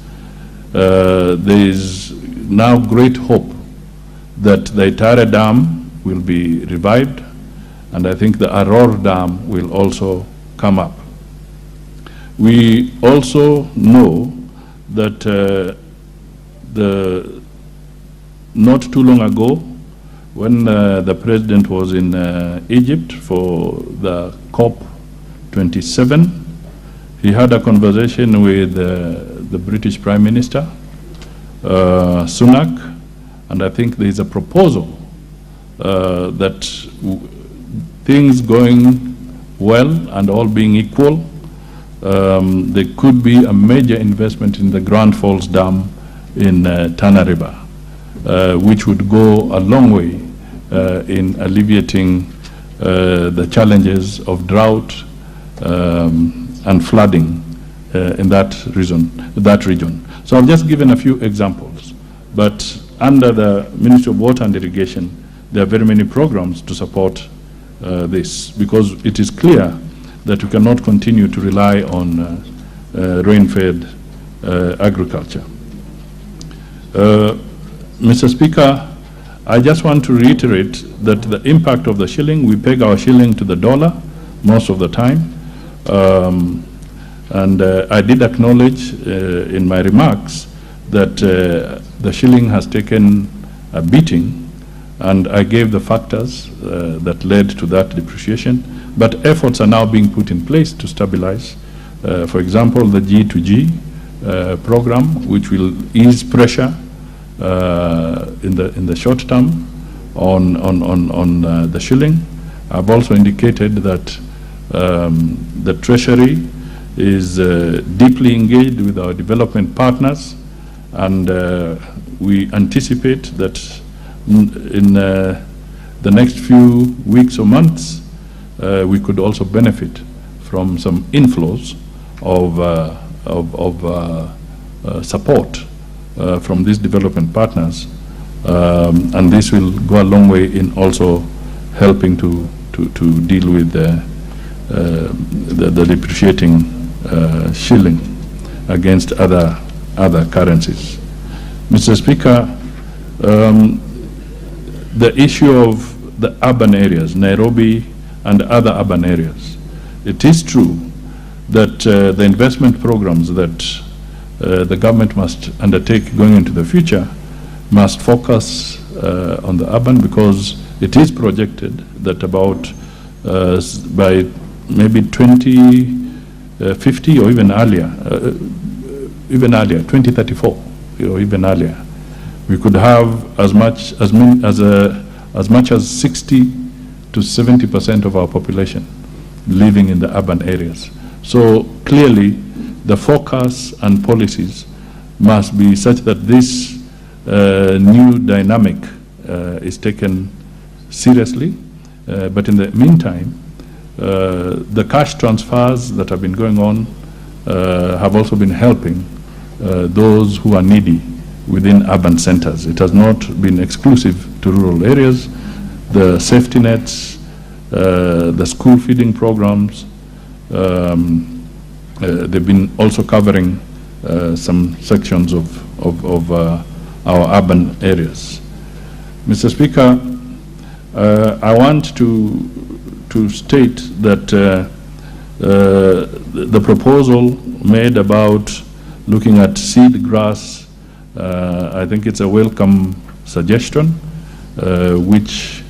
H: there is now great hope that the Itare Dam will be revived, and I think the Aror Dam will also come up. We also know that not too long ago, when the president was in Egypt for the COP27, he had a conversation with the British Prime Minister, Sunak, and I think there is a proposal that things going well and all being equal, there could be a major investment in the Grand Falls Dam in Tana River, which would go a long way in alleviating the challenges of drought and flooding in that region. So I've just given a few examples, but under the Ministry of Water and Irrigation, there are very many programs to support this, because it is clear that we cannot continue to rely on rain-fed agriculture. Mr. Speaker, I just want to reiterate that the impact of the shilling, we peg our shilling to the dollar most of the time. And I did acknowledge in my remarks that the shilling has taken a beating, and I gave the factors that led to that depreciation. But efforts are now being put in place to stabilize For example, the G2G program, which will ease pressure in the short term on the shilling. I've also indicated that the Treasury is deeply engaged with our development partners, and we anticipate that in the next few weeks or months we could also benefit from some inflows of support from these development partners, and this will go a long way in also helping to deal with the depreciating shilling against other currencies. Mr. Speaker, the issue of the urban areas, Nairobi and other urban areas, it is true that the investment programs that the government must undertake going into the future must focus on the urban, because it is projected that about by maybe 2050 or even earlier, 2034 or even earlier, we could have as much as 60 to 70% of our population living in the urban areas. So clearly, the focus and policies must be such that this new dynamic is taken seriously. But in the meantime, the cash transfers that have been going on have also been helping those who are needy within urban centers. It has not been exclusive to rural areas. The safety nets, the school feeding programs, they've been also covering some sections of our urban areas. Mr. Speaker, I want to state that the proposal made about looking at seed grass, I think it's a welcome suggestion, which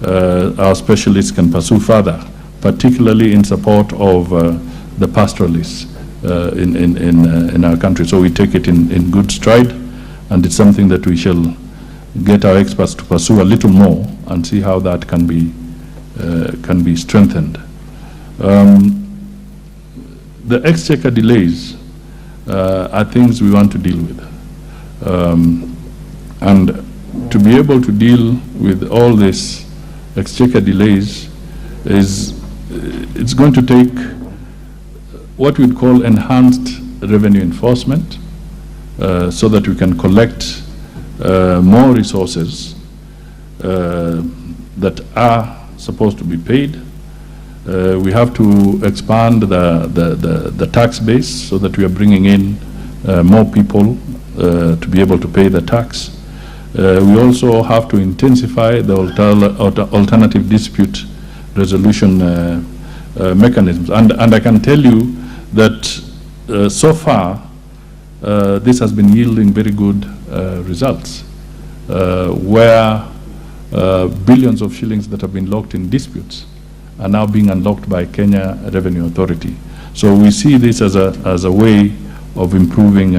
H: our specialists can pursue further, particularly in support of the pastoralists in our country. So we take it in good stride, and it's something that we shall get our experts to pursue a little more and see how that can be strengthened. The exchequer delays are things we want to deal with, and to be able to deal with all this exchequer delays it's going to take what we'd call enhanced revenue enforcement, so that we can collect more resources that are supposed to be paid. We have to expand the tax base so that we are bringing in more people to be able to pay the tax. We also have to intensify the alternative dispute resolution mechanisms. And I can tell you that so far this has been yielding very good results, where billions of shillings that have been locked in disputes are now being unlocked by Kenya Revenue Authority. So we see this as a way of improving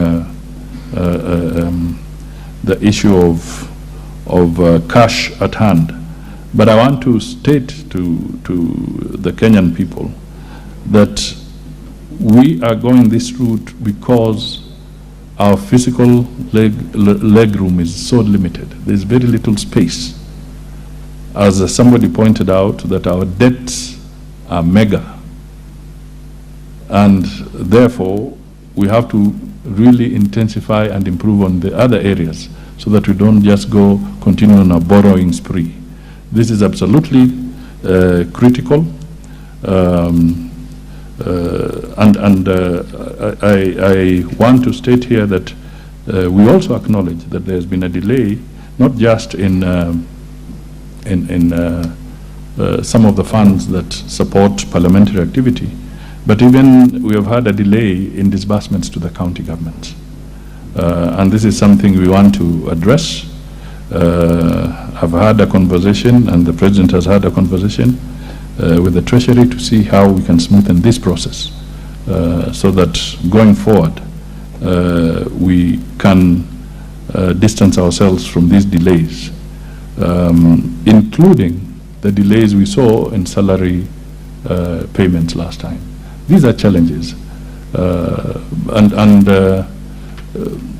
H: the issue of cash at hand. But I want to state to the Kenyan people that we are going this route because our physical leg room is so limited. There's very little space. As somebody pointed out, that our debts are mega, and therefore we have to really intensify and improve on the other areas so that we don't just continue on a borrowing spree. This is absolutely critical, I want to state here that we also acknowledge that there's been a delay, not just in some of the funds that support parliamentary activity, but even we have had a delay in disbursements to the county governments. And this is something we want to address. I've had a conversation, and the President has had a conversation with the Treasury to see how we can smoothen this process so that going forward we can distance ourselves from these delays, including the delays we saw in salary payments last time. These are challenges, and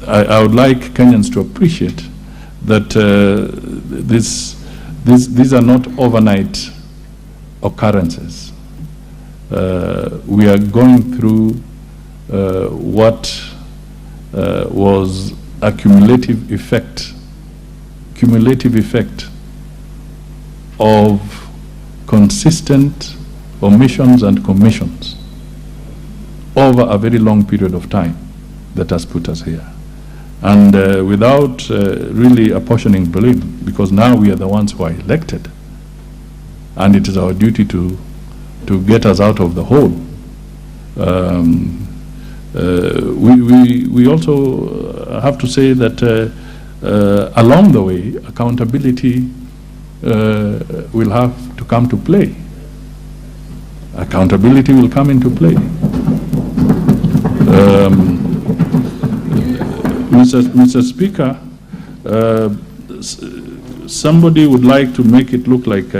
H: I would like Kenyans to appreciate that these are not overnight occurrences. We are going through what was a cumulative effect of consistent omissions and commissions over a very long period of time that has put us here. And without really apportioning blame, because now we are the ones who are elected, and it is our duty to get us out of the hole. We also have to say that along the way, accountability will have to come to play. Accountability will come into play. Mr. Speaker, somebody would like to make it look like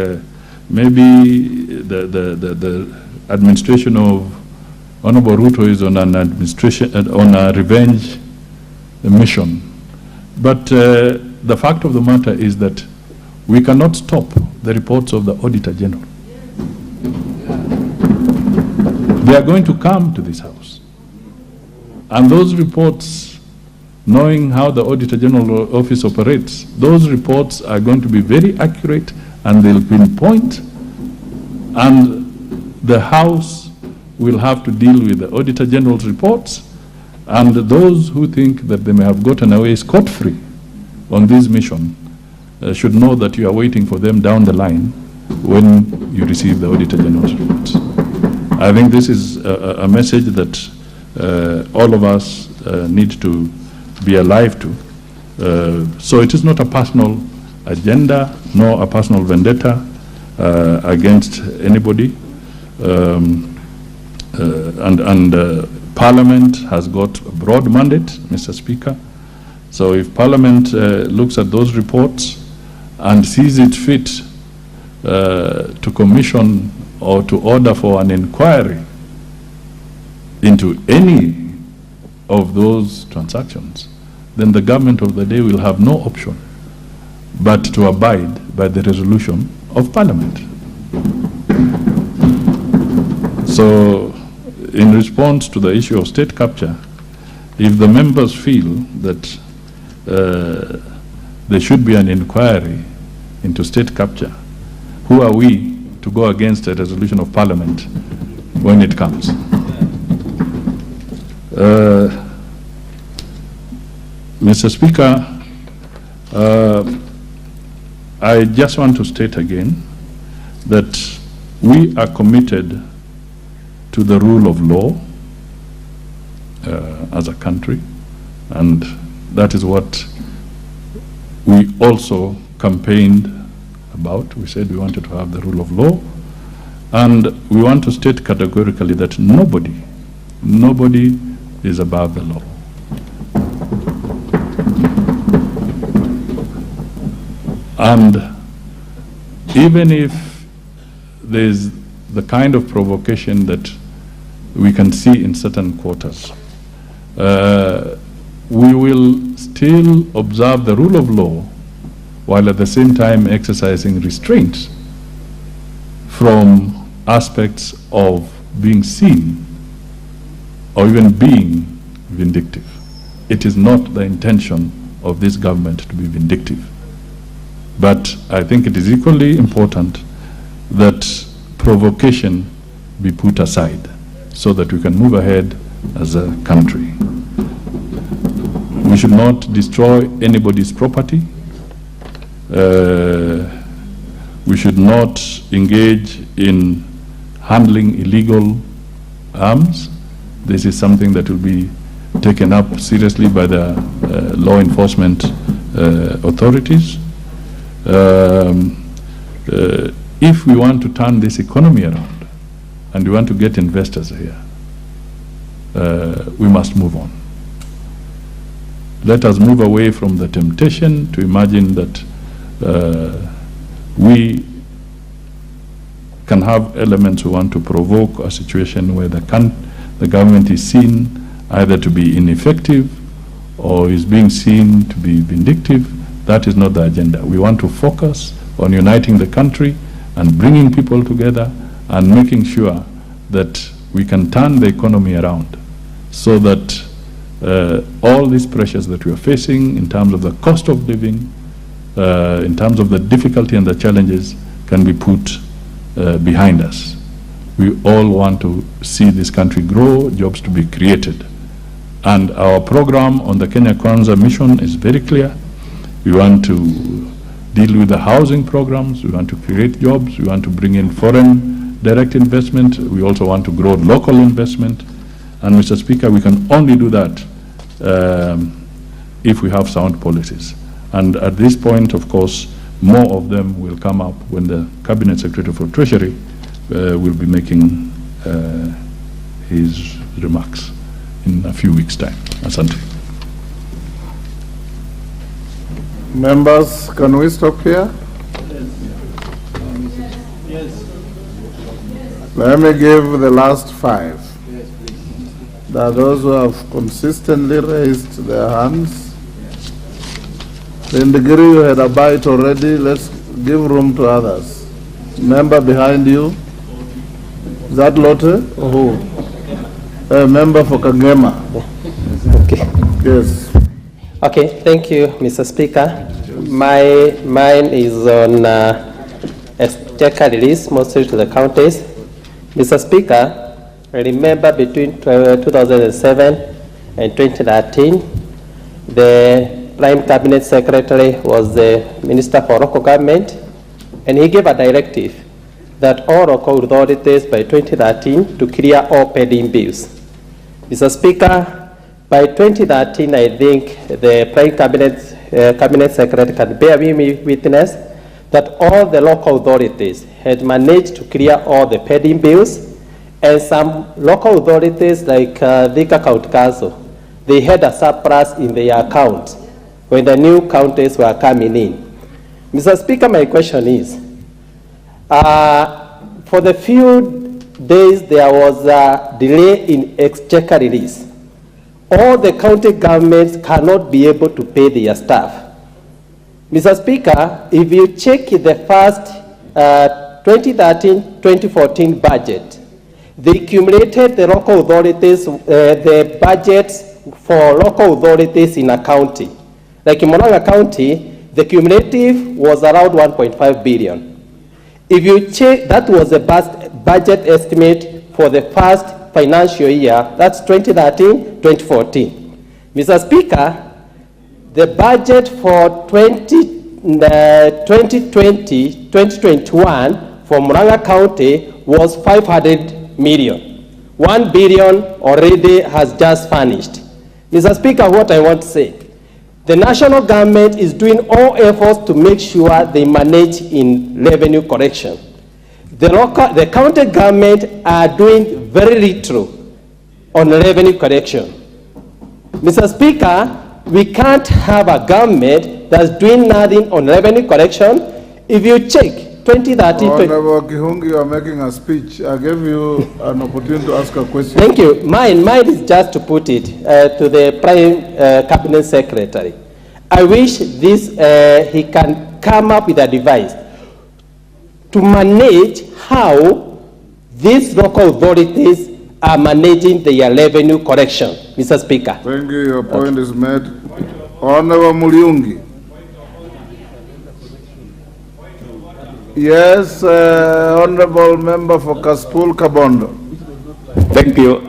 H: maybe the administration of Honorable Ruto is on an administration on a revenge mission. But the fact of the matter is that we cannot stop the reports of the Auditor General. They are going to come to this House. And those reports, knowing how the Auditor General Office operates, those reports are going to be very accurate and they'll pinpoint, and the House will have to deal with the Auditor General's reports, and those who think that they may have gotten away scot-free on this mission should know that you are waiting for them down the line when you receive the Auditor General's reports. I think this is a message that all of us need to be alive to. So it is not a personal agenda, nor a personal vendetta against anybody. Parliament has got a broad mandate, Mr. Speaker. So if Parliament looks at those reports and sees it fit to commission or to order for an inquiry into any of those transactions, then the government of the day will have no option but to abide by the resolution of Parliament. So, in response to the issue of state capture, if the members feel that there should be an inquiry into state capture, who are we to go against a resolution of Parliament when it comes? Mr. Speaker, I just want to state again that we are committed to the rule of law as a country, and that is what we also campaigned about. We said we wanted to have the rule of law, and we want to state categorically that nobody is above the law. And even if there's the kind of provocation that we can see in certain quarters, we will still observe the rule of law while at the same time exercising restraints from aspects of being seen or even being vindictive. It is not the intention of this government to be vindictive. But I think it is equally important that provocation be put aside so that we can move ahead as a country. We should not destroy anybody's property. We should not engage in handling illegal arms. This is something that will be taken up seriously by the law enforcement authorities. If we want to turn this economy around and we want to get investors here, we must move on. Let us move away from the temptation to imagine that we can have elements who want to provoke a situation where the government is seen either to be ineffective or is being seen to be vindictive. That is not the agenda. We want to focus on uniting the country and bringing people together and making sure that we can turn the economy around so that all these pressures that we are facing in terms of the cost of living, in terms of the difficulty and the challenges can be put behind us. We all want to see this country grow, jobs to be created. And our program on the Kenya Kwanza mission is very clear. We want to deal with the housing programs, we want to create jobs, we want to bring in foreign direct investment, we also want to grow local investment. And Mr. Speaker, we can only do that if we have sound policies. And at this point, of course, more of them will come up when the Cabinet Secretary for Treasury will be making his remarks in a few weeks' time. Asante.
A: Members, can we stop here?
O: Yes.
A: Let me give the last 5. There are those who have consistently raised their hands. Lindgiri, you had a bite already. Let's give room to others. Member behind you. Is that Lotte or who? A member for Kagema.
P: Okay.
A: Yes.
P: Okay, thank you, Mr. Speaker. Mine is on exchequer release, mostly to the counties. Mr. Speaker, I remember between 2007 and 2013, the Prime Cabinet Secretary was the Minister for Local Government, and he gave a directive that all local authorities by 2013 to clear all pending bills. Mr. Speaker, by 2013, I think the Prime Cabinet Secretary can bear me witness that all the local authorities had managed to clear all the pending bills, and some local authorities like Thika County Council, they had a surplus in their accounts when the new counties were coming in. Mr. Speaker, my question is, for the few days there was a delay in exchequer release. All the county governments cannot be able to pay their staff. Mr. Speaker, if you check the first 2013-2014 budget, they accumulated the local authorities, the budgets for local authorities in a county. Like in Murang'a County, the cumulative was around 1.5 billion. If you check, that was the budget estimate for the first financial year, that's 2013-2014. Mr. Speaker, the budget for 2020-2021 for Murang'a County was 500 million. 1 billion already has just vanished. Mr. Speaker, what I want to say, the national government is doing all efforts to make sure they manage in revenue collection. The county government are doing very little on revenue collection. Mr. Speaker, we can't have a government that's doing nothing on revenue collection. If you check 2013...
A: Honorable Kihungi, you are making a speech. I gave you an opportunity to ask a question.
P: Thank you. Mine is just to put it to the Prime Cabinet Secretary. I wish this, he can come up with a device to manage how these local authorities are managing their revenue collection. Mr. Speaker.
A: Thank you. Your point is made. Honorable Muliungi. Yes, Honorable Member for Kaspul Kabondo.
N: Thank you.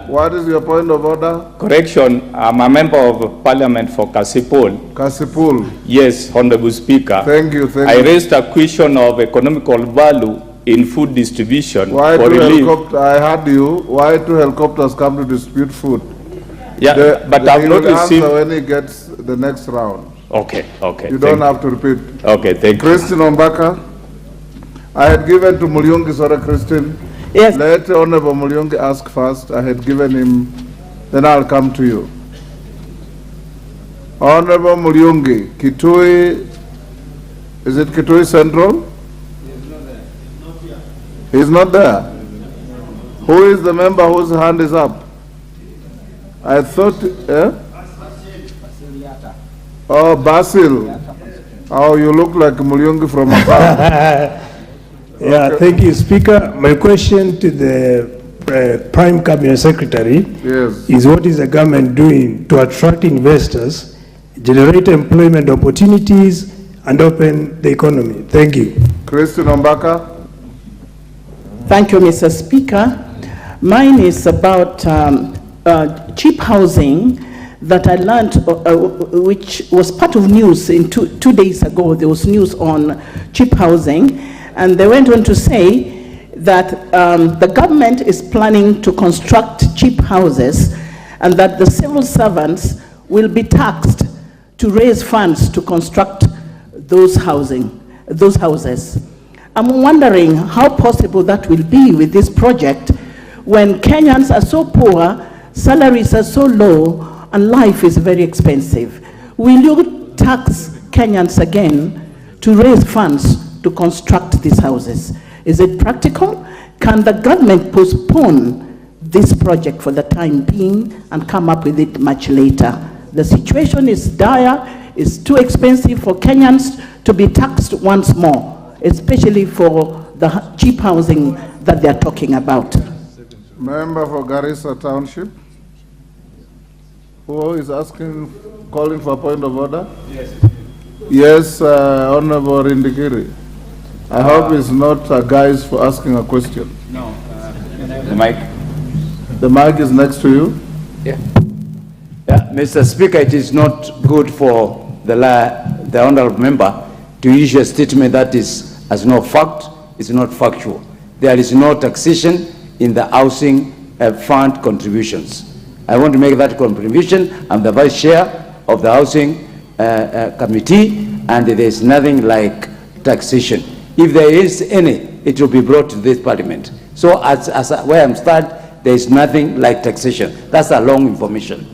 A: What is your point of order?
N: Correction, I'm a member of Parliament for Kasipul.
A: Kasipul.
N: Yes, Honorable Speaker.
A: Thank you.
N: I raised a question of economical value in food distribution.
A: Why
N: for
A: two
N: relief.
A: helicopters? I heard you. Why 2 helicopters come to distribute food?
N: Yeah, but I've not received...
A: answer when he gets the next round.
N: Okay.
A: You don't have to repeat.
N: Okay, thank you.
A: Christine Ombaka. I had given to Muliungi, sorry, Christine.
P: Yes.
A: Let Honorable Muliungi ask first. I had given him Then I'll come to you. Honorable Mulyungi, Kitui, is it Kitui Central? He's not there. Who is the member whose hand is up? I thought, Oh, Basil. Oh, you look like Mulyungi from afar.
S: Yeah,
A: Okay.
S: thank you, Speaker. My question to the Prime Cabinet Secretary is what is the government doing to attract investors, generate employment opportunities, and open the economy? Thank you.
A: Christine Ombaka.
O: Thank you, Mr. Speaker. Mine is about cheap housing that I learned, which was part of news in two days ago. There was news on cheap housing, and they went on to say that the government is planning to construct cheap houses and that the civil servants will be taxed to raise funds to construct those houses. I'm wondering how possible that will be with this project when Kenyans are so poor, salaries are so low, and life is very expensive. Will you tax Kenyans again to raise funds to construct these houses? Is it practical? Can the government postpone this project for the time being and come up with it much later? The situation is dire. It's too expensive for Kenyans to be taxed once more, especially for the cheap housing that they're talking about.
A: Member for Garissa Township. Who is calling for a point of order? Yes. Yes, Honorable Rindikiri. I hope it's not a guise for asking a question.
Q: No. The mic.
A: The mic is next to you.
Q: Yeah. Yeah, Mr. Speaker, it is not good for the honorable member to issue a statement that has no fact, is not factual. There is no taxation in the housing fund contributions. I want to make that contribution. I'm the vice chair of the housing committee, and there is nothing like taxation. If there is any, it will be brought to this parliament. So as where I'm stand, there is nothing like taxation. That's a long information.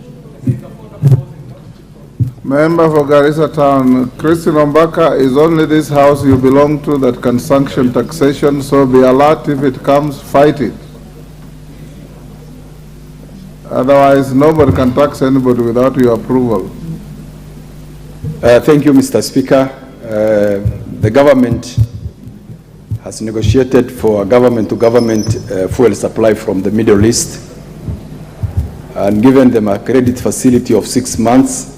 A: Member for Garissa Town, Christine Ombaka, is only this house you belong to that can sanction taxation, so be alert if it comes, fight it. Otherwise, nobody can tax anybody without your approval.
R: Thank you, Mr. Speaker. The government has negotiated for a government-to-government fuel supply from the Middle East and given them a credit facility of 6 months.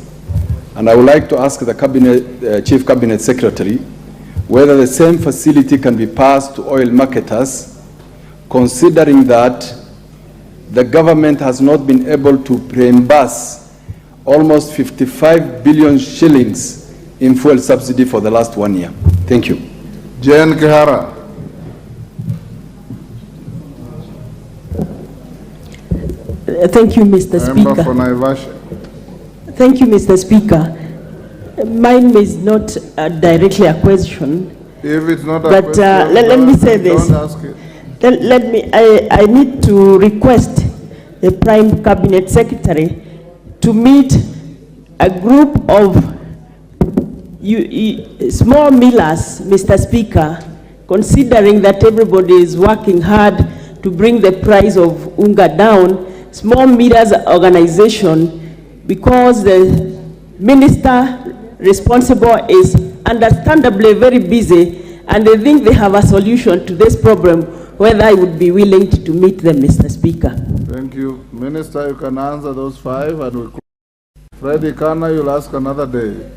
R: And I would like to ask the Chief Cabinet Secretary whether the same facility can be passed to oil marketers, considering that the government has not been able to reimburse almost 55 billion shillings in fuel subsidy for the last 1 year. Thank you.
A: Jane Kihara.
X: Thank you, Mr.
A: Member
X: Speaker.
A: for Naivasha.
X: Thank you, Mr. Speaker. Mine is not directly a question.
A: If it's not a
X: but
A: question,
X: let me say this.
A: Don't ask it.
X: I need to request the Prime Cabinet Secretary to meet a group of small millers, Mr. Speaker, considering that everybody is working hard to bring the price of unga down. Small millers organization, because the minister responsible is understandably very busy, and they think they have a solution to this problem, whether I would be willing to meet them, Mr. Speaker.
A: Thank you. Minister, you can answer those 5, and we'll... Freddy Kana, you'll ask another day.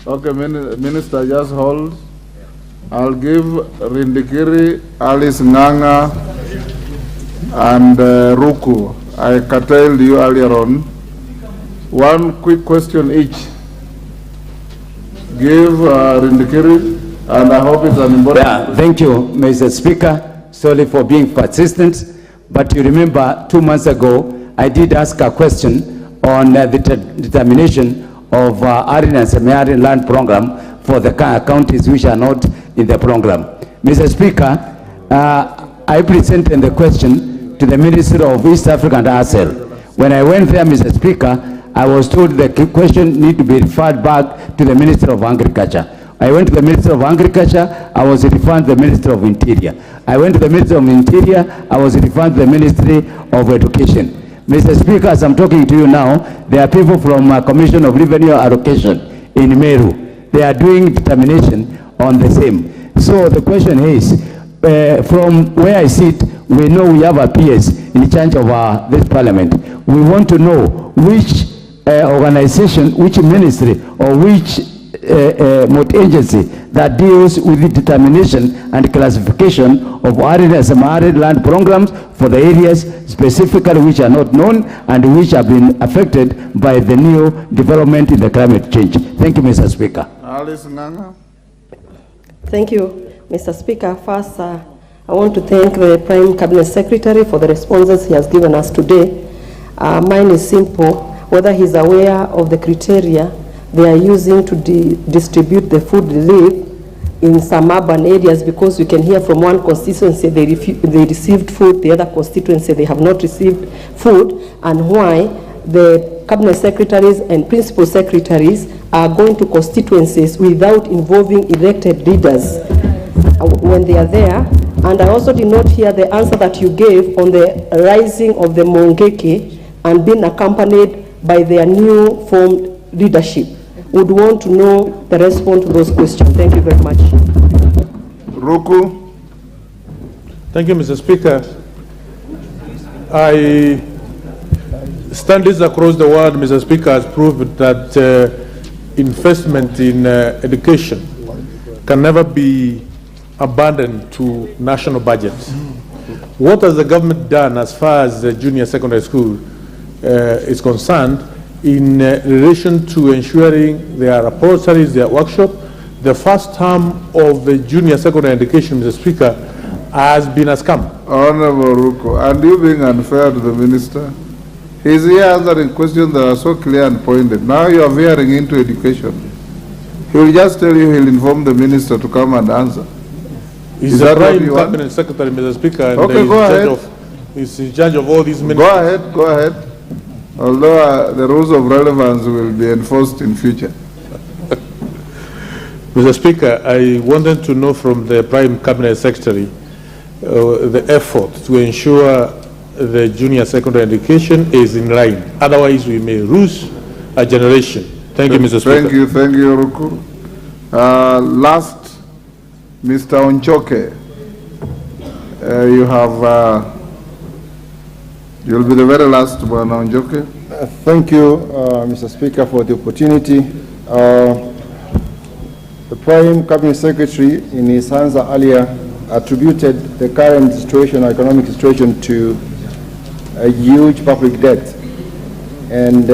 A: Okay, Minister, just hold. I'll give Rindikiri, Alice Nganga, and Ruku. I curtailed you earlier on. One quick question each. Give Rindikiri, and I hope it's an important...
Q: Yeah, thank you, Mr. Speaker. Sorry for being persistent, but you remember 2 months ago, I did ask a question on the determination of arid and semi-arid land program for the counties which are not in the program. Mr. Speaker, I presented the question to the Minister of East Africa and ASEL. When I went there, Mr. Speaker, I was told the question need to be referred back to the Minister of Agriculture. I went to the Minister of Agriculture, I was referred to the Minister of Interior. I went to the Minister of Interior, I was referred to the Ministry of Education. Mr. Speaker, as I'm talking to you now, there are people from Commission of Revenue Allocation in Meru. They are doing determination on the same. So the question is, from where I sit, we know we have a PS in charge of this parliament. We want to know which organization, which ministry, or which agency that deals with the determination and classification of arid and semi-arid land programs for the areas specifically which are not known and which have been affected by the new development in the climate change. Thank you, Mr. Speaker.
A: Alice Nganga.
B: Thank you, Mr. Speaker. First, I want to thank the Prime Cabinet Secretary for the responses he has given us today. Mine is simple, whether he's aware of the criteria they are using to distribute the food relief in some urban areas, because we can hear from one constituency they received food, the other constituency they have not received food, and why the cabinet secretaries and principal secretaries are going to constituencies without involving elected leaders when they are there. And I also did not hear the answer that you gave on the rising of the Mongeke and being accompanied by their new formed leadership. Would want to know the response to those questions. Thank you very much.
A: Ruku.
C: Thank you, Mr. Speaker. Studies across the world, Mr. Speaker, has proved that investment in education can never be abandoned to national budgets. What has the government done as far as the junior secondary school is concerned in relation to ensuring their repositories, their workshop? The first term of the junior secondary education, Mr. Speaker, has been a scam.
A: Honorable Ruko, and you being unfair to the minister? He's here answering questions that are so clear and pointed. Now you are veering into education. He will just tell you he'll inform the minister to come and answer.
C: He's the Prime Cabinet Secretary, Mr. Speaker, and
A: okay, go ahead.
C: He's in charge of all these ministries.
A: Go ahead, go ahead. Although the rules of relevance will be enforced in future.
C: Mr. Speaker, I wanted to know from the Prime Cabinet Secretary the effort to ensure the junior secondary education is in line. Otherwise, we may lose a generation. Thank you, Mr. Speaker.
A: Thank you, Ruku. Last, Mr. Onchoke. You'll be the very last one, Onchoke.
F: Thank you, Mr. Speaker, for the opportunity. The Prime Cabinet Secretary, in his answer earlier, attributed the current situation, economic situation, to a huge public debt. And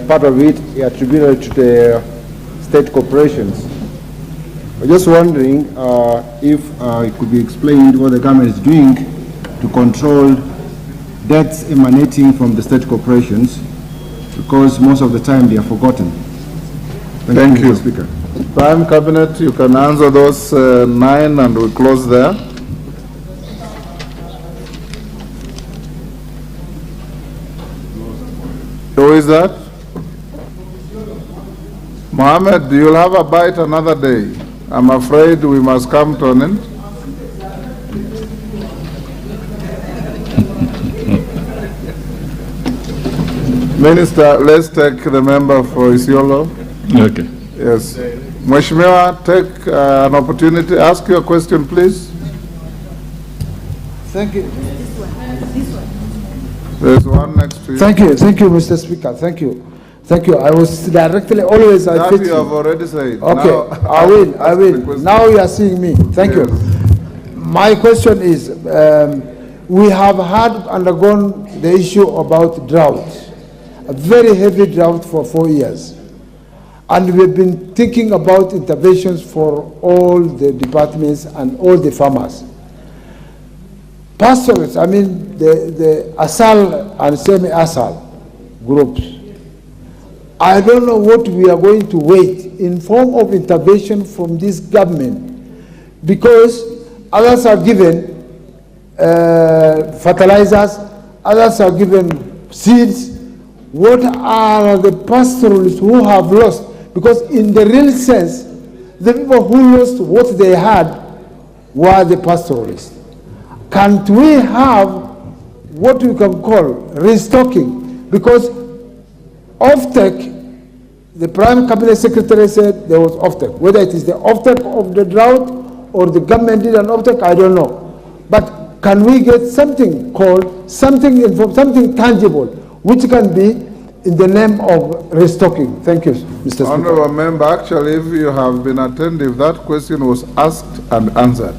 F: part of it he attributed to the state corporations. I'm just wondering if it could be explained what the government is doing to control debts emanating from the state corporations, because most of the time they are forgotten.
A: Thank you,
F: Mr. Speaker.
A: Prime Cabinet, you can answer those 9 and we'll close there. Who is that? Mohammed, you'll have a bite another day. I'm afraid we must come to an end. Minister, let's take the member for Isiolo.
H: Okay.
A: Yes. Mheshimiwa, take an opportunity. Ask your question, please.
T: Thank you.
A: There's one next to you.
T: Thank you, Mr. Speaker. Thank you. I was directly always.
A: That you have already said.
T: Okay,
A: Now,
T: I will. Now you are seeing me. Thank you. My question is, we have undergone the issue about drought, a very heavy drought for 4 years. And we've been thinking about interventions for all the departments and all the farmers. Pastoralists, I mean the ASAL and semi-ASAL groups, I don't know what we are going to wait in form of intervention from this government, because others are given fertilizers, others are given seeds. What are the pastoralists who have lost? Because in the real sense, the people who lost what they had were the pastoralists. Can't we have what we can call restocking? Because offtake, the Prime Cabinet Secretary said there was offtake. Whether it is the offtake of the drought or the government did an offtake, I don't know. But can we get something called, something tangible, which can be in the name of restocking? Thank you, Mr. Speaker.
A: Honourable Member, actually, if you have been attentive, that question was asked and answered.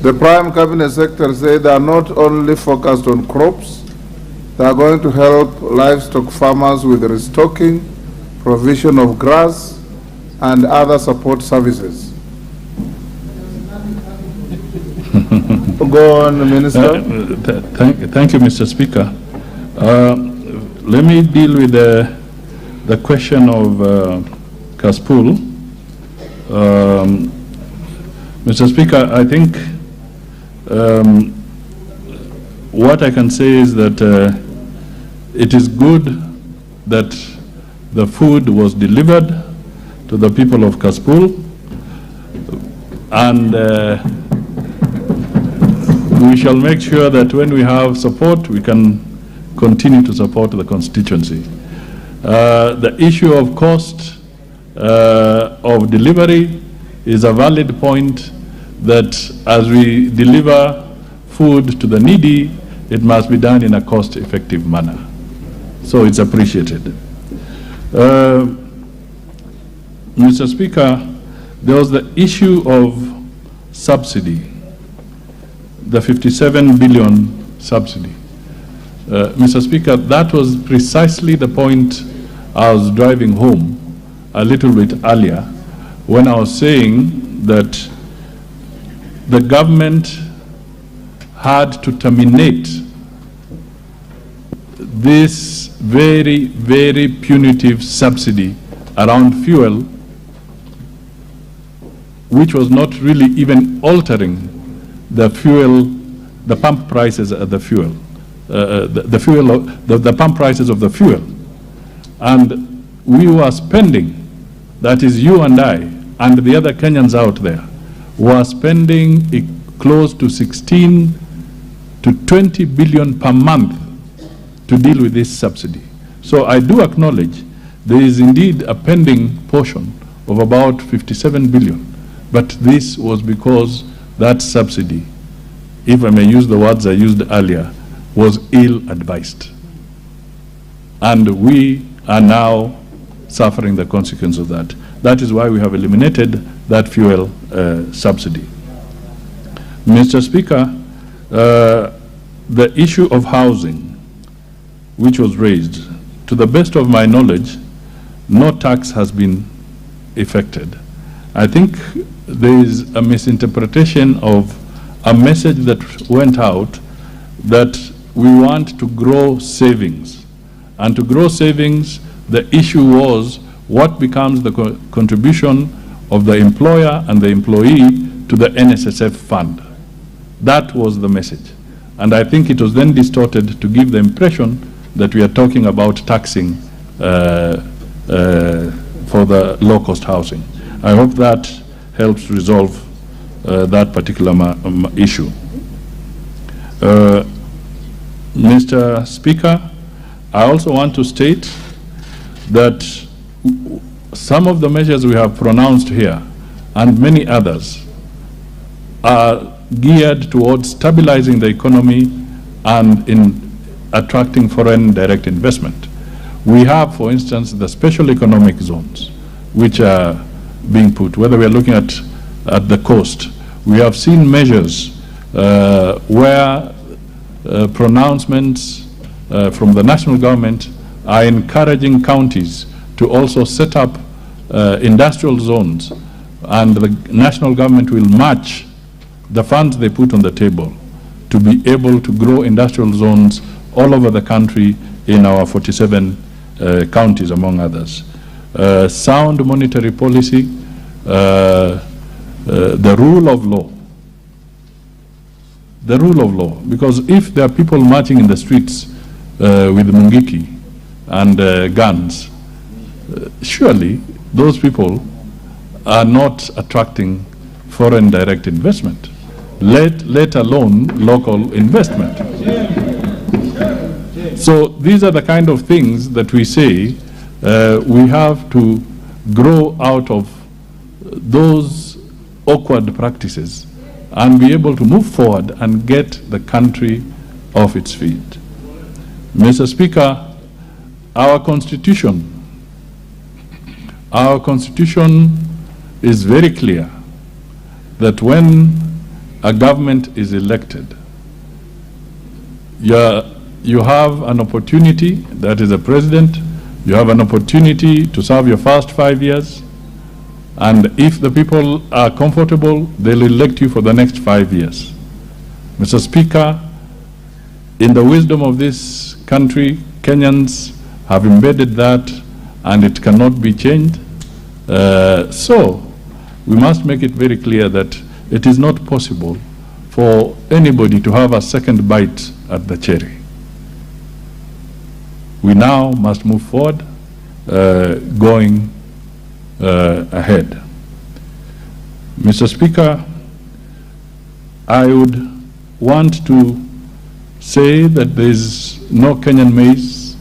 A: The Prime Cabinet Secretary said they are not only focused on crops, they are going to help livestock farmers with restocking, provision of grass, and other support services. Go on, Minister.
H: Thank you, Mr. Speaker. Let me deal with the question of Kaspul. Mr. Speaker, I think what I can say is that it is good that the food was delivered to the people of Kaspul, and we shall make sure that when we have support, we can continue to support the constituency. The issue of cost of delivery is a valid point, that as we deliver food to the needy, it must be done in a cost-effective manner. So it's appreciated. Mr. Speaker, there was the issue of subsidy, the 57 billion subsidy. Mr. Speaker, that was precisely the point I was driving home a little bit earlier when I was saying that the government had to terminate this very, very punitive subsidy around fuel, which was not really even altering the fuel, the pump prices of the fuel, the pump prices of the fuel. And we were spending, that is you and I, and the other Kenyans out there, were spending close to 16 to 20 billion per month to deal with this subsidy. So I do acknowledge there is indeed a pending portion of about 57 billion, but this was because that subsidy, if I may use the words I used earlier, was ill-advised. And we are now suffering the consequence of that. That is why we have eliminated that fuel subsidy. Mr. Speaker, the issue of housing, which was raised, to the best of my knowledge, no tax has been effected. I think there is a misinterpretation of a message that went out that we want to grow savings. And to grow savings, the issue was what becomes the contribution of the employer and the employee to the NSSF fund. That was the message. And I think it was then distorted to give the impression that we are talking about taxing for the low-cost housing. I hope that helps resolve that particular issue. Mr. Speaker, I also want to state that some of the measures we have pronounced here and many others are geared towards stabilizing the economy and in attracting foreign direct investment. We have, for instance, the special economic zones, which are being put, whether we are looking at the coast. We have seen measures where pronouncements from the national government are encouraging counties to also set up industrial zones, and the national government will match the funds they put on the table to be able to grow industrial zones all over the country in our 47 counties, among others. Sound monetary policy, the rule of law. The rule of law, because if there are people marching in the streets with mungiki and guns, surely those people are not attracting foreign direct investment, let alone local investment. So these are the kind of things that we say we have to grow out of those awkward practices and be able to move forward and get the country off its feet. Mr. Speaker, our constitution is very clear that when a government is elected, you have an opportunity, that is a president, you have an opportunity to serve your first 5 years, and if the people are comfortable, they'll elect you for the next 5 years. Mr. Speaker, in the wisdom of this country, Kenyans have embedded that, and it cannot be changed. So we must make it very clear that it is not possible for anybody to have a second bite at the cherry. We now must move forward, going ahead. Mr. Speaker, I would want to say that there is no Kenyan maize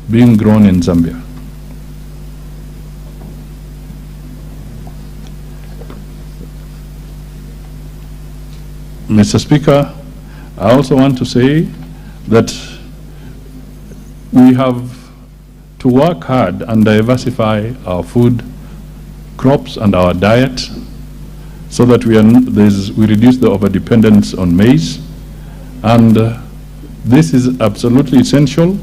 H: being grown in Zambia. Mr. Speaker, I also want to say that we have to work hard and diversify our food crops and our diet so that we reduce the overdependence on maize. And this is absolutely essential.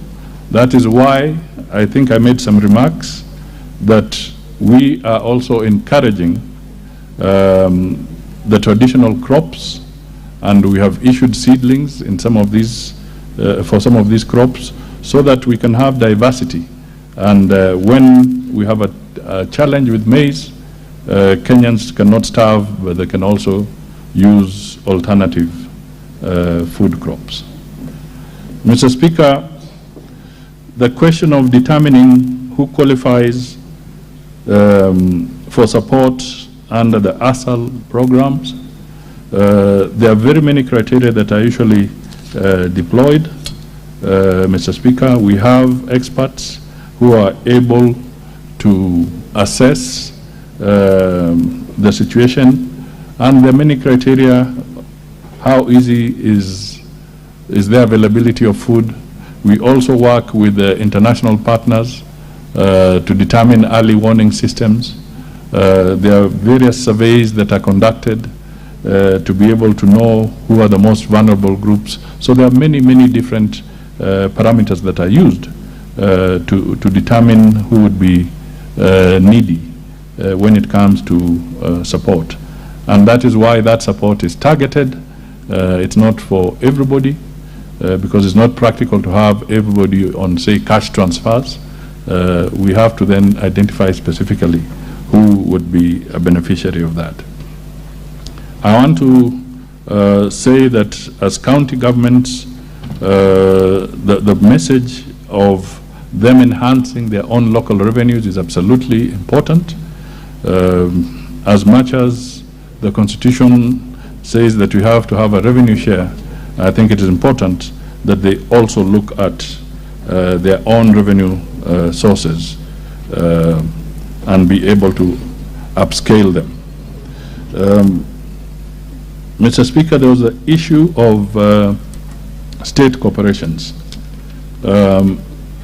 H: That is why I think I made some remarks that we are also encouraging the traditional crops, and we have issued seedlings in some of these, for some of these crops, so that we can have diversity. And when we have a challenge with maize, Kenyans cannot starve, but they can also use alternative food crops. Mr. Speaker, the question of determining who qualifies for support under the ASAL programs, there are very many criteria that are usually deployed. Mr. Speaker, we have experts who are able to assess the situation, and there are many criteria. How easy is the availability of food? We also work with the international partners to determine early warning systems. There are various surveys that are conducted to be able to know who are the most vulnerable groups. So there are many, many different parameters that are used to determine who would be needy when it comes to support. And that is why that support is targeted. It's not for everybody, because it's not practical to have everybody on, say, cash transfers. We have to then identify specifically who would be a beneficiary of that. I want to say that as county governments, the message of them enhancing their own local revenues is absolutely important. As much as the Constitution says that we have to have a revenue share, I think it is important that they also look at their own revenue sources and be able to upscale them. Mr. Speaker, there was the issue of state corporations.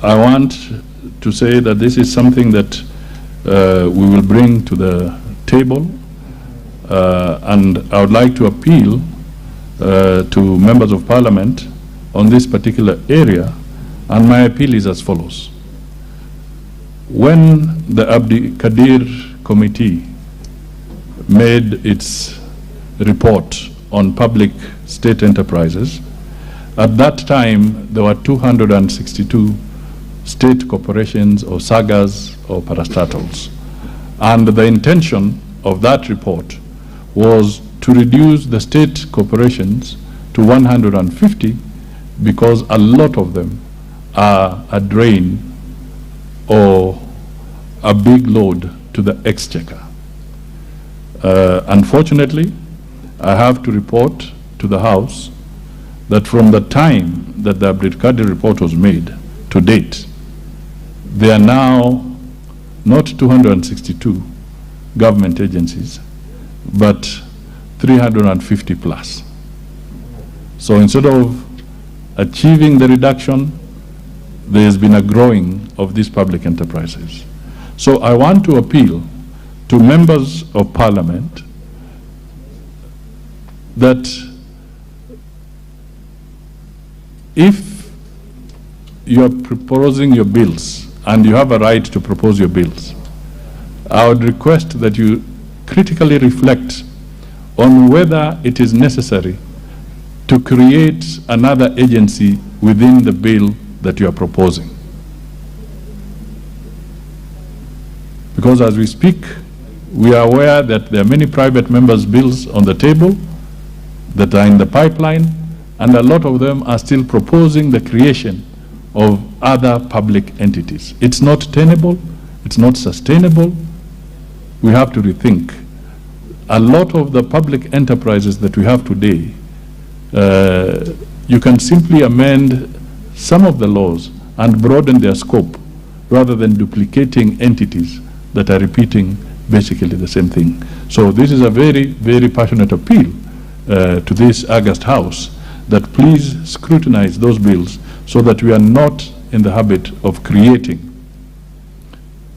H: I want to say that this is something that we will bring to the table, and I would like to appeal to members of parliament on this particular area, and my appeal is as follows. When the Abdi Kadir committee made its report on public state enterprises, at that time there were 262 state corporations or sagas or parastatals. And the intention of that report was to reduce the state corporations to 150 because a lot of them are a drain or a big load to the exchequer. Unfortunately, I have to report to the House that from the time that the Abdul report was made to date, there are now not 262 government agencies, but 350 plus. So instead of achieving the reduction, there has been a growing of these public enterprises. So I want to appeal to members of Parliament that if you are proposing your bills, and you have a right to propose your bills, I would request that you critically reflect on whether it is necessary to create another agency within the bill that you are proposing. Because as we speak, we are aware that there are many private members' bills on the table that are in the pipeline, and a lot of them are still proposing the creation of other public entities. It's not tenable, it's not sustainable. We have to rethink. A lot of the public enterprises that we have today, you can simply amend some of the laws and broaden their scope rather than duplicating entities that are repeating basically the same thing. So this is a very, very passionate appeal to this August House that please scrutinize those bills so that we are not in the habit of creating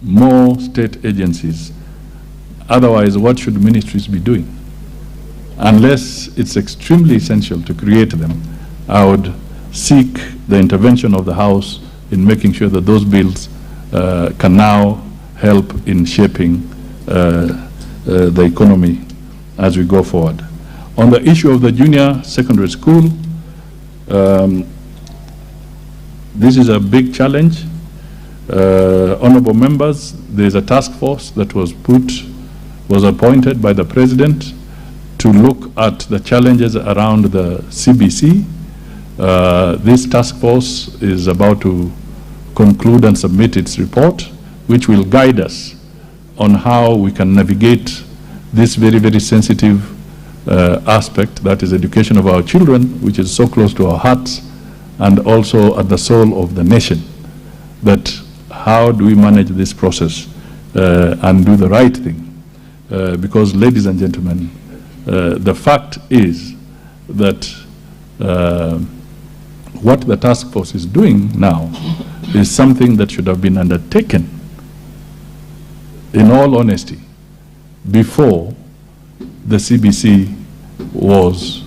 H: more state agencies. Otherwise, what should ministries be doing? Unless it's extremely essential to create them, I would seek the intervention of the House in making sure that those bills can now help in shaping the economy as we go forward. On the issue of the junior secondary school, this is a big challenge. Honorable members, there's a task force that was appointed by the President to look at the challenges around the CBC. This task force is about to conclude and submit its report, which will guide us on how we can navigate this very, very sensitive aspect, that is education of our children, which is so close to our hearts and also at the soul of the nation. That how do we manage this process and do the right thing? Because, ladies and gentlemen, the fact is that what the task force is doing now is something that should have been undertaken, in all honesty, before the CBC was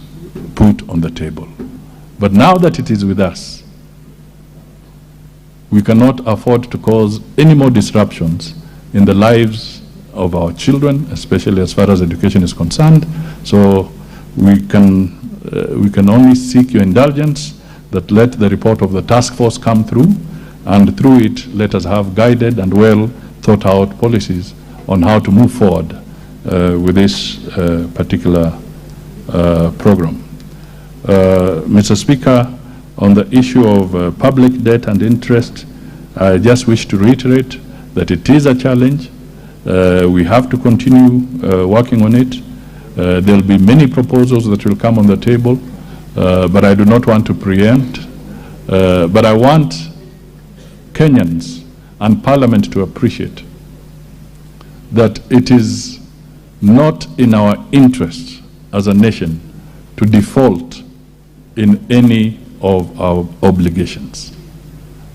H: put on the table. But now that it is with us, we cannot afford to cause any more disruptions in the lives of our children, especially as far as education is concerned. So we can only seek your indulgence that let the report of the task force come through, and through it let us have guided and well thought out policies on how to move forward with this particular program. Mr. Speaker, on the issue of public debt and interest, I just wish to reiterate that it is a challenge. We have to continue working on it. There will be many proposals that will come on the table, but I do not want to preempt. But I want Kenyans and Parliament to appreciate that it is not in our interest as a nation to default in any of our obligations.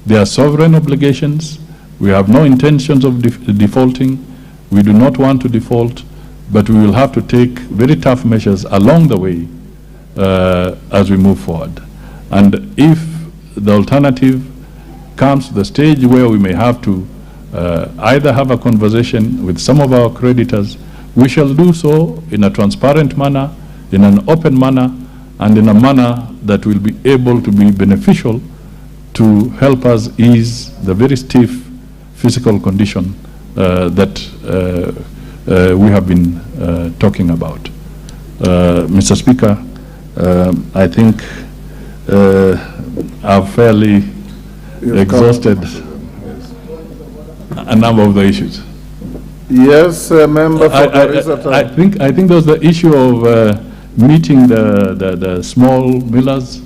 H: They are sovereign obligations. We have no intentions of defaulting. We do not want to default, but we will have to take very tough measures along the way as we move forward. And if the alternative comes to the stage where we may have to either have a conversation with some of our creditors, we shall do so in a transparent manner, in an open manner, and in a manner that will be able to be beneficial to help us ease the very stiff physical condition that we have been talking about. Mr. Speaker, I think I've fairly exhausted a number of the issues.
A: Yes, member for Garissa Town.
H: I think there's the issue of meeting the small millers.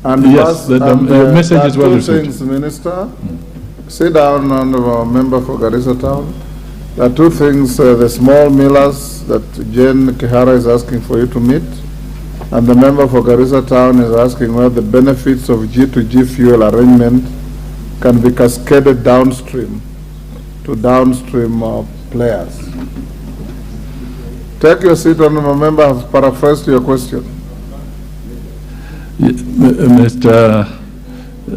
A: And
H: yes, the message is well received.
A: Two things, Minister. Sit down, honorable member for Garissa Town. There are two things, the small millers that Jane Kihara is asking for you to meet, and the member for Garissa Town is asking whether the benefits of G2G fuel arrangement can be cascaded downstream to downstream players. Take your seat, honorable member. I have paraphrased your question.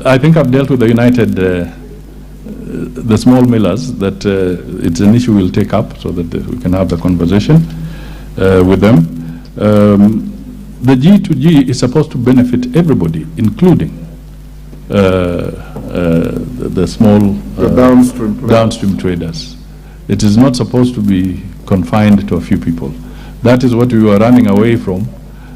H: I think I've dealt with the United, the small millers, that it's an issue we'll take up so that we can have the conversation with them. The G2G is supposed to benefit everybody, including the small downstream traders. It is not supposed to be confined to a few people. That is what we were running away from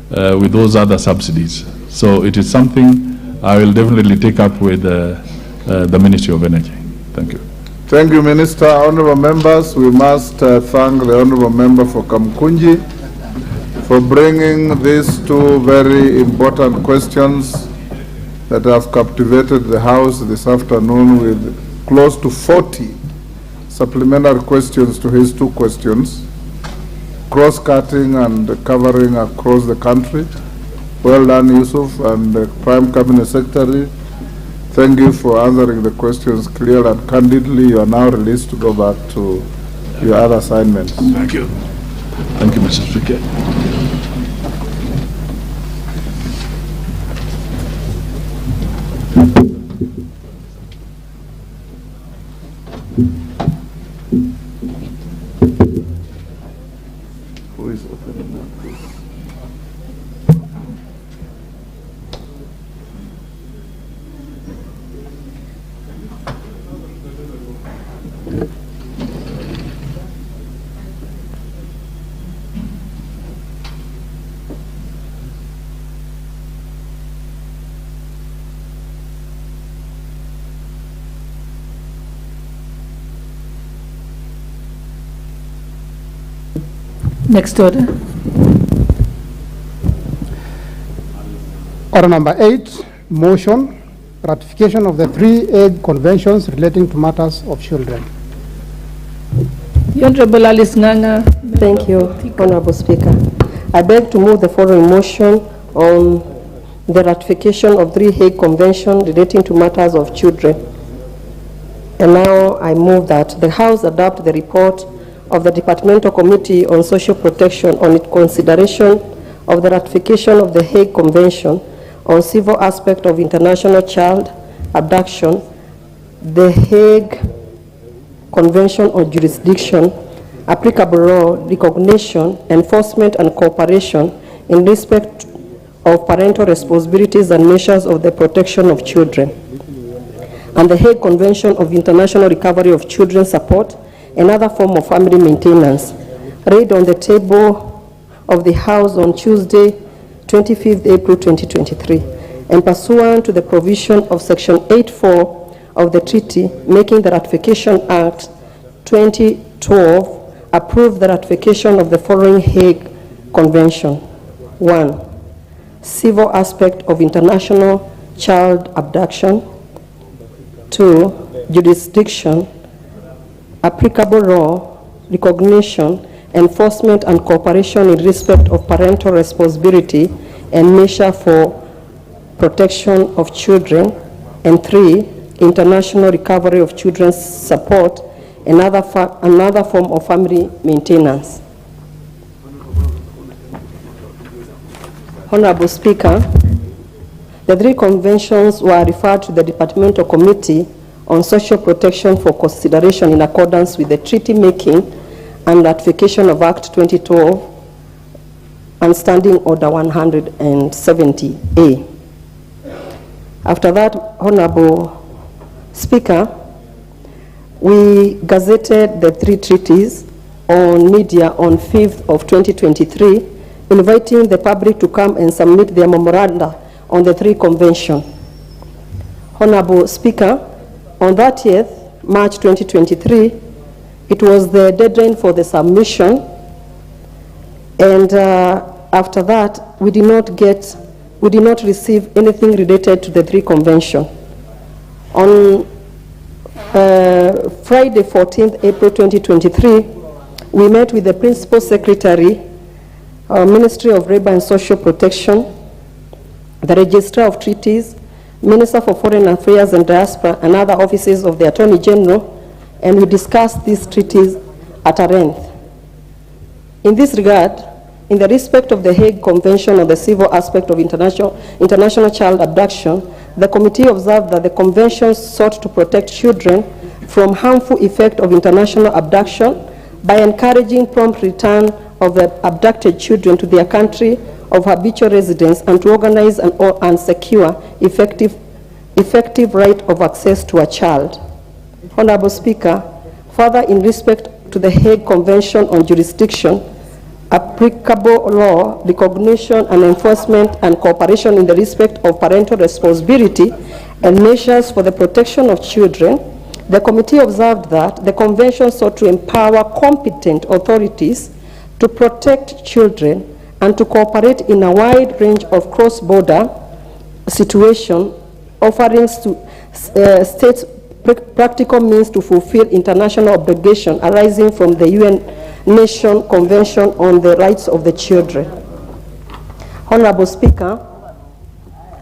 H: with those other subsidies. So it is something I will definitely take up with the Ministry of Energy. Thank you.
A: Thank you, Minister. Honorable members, we must thank the Honorable Member for Kamkunji for bringing these two very important questions that have captivated the House this afternoon with close to 40 supplementary questions to his two questions, cross-cutting and covering across the country. Well done, Yusuf, and the Prime Cabinet Secretary. Thank you for answering the questions clearly and candidly. You are now released to go back to your other assignments.
H: Thank you. Thank you, Mr. Speaker.
A: Who is opening up this?
D: Next order.
E: Order number 8, motion, ratification of the 3 Hague conventions relating to matters of children.
D: The Honorable Alice Nganga.
B: Thank you, Honorable Speaker. I beg to move the following motion on the ratification of 3 Hague conventions relating to matters of children. And now I move that the House adopt the report of the Departmental Committee on Social Protection on its consideration of the ratification of the Hague Convention on Civil Aspect of International Child Abduction, the Hague Convention on Jurisdiction, applicable law, recognition, enforcement, and cooperation in respect of parental responsibilities and measures of the protection of children, and the Hague Convention of International Recovery of Children Support, another form of family maintenance, read on the table of the House on Tuesday, 25th April 2023, and pursuant to the provision of Section 8.4 of the Treaty making the Ratification Act 2012, approve the ratification of the following Hague Convention. 1. Civil aspect of international child abduction. 2. Jurisdiction, applicable law, recognition, enforcement, and cooperation in respect of parental responsibility and measure for protection of children. And 3, international recovery of children's support, another form of family maintenance. Honorable Speaker, the 3 conventions were referred to the Departmental Committee on Social Protection for consideration in accordance with the treaty making and ratification of Act 2012 and Standing Order 170A. After that, Honorable Speaker, we gazetted the 3 treaties on media on 5th of 2023, inviting the public to come and submit their memoranda on the 3 conventions. Honorable Speaker, on 30th March 2023, it was the deadline for the submission, and after that, we did not receive anything related to the 3 conventions. On Friday, 14th April 2023, we met with the Principal Secretary, Ministry of Labor and Social Protection, the Registrar of Treaties, Minister for Foreign Affairs and Diaspora, and other offices of the Attorney General, and we discussed these treaties at length. In this regard, in the respect of the Hague Convention on the civil aspect of international child abduction, the committee observed that the convention sought to protect children from harmful effect of international abduction by encouraging prompt return of the abducted children to their country of habitual residence, and to organize and secure effective right of access to a child. Honorable Speaker, further in respect to the Hague Convention on Jurisdiction, applicable law, recognition and enforcement, and cooperation in the respect of parental responsibility and measures for the protection of children, the committee observed that the convention sought to empower competent authorities to protect children and to cooperate in a wide range of cross-border situations, offering to states practical means to fulfill international obligations arising from the UN Nation Convention on the Rights of the Children. Honorable Speaker,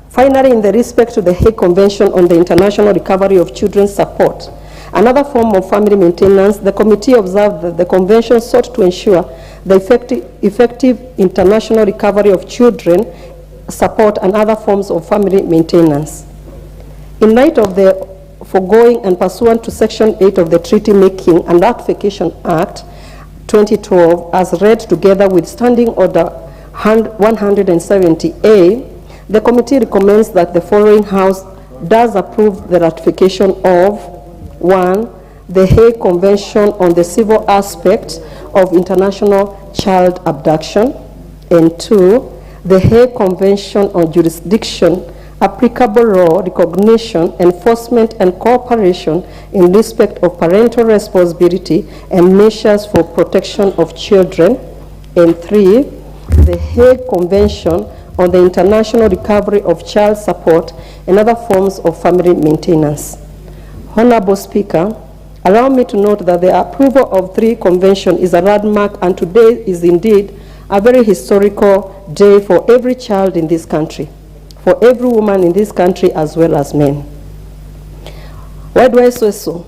B: finally, in the respect to the Hague Convention on the International Recovery of Children's Support, another form of family maintenance, the committee observed that the convention sought to ensure the effective international recovery of children support and other forms of family maintenance. In light of the foregoing and pursuant to Section 8 of the Treaty Making and Ratification Act 2012, as read together with Standing Order 170A, the committee recommends that the following House does approve the ratification of 1. The Hague Convention on the civil aspects of international child abduction, and 2. The Hague Convention on Jurisdiction, applicable law, recognition, enforcement, and cooperation in respect of parental responsibility and measures for protection of children, and 3. The Hague Convention on the international recovery of child support and other forms of family maintenance. Honorable Speaker, allow me to note that the approval of 3 conventions is a landmark, and today is indeed a very historical day for every child in this country, for every woman in this country as well as men. Why do I say so?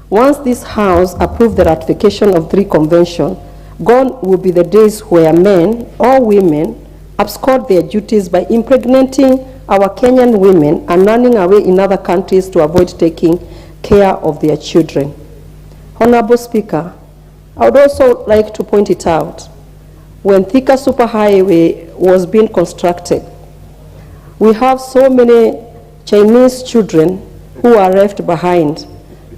B: Once this House approved the ratification of 3 conventions, gone will be the days where men or women abscond their duties by impregnating our Kenyan women and running away in other countries to avoid taking care of their children. Honorable Speaker, I would also like to point it out. When Thika Superhighway was being constructed, we have so many Chinese children who are left behind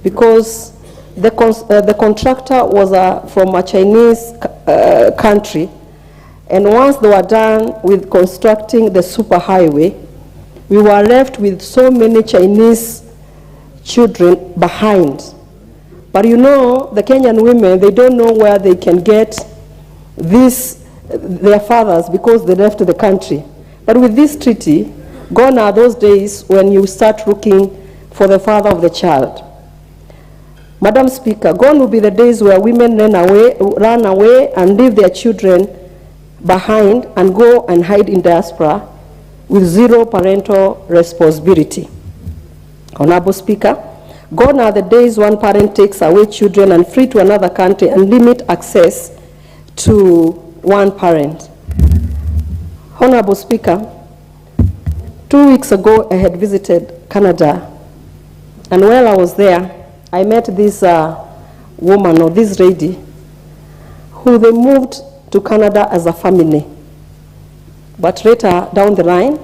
B: because the contractor was from a Chinese country, and once they were done with constructing the superhighway, we were left with so many Chinese children behind. But you know, the Kenyan women, they don't know where they can get their fathers because they left the country. But with this treaty, gone are those days when you start looking for the father of the child. Madam Speaker, gone will be the days where women run away and leave their children behind and go and hide in diaspora with zero parental responsibility. Honorable Speaker, gone are the days one parent takes away children and flee to another country and limit access to one parent. Honorable Speaker, 2 weeks ago I had visited Canada, and while I was there, I met this woman or this lady who they moved to Canada as a family. But later down the line,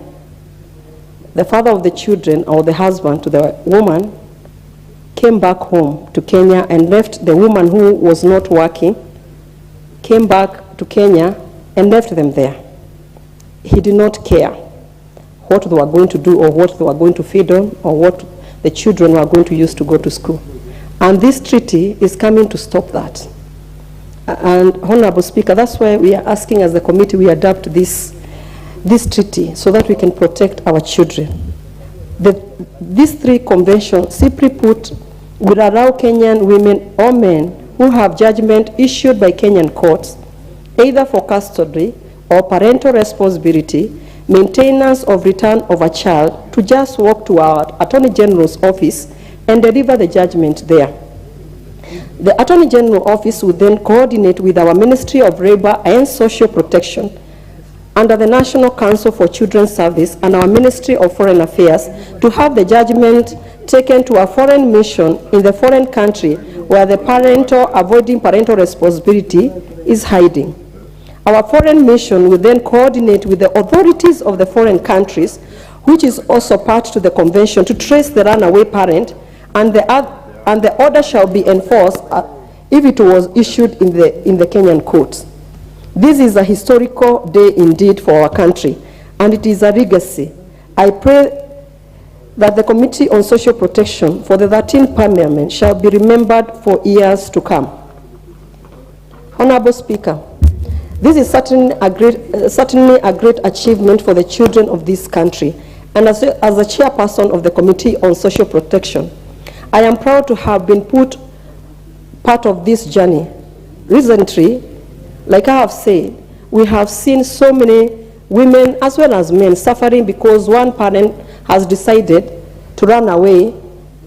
B: the father of the children, or the husband to the woman, came back home to Kenya and left the woman who was not working, came back to Kenya and left them there. He did not care what they were going to do or what they were going to feed on or what the children were going to use to go to school. And this treaty is coming to stop that. And Honorable Speaker, that's why we are asking as the committee we adopt this treaty so that we can protect our children. These three conventions, simply put, would allow Kenyan women or men who have judgment issued by Kenyan courts, either for custody or parental responsibility, maintenance of return of a child, to just walk to our Attorney General's office and deliver the judgment there. The Attorney General office would then coordinate with our Ministry of Labor and Social Protection under the National Council for Children's Service and our Ministry of Foreign Affairs to have the judgment taken to a foreign mission in the foreign country where the parental avoiding parental responsibility is hiding. Our foreign mission will then coordinate with the authorities of the foreign countries, which is also part to the convention, to trace the runaway parent, and the order shall be enforced if it was issued in the Kenyan courts. This is a historical day indeed for our country, and it is a legacy. I pray that the Committee on Social Protection for the 13th Parliament shall be remembered for years to come. Honorable Speaker, this is certainly a great achievement for the children of this country, and as a chairperson of the Committee on Social Protection, I am proud to have been part of this journey. Recently, like I have said, we have seen so many women as well as men suffering because one parent has decided to run away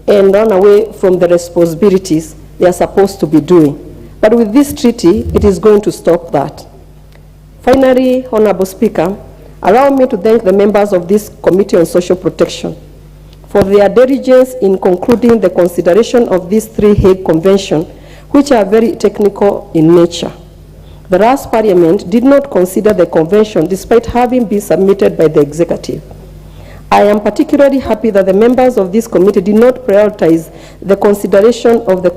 B: from the responsibilities they are supposed to be doing. But with this treaty, it is going to stop that. Finally, Honorable Speaker, allow me to thank the members of this Committee on Social Protection for their diligence in concluding the consideration of these three Hague Conventions, which are very technical in nature. The last Parliament did not consider the convention despite having been submitted by the executive. I am particularly happy that the members of this committee did not prioritize the consideration of the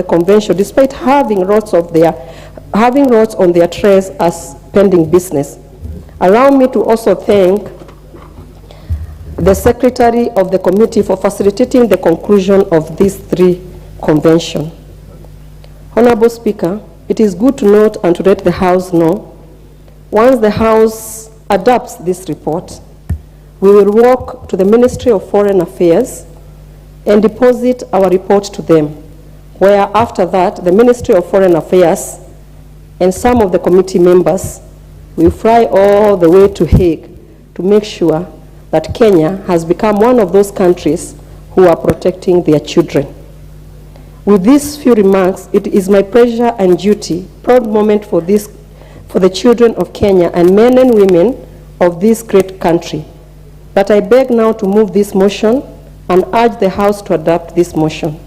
B: convention, despite having lots on their trays as pending business. Allow me to also thank the Secretary of the committee for facilitating the conclusion of these three conventions. Honorable Speaker, it is good to note and to let the House know, once the House adopts this report, we will walk to the Ministry of Foreign Affairs and deposit our report to them, where after that, the Ministry of Foreign Affairs and some of the committee members will fly all the way to Hague to make sure that Kenya has become one of those countries who are protecting their children. With these few remarks, it is my pleasure and duty, proud moment for the children of Kenya and men and women of this great country, that I beg now to move this motion and urge the House to adopt this motion.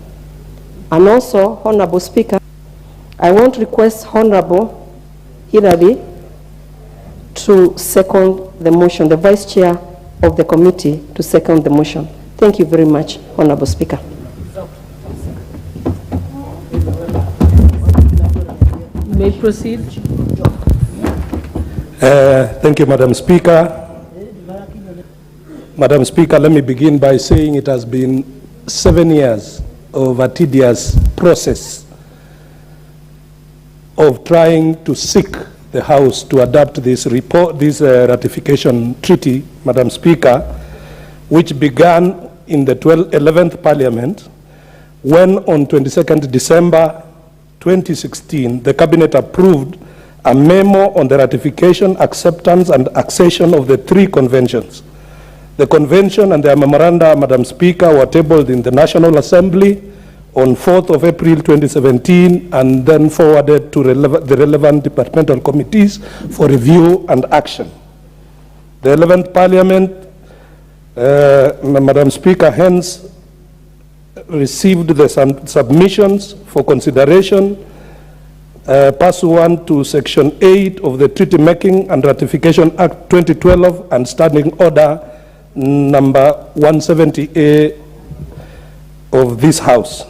B: And also, Honorable Speaker, I want to request Honorable Hillary to second the motion, the Vice Chair of the committee to second the motion. Thank you very much, Honorable Speaker.
D: May proceed.
S: Thank you, Madam Speaker. Madam Speaker, let me begin by saying it has been 7 years of a tedious process of trying to seek the House to adopt this report, this ratification treaty, Madam Speaker, which began in the 11th Parliament when on 22nd December 2016, the Cabinet approved a memo on the ratification, acceptance, and accession of the three conventions. The convention and their memoranda, Madam Speaker, were tabled in the National Assembly on 4th of April 2017 and then forwarded to the relevant departmental committees for review and action. The 11th Parliament, Madam Speaker, hence received the submissions for consideration pursuant to Section 8 of the Treaty Making and Ratification Act 2012 and Standing Order number 170A of this House.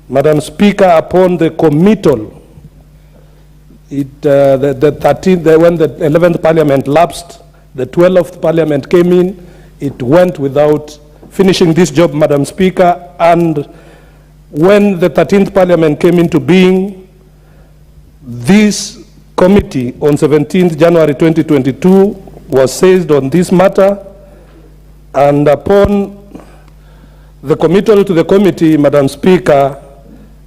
S: Madam Speaker, upon the committal, when the 11th Parliament lapsed, the 12th Parliament came in, it went without finishing this job, Madam Speaker, and when the 13th Parliament came into being, this committee on 17th January 2022 was seized on this matter, and upon the committal to the committee, Madam Speaker,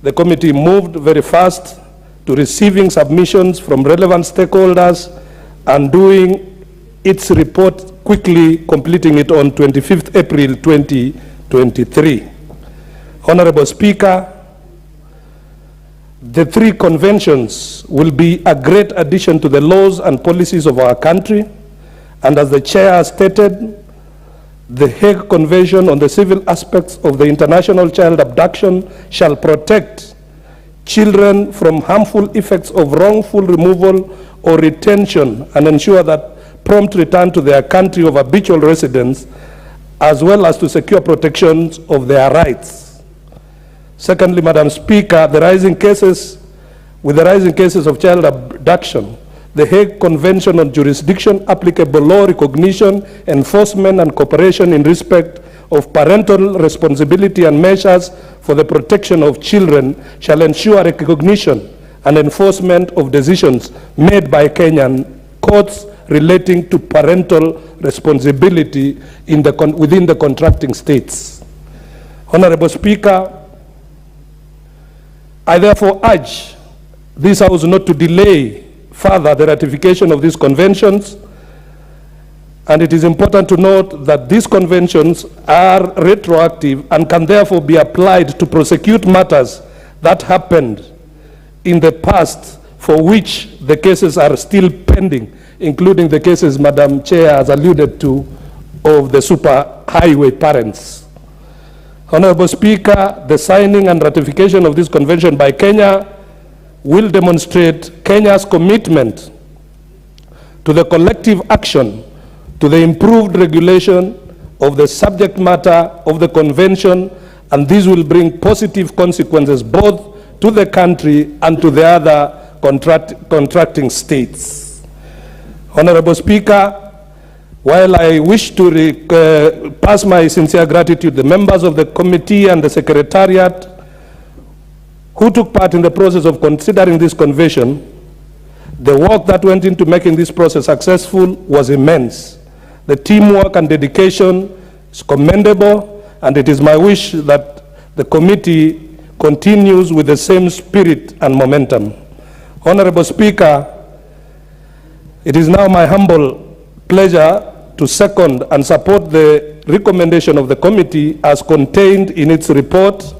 S: the committee moved very fast to receiving submissions from relevant stakeholders and doing its report quickly, completing it on 25th April 2023. Honorable Speaker, the three conventions will be a great addition to the laws and policies of our country, and as the chair has stated, the Hague Convention on the Civil Aspects of the International Child Abduction shall protect children from harmful effects of wrongful removal or retention and ensure that prompt return to their country of habitual residence, as well as to secure protections of their rights. Secondly, Madam Speaker, with the rising cases of child abduction, the Hague Convention on Jurisdiction, applicable law, recognition, enforcement, and cooperation in respect of parental responsibility and measures for the protection of children shall ensure recognition and enforcement of decisions made by Kenyan courts relating to parental responsibility within the contracting states. Honorable Speaker, I therefore urge this House not to delay further the ratification of these conventions, and it is important to note that these conventions are retroactive and can therefore be applied to prosecute matters that happened in the past for which the cases are still pending, including the cases Madam Chair has alluded to of the superhighway parents. Honorable Speaker, the signing and ratification of this convention by Kenya will demonstrate Kenya's commitment to the collective action to the improved regulation of the subject matter of the convention, and this will bring positive consequences both to the country and to the other contracting states. Honorable Speaker, while I wish to pass my sincere gratitude to the members of the committee and the Secretariat who took part in the process of considering this convention, the work that went into making this process successful was immense. The teamwork and dedication is commendable, and it is my wish that the committee continues with the same spirit and momentum. Honorable Speaker, it is now my humble pleasure to second and support the recommendation of the committee as contained in its report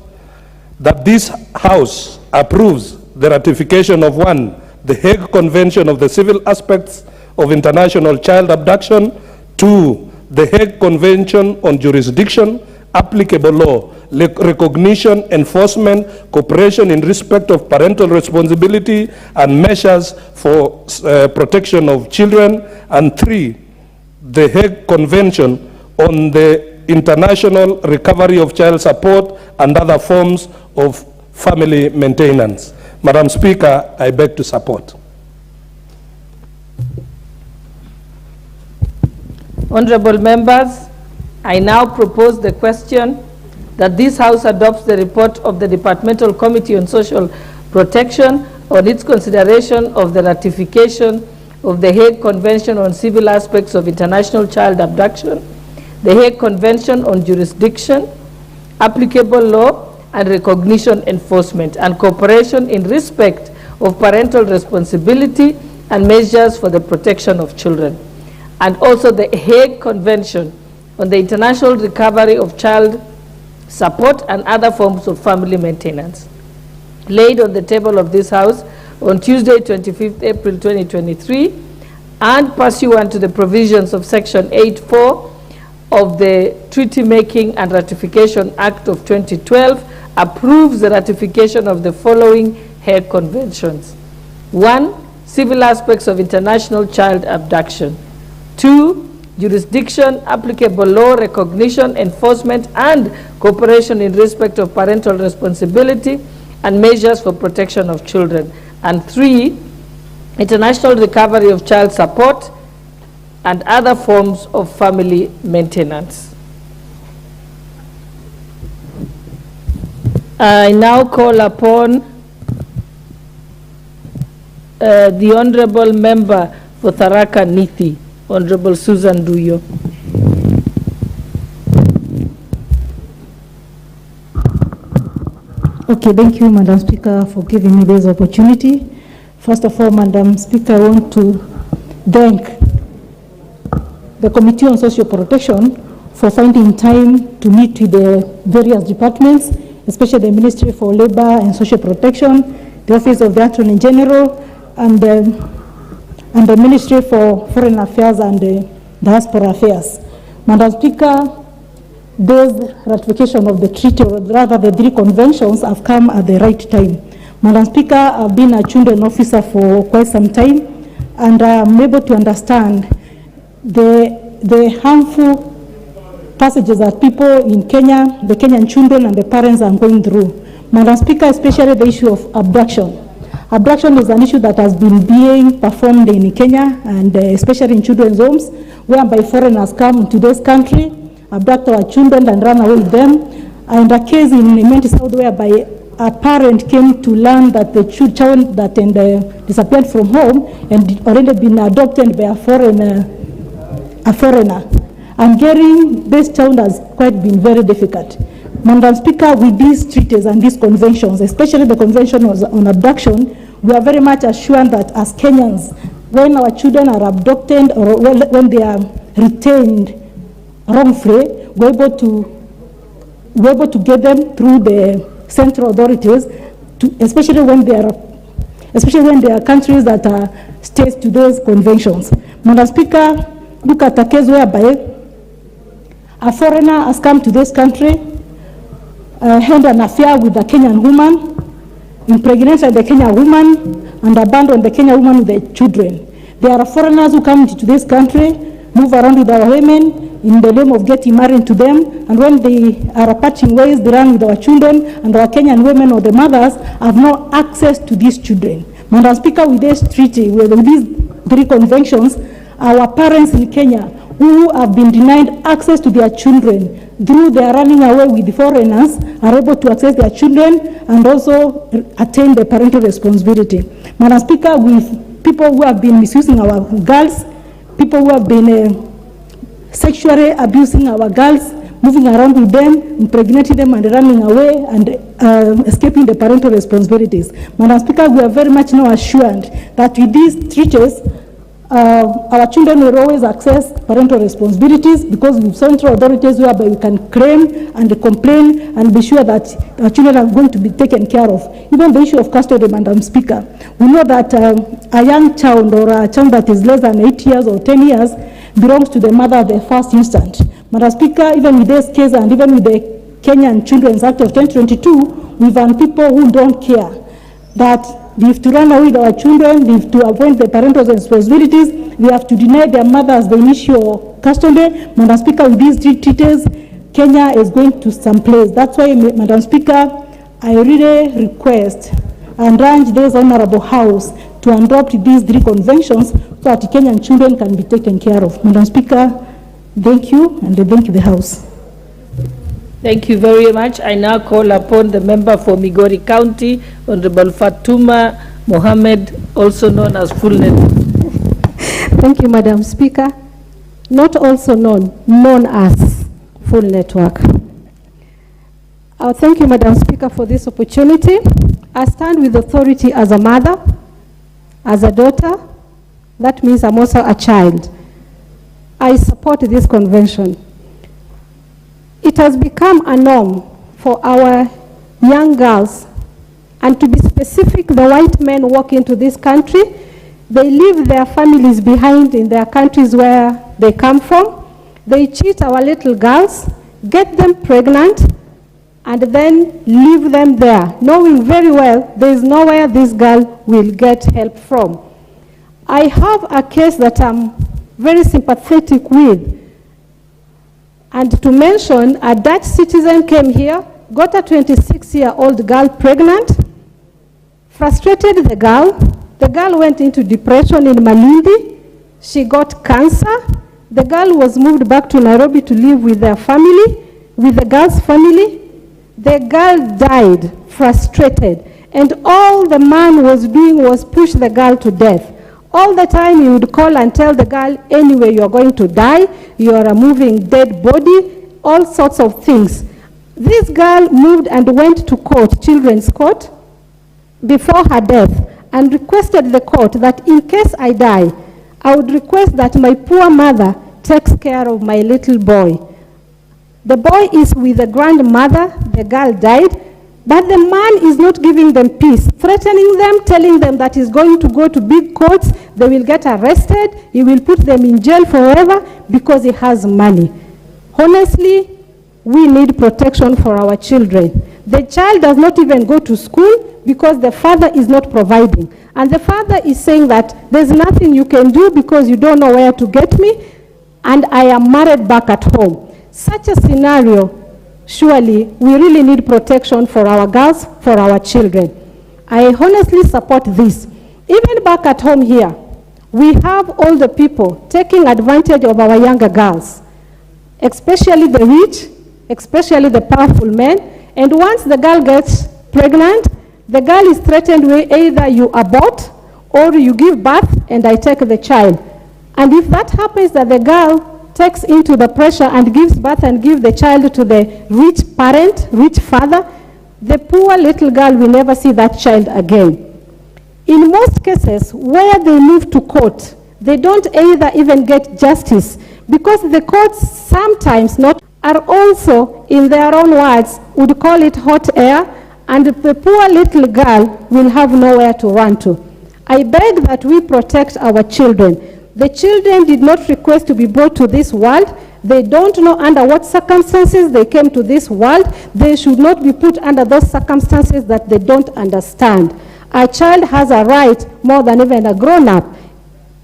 S: that this House approves the ratification of 1, the Hague Convention of the Civil Aspects of International Child Abduction, 2, the Hague Convention on Jurisdiction, applicable law, recognition, enforcement, cooperation in respect of parental responsibility and measures for protection of children, and 3, the Hague Convention on the international recovery of child support and other forms of family maintenance. Madam Speaker, I beg to support.
D: Honorable members, I now propose the question that this House adopts the report of the Departmental Committee on Social Protection on its consideration of the ratification of the Hague Convention on Civil Aspects of International Child Abduction, the Hague Convention on Jurisdiction, applicable law, and recognition, enforcement, and cooperation in respect of parental responsibility and measures for the protection of children, and also the Hague Convention on the international recovery of child support and other forms of family maintenance, laid on the table of this House on Tuesday, 25th April 2023, and pursuant to the provisions of Section 8(4) of the Treaty Making and Ratification Act of 2012, approves the ratification of the following Hague Conventions. 1. Civil aspects of international child abduction. 2. Jurisdiction, applicable law, recognition, enforcement, and cooperation in respect of parental responsibility and measures for protection of children. And 3. International recovery of child support and other forms of family maintenance. I now call upon the Honorable Member for Tharaka Nithi, Honorable Susan Duyo.
G: Okay, thank you, Madam Speaker, for giving me this opportunity. First of all, Madam Speaker, I want to thank the Committee on Social Protection for finding time to meet with the various departments, especially the Ministry for Labor and Social Protection, the Office of the Attorney General, and the Ministry for Foreign Affairs and Diaspora Affairs. Madam Speaker, this ratification of the treaty, or rather the 3 conventions, have come at the right time. Madam Speaker, I've been a children officer for quite some time, and I am able to understand the harmful passages that people in Kenya, the Kenyan children and the parents are going through. Madam Speaker, especially the issue of abduction. Abduction is an issue that has been being performed in Kenya, and especially in children's homes, whereby foreigners come into this country, abduct our children and run away with them. And a case in Imenti South whereby a parent came to learn that the child that disappeared from home and already been adopted by a foreigner. And getting this child has quite been very difficult. Madam Speaker, with these treaties and these conventions, especially the Convention on Abduction, we are very much assured that as Kenyans, when our children are abducted or when they are retained wrongfully, we're able to get them through the central authorities, especially when they are countries that are states to those conventions. Madam Speaker, look at a case whereby a foreigner has come to this country, had an affair with a Kenyan woman, impregnated the Kenyan woman, and abandoned the Kenyan woman with the children. There are foreigners who come to this country, move around with our women in the name of getting married to them, and when they are parting ways, they run with our children, and our Kenyan women or the mothers have no access to these children. Madam Speaker, with this treaty, with these 3 conventions, our parents in Kenya who have been denied access to their children through their running away with the foreigners are able to access their children and also attain the parental responsibility. Madam Speaker, with people who have been misusing our girls, people who have been sexually abusing our girls, moving around with them, impregnating them and running away and escaping the parental responsibilities. Madam Speaker, we are very much now assured that with these treaties, our children will always access parental responsibilities because with central authorities whereby we can claim and complain and be sure that our children are going to be taken care of. Even the issue of custody, Madam Speaker, we know that a young child or a child that is less than 8 years or 10 years belongs to the mother at the first instant. Madam Speaker, even with this case and even with the Kenyan Children's Act of 2022, we have people who don't care that we have to run away with our children, we have to avoid the parental responsibilities, we have to deny their mothers the initial custody. Madam Speaker, with these 3 treaties, Kenya is going to some place. That's why, Madam Speaker, I really request and urge this Honorable House to adopt these 3 conventions so that Kenyan children can be taken care of. Madam Speaker, thank you, and thank you, the House.
D: Thank you very much. I now call upon the member for Migori County, Honorable Fatuma Mohammed, also known as Fullnet.
J: Thank you, Madam Speaker. Not also known as Full Network. Thank you, Madam Speaker, for this opportunity. I stand with authority as a mother, as a daughter. That means I'm also a child. I support this convention. It has become a norm for our young girls, and to be specific, the white men walk into this country, they leave their families behind in their countries where they come from, they cheat our little girls, get them pregnant, and then leave them there, knowing very well there is nowhere this girl will get help from. I have a case that I'm very sympathetic with. And to mention, a Dutch citizen came here, got a 26-year-old girl pregnant, frustrated the girl. The girl went into depression in Malindi. She got cancer. The girl was moved back to Nairobi to live with their family, with the girl's family. The girl died, frustrated. And all the man was doing was push the girl to death. All the time he would call and tell the girl, anyway, you're going to die, you're a moving dead body, all sorts of things. This girl moved and went to court, children's court, before her death, and requested the court that in case I die, I would request that my poor mother takes care of my little boy. The boy is with the grandmother, the girl died, but the man is not giving them peace, threatening them, telling them that he's going to go to big courts, they will get arrested, he will put them in jail forever because he has money. Honestly, we need protection for our children. The child does not even go to school because the father is not providing. And the father is saying that there's nothing you can do because you don't know where to get me, and I am married back at home. Such a scenario, surely we really need protection for our girls, for our children. I honestly support this. Even back at home here, we have older people taking advantage of our younger girls, especially the rich, especially the powerful men. And once the girl gets pregnant, the girl is threatened with either you abort or you give birth and I take the child. And if that happens, that the girl takes into the pressure and gives birth and gives the child to the rich parent, rich father, the poor little girl will never see that child again. In most cases, where they move to court, they don't either even get justice because the courts sometimes not are also, in their own words, would call it hot air, and the poor little girl will have nowhere to run to. I beg that we protect our children. The children did not request to be brought to this world. They don't know under what circumstances they came to this world. They should not be put under those circumstances that they don't understand. A child has a right more than even a grown-up.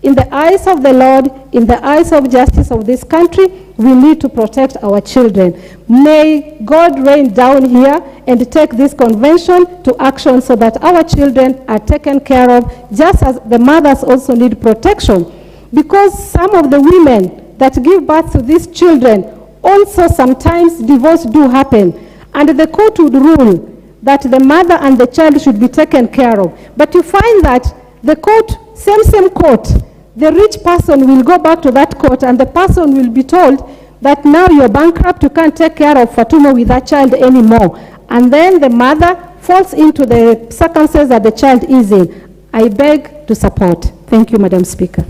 J: In the eyes of the Lord, in the eyes of justice of this country, we need to protect our children. May God rain down here and take this convention to action so that our children are taken care of, just as the mothers also need protection. Because some of the women that give birth to these children, also sometimes divorce do happen. And the court would rule that the mother and the child should be taken care of. But you find that the court, same court, the rich person will go back to that court and the person will be told that now you're bankrupt, you can't take care of Fatuma with that child anymore. And then the mother falls into the circumstances that the child is in. I beg to support. Thank you, Madam Speaker.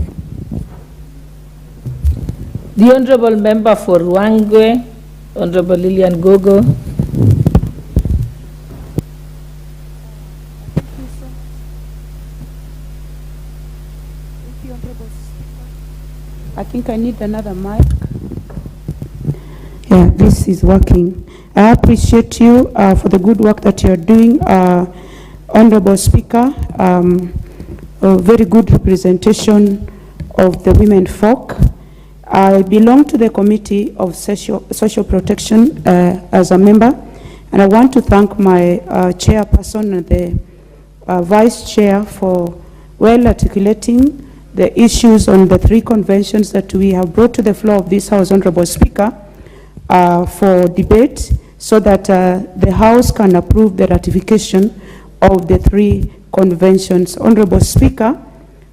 D: The Honourable Member for Ruangwe, Honourable Lilian Gogo.
L: I think I need another mic. Yeah, this is working. I appreciate you for the good work that you're doing, Honorable Speaker. A very good representation of the women folk. I belong to the Committee of Social Protection as a member, and I want to thank my chairperson and the vice chair for well articulating the issues on the three conventions that we have brought to the floor of this House, Honorable Speaker, for debate so that the House can approve the ratification of the three conventions. Honorable Speaker,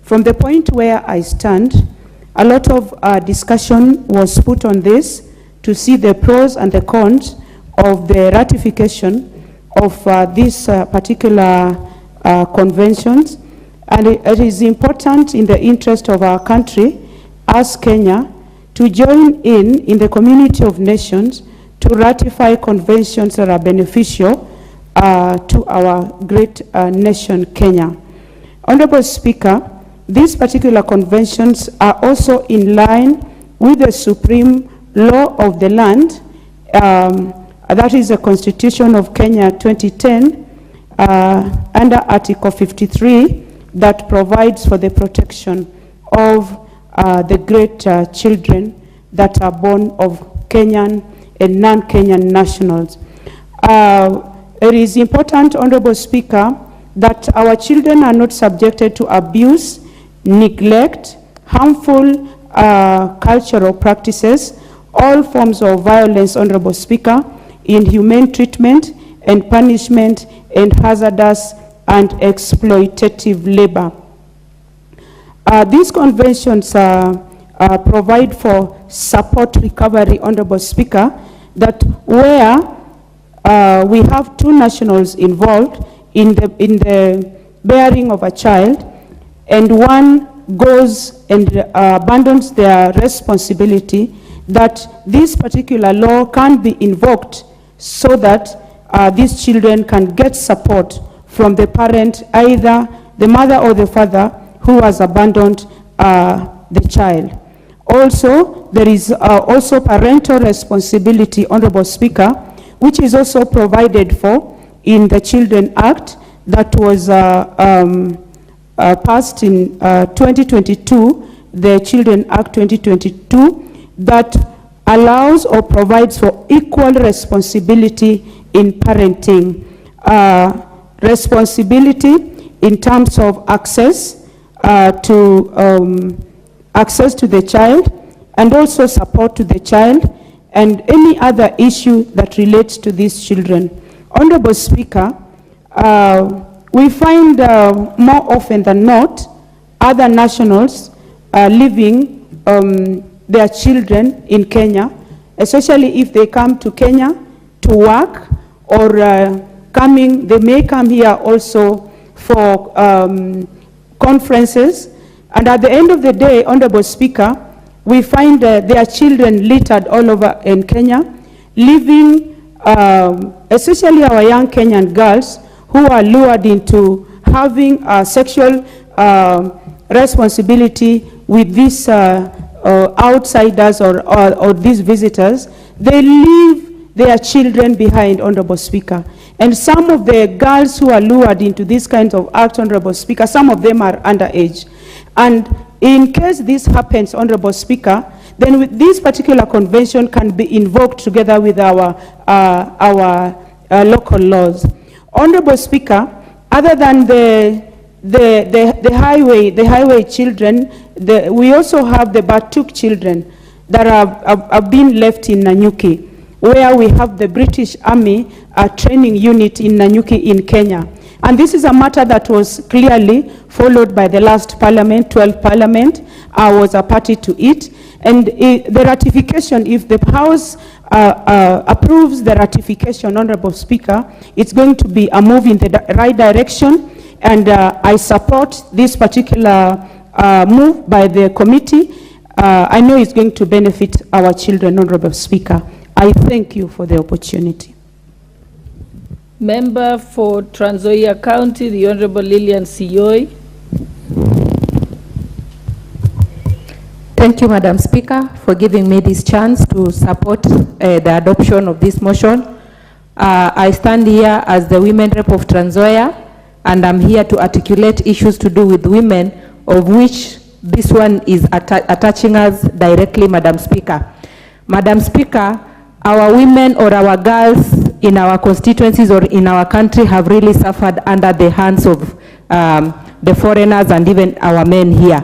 L: from the point where I stand, a lot of discussion was put on this to see the pros and the cons of the ratification of these particular conventions. And it is important in the interest of our country, as Kenya, to join in the community of nations to ratify conventions that are beneficial to our great nation, Kenya. Honorable Speaker, these particular conventions are also in line with the supreme law of the land. that is the Constitution of Kenya 2010, under Article 53, that provides for the protection of the great children that are born of Kenyan and non-Kenyan nationals. It is important, Honorable Speaker, that our children are not subjected to abuse, neglect, harmful cultural practices, all forms of violence, Honorable Speaker, inhumane treatment and punishment, and hazardous and exploitative labor. These conventions provide for support recovery, Honorable Speaker, that where we have two nationals involved in the bearing of a child, and one goes and abandons their responsibility, that this particular law can be invoked so that these children can get support from the parent, either the mother or the father who has abandoned the child. Also, there is also parental responsibility, Honorable Speaker, which is also provided for in the Children Act that was passed in 2022, the Children Act 2022, that allows or provides for equal responsibility in parenting. Responsibility in terms of access to the child, and also support to the child, and any other issue that relates to these children. Honorable Speaker, we find more often than not other nationals leaving their children in Kenya, especially if they come to Kenya to work, or they may come here also for conferences, and at the end of the day, Honorable Speaker, we find their children littered all over in Kenya, leaving especially our young Kenyan girls who are lured into having sexual responsibility with these outsiders or these visitors. They leave their children behind, Honorable Speaker. And some of the girls who are lured into these kinds of acts, Honorable Speaker, some of them are underage. And in case this happens, Honorable Speaker, then with this particular convention can be invoked together with our local laws. Honorable Speaker, other than the highway children, we also have the Batuk children that are being left in Nanyuki, where we have the British Army training unit in Nanyuki in Kenya. And this is a matter that was clearly followed by the last Parliament, 12th Parliament. I was a party to it. And the ratification, if the House approves the ratification, Honorable Speaker, it's going to be a move in the right direction. And I support this particular move by the committee. I know it's going to benefit our children, Honorable Speaker. I thank you for the opportunity.
D: Member for Trans Nzoia County, the Honorable Lillian Sioi.
I: Thank you, Madam Speaker, for giving me this chance to support the adoption of this motion. I stand here as the women rep of Trans Nzoia, and I'm here to articulate issues to do with women, of which this one is attaching us directly, Madam Speaker. Madam Speaker, our women or our girls in our constituencies or in our country have really suffered under the hands of the foreigners and even our men here.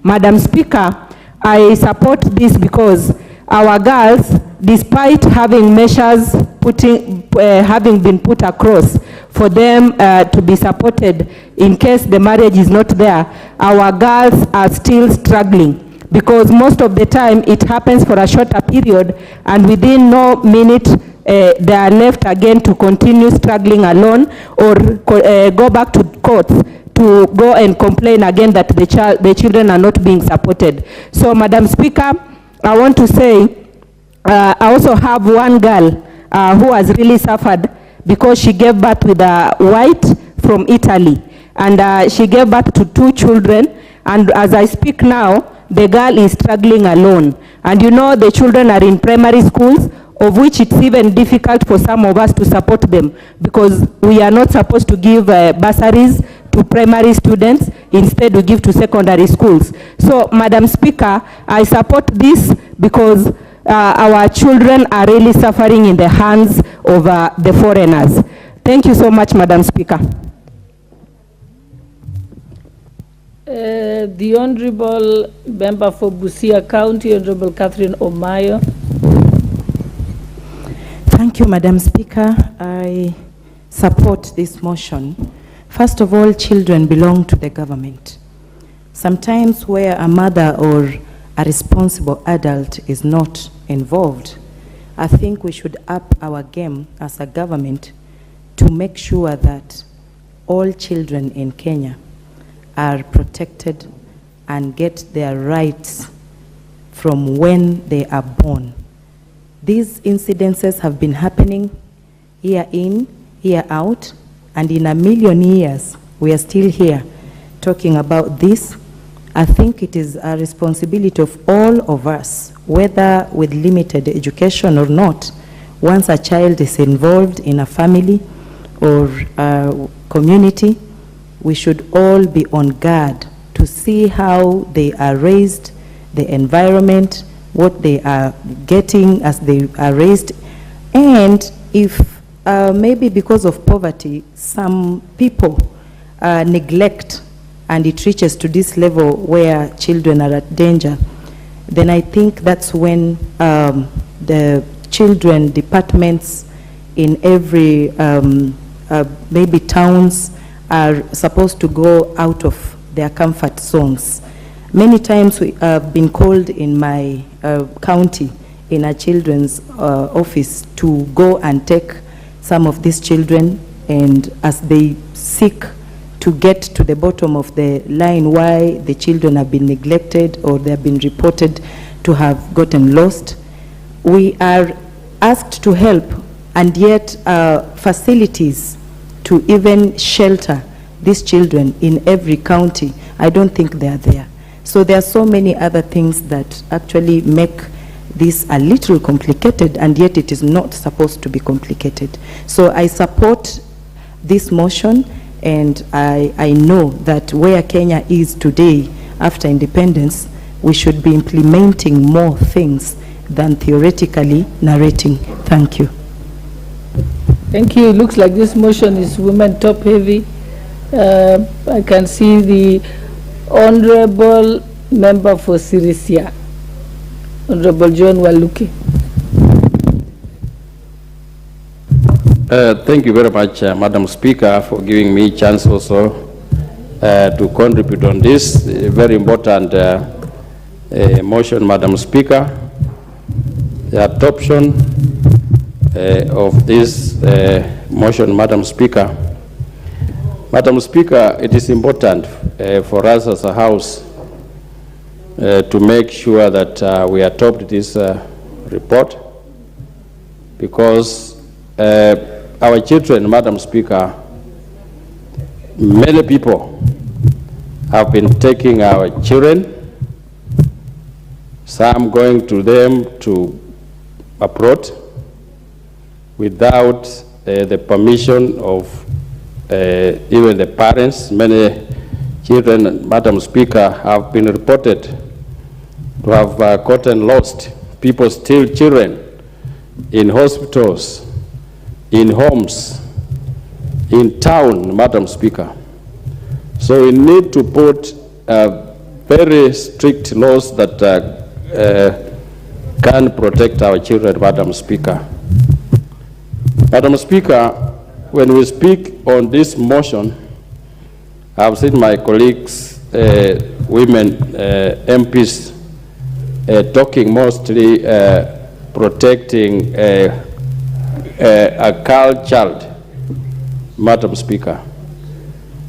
I: Madam Speaker, I support this because our girls, despite having measures having been put across for them to be supported in case the marriage is not there, our girls are still struggling, because most of the time it happens for a shorter period, and within no minute they are left again to continue struggling alone, or go back to courts to go and complain again that the children are not being supported. So, Madam Speaker, I want to say, I also have one girl who has really suffered because she gave birth with a white from Italy, and she gave birth to 2 children, and as I speak now, the girl is struggling alone. And you know, the children are in primary schools of which it's even difficult for some of us to support them because we are not supposed to give bursaries to primary students. Instead, we give to secondary schools. So, Madam Speaker, I support this because our children are really suffering in the hands of the foreigners. Thank you so much, Madam Speaker.
D: The Honorable Member for Busia County, Honorable Catherine Omayo.
K: Thank you, Madam Speaker. I support this motion. First of all, children belong to the government. Sometimes where a mother or a responsible adult is not involved, I think we should up our game as a government to make sure that all children in Kenya are protected and get their rights from when they are born. These incidences have been happening year in, year out, and in a million years, we are still here talking about this. I think it is a responsibility of all of us, whether with limited education or not. Once a child is involved in a family or a community, we should all be on guard to see how they are raised, the environment, what they are getting as they are raised, and if maybe because of poverty, some people neglect and it reaches to this level where children are at danger, then I think that's when the children departments in every maybe towns are supposed to go out of their comfort zones. Many times we have been called in my county, in a children's office, to go and take some of these children, and as they seek to get to the bottom of the line why the children have been neglected or they have been reported to have gotten lost, we are asked to help, and yet facilities to even shelter these children in every county, I don't think they are there. So there are so many other things that actually make this a little complicated, and yet it is not supposed to be complicated. So I support this motion, and I know that where Kenya is today after independence, we should be implementing more things than theoretically narrating. Thank you.
D: Thank you. It looks like this motion is women top heavy. I can see the Honorable Member for Sirisia, Honorable John Waluke.
M: Thank you very much, Madam Speaker, for giving me a chance also to contribute on this very important motion, Madam Speaker. The adoption of this motion, Madam Speaker. Madam Speaker, it is important for us as a House to make sure that we adopt this report, because our children, Madam Speaker, many people have been taking our children, some going to them to abroad without the permission of even the parents. Many children, Madam Speaker, have been reported to have gotten lost. People steal children in hospitals, in homes, in town, Madam Speaker. So we need to put very strict laws that can protect our children, Madam Speaker. Madam Speaker, when we speak on this motion, I've seen my colleagues, women MPs, talking mostly protecting a girl child, Madam Speaker.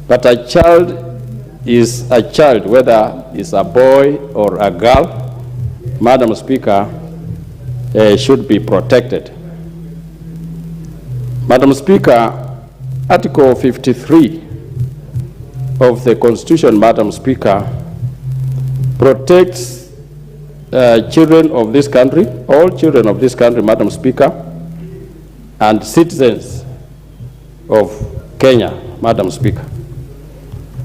M: But a child is a child, whether it's a boy or a girl, Madam Speaker, should be protected. Madam Speaker, Article 53 of the Constitution, Madam Speaker, protects children of this country, all children of this country, Madam Speaker, and citizens of Kenya, Madam Speaker.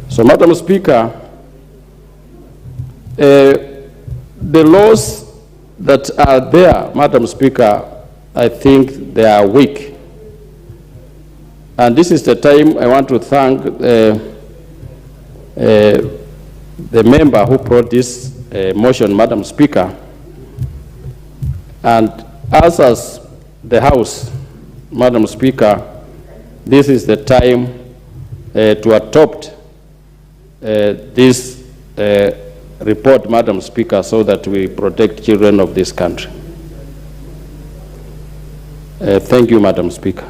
M: So, Madam Speaker, the laws that are there, Madam Speaker, I think they are weak. And this is the time I want to thank the member who brought this motion, Madam Speaker. And as the House, Madam Speaker, this is the time to adopt this report, Madam Speaker, so that we protect children of this country. Thank you, Madam Speaker.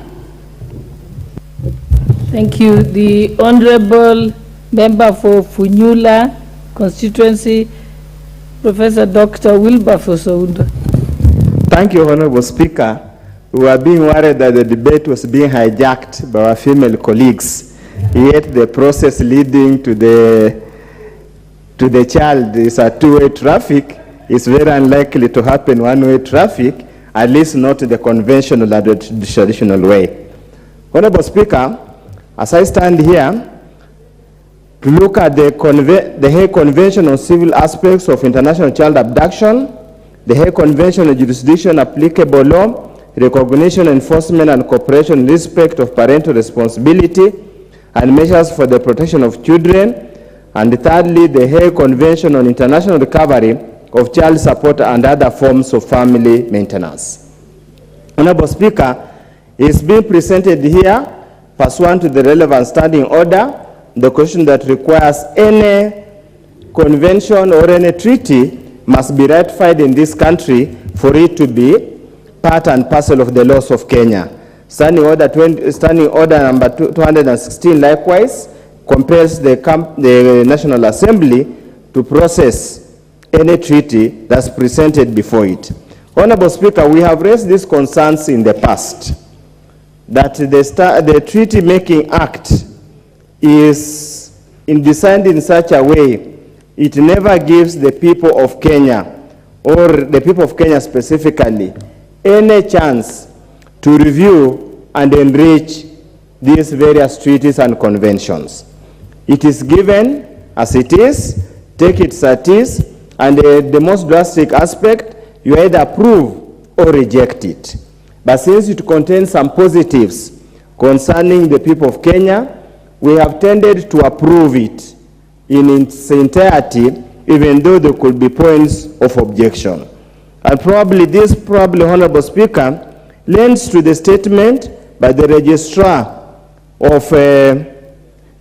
D: Thank you. The Honorable Member for Funyula constituency, Professor Dr. Wilberforce Oundo.
N: Thank you, Honorable Speaker. We were being worried that the debate was being hijacked by our female colleagues, yet the process leading to the child is a two-way traffic. It's very unlikely to happen one-way traffic, at least not the conventional or the traditional way. Honorable Speaker, as I stand here to look at the Hague Convention on Civil Aspects of International Child Abduction, the Hague Convention on Jurisdiction Applicable Law, Recognition, Enforcement, and Cooperation in respect of parental responsibility, and measures for the protection of children, and thirdly, the Hague Convention on International Recovery of Child Support and other forms of family maintenance. Honorable Speaker, it's being presented here pursuant to the relevant standing order, the question that requires any convention or any treaty must be ratified in this country for it to be part and parcel of the laws of Kenya. Standing order number 216 likewise compels the National Assembly to process any treaty that's presented before it. Honorable Speaker, we have raised these concerns in the past, that the treaty-making act is designed in such a way it never gives the people of Kenya, or the people of Kenya specifically, any chance to review and enrich these various treaties and conventions. It is given as it is, take it as it is, and the most drastic aspect, you either approve or reject it. But since it contains some positives concerning the people of Kenya, we have tended to approve it in its entirety, even though there could be points of objection. And probably this, Honorable Speaker, lends to the statement by the Registrar of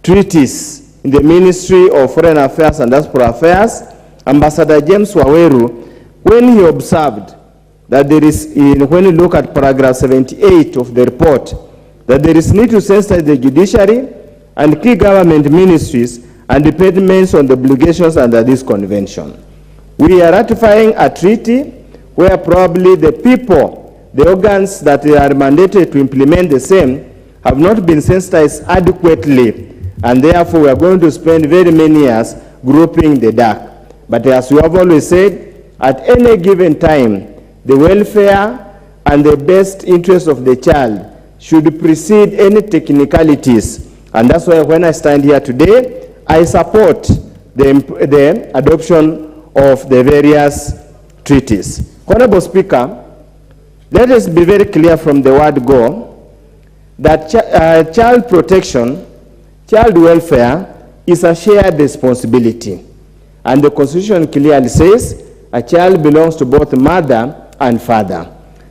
N: Treaties in the Ministry of Foreign Affairs and Diaspora Affairs, Ambassador James Waweru, when he observed that there is, when you look at paragraph 78 of the report, that there is need to sensitize the judiciary and key government ministries and departments on the obligations under this convention. We are ratifying a treaty where probably the people, the organs that are mandated to implement the same, have not been sensitized adequately, and therefore we are going to spend very many years grouping the dark. But as we have always said, at any given time, the welfare and the best interest of the child should precede any technicalities. And that's why when I stand here today, I support the adoption of the various treaties. Honorable Speaker, let us be very clear from the word go that child protection, child welfare is a shared responsibility. And the Constitution clearly says a child belongs to both mother and father,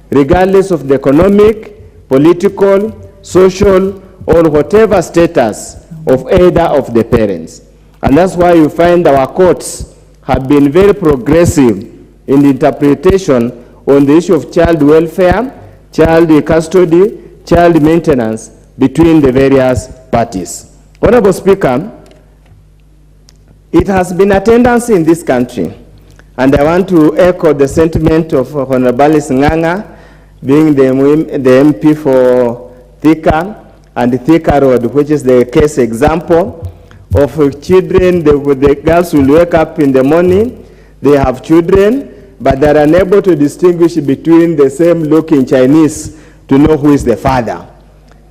N: regardless of the economic, political, social, or whatever status of either of the parents. And that's why you find our courts have been very progressive in the interpretation on the issue of child welfare, child custody, child maintenance between the various parties. Honorable Speaker, it has been a tendency in this country, and I want to echo the sentiment of Honorable Alice Nganga, being the MP for Thika and Thika Road, which is the case example of children. The girls will wake up in the morning, they have children, but they're unable to distinguish between the same looking Chinese to know who is the father.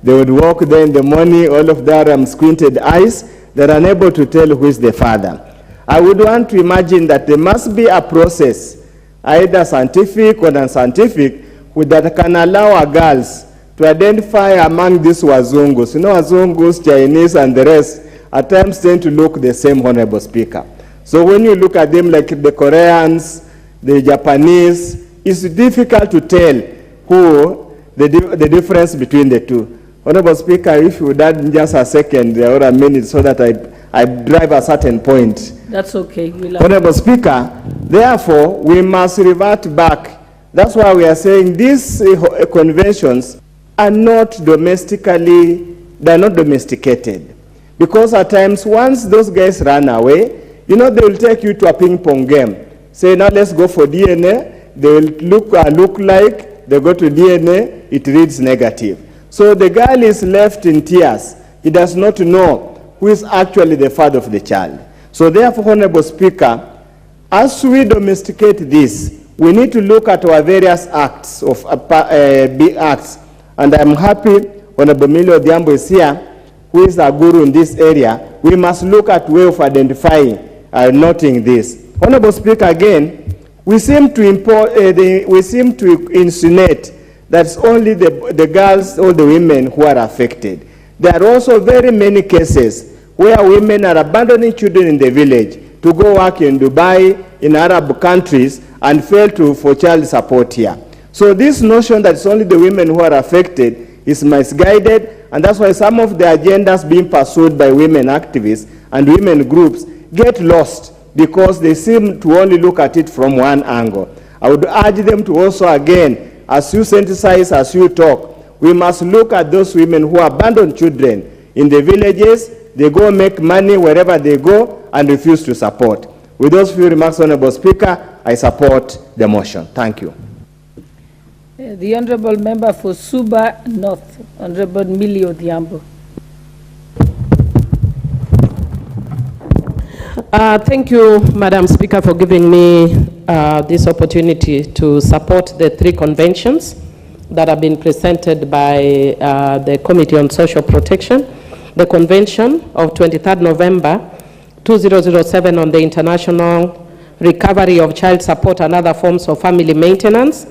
N: They would walk there in the morning, all of them squinted eyes, they're unable to tell who is the father. I would want to imagine that there must be a process, either scientific or non-scientific, that can allow our girls to identify among these Wazungus. You know, Wazungus, Chinese, and the rest at times tend to look the same, Honorable Speaker. So when you look at them like the Koreans, the Japanese, it's difficult to tell who the difference between the two. Honorable Speaker, if you would add just a second or a minute so that I drive a certain point.
D: That's okay.
N: Honorable Speaker, therefore, we must revert back. That's why we are saying these conventions are not domesticated. Because at times, once those guys run away, you know, they will take you to a ping pong game. Say, now let's go for DNA. They will look like, they go to DNA, it reads negative. So the girl is left in tears. He does not know who is actually the father of the child. So therefore, Honorable Speaker, as we domesticate this, we need to look at our various acts of acts. And I'm happy Honorable Millie Odhiambo is here, who is a guru in this area. We must look at way of identifying, noting this. Honorable Speaker, again, we seem to insinuate that it's only the girls or the women who are affected. There are also very many cases where women are abandoning children in the village to go work in Dubai, in Arab countries, and fail for child support here. So this notion that it's only the women who are affected is misguided, and that's why some of the agendas being pursued by women activists and women groups get lost because they seem to only look at it from one angle. I would urge them to also, again, as you synthesize, as you talk, we must look at those women who abandon children in the villages. They go make money wherever they go and refuse to support. With those few remarks, Honorable Speaker, I support the motion. Thank you.
D: The Honorable Member for Suba North, Honorable Millie Odhiambo.
P: Thank you, Madam Speaker, for giving me this opportunity to support the three conventions that have been presented by the Committee on Social Protection. The Convention of 23rd November 2007 on the International Recovery of Child Support and Other Forms of Family Maintenance.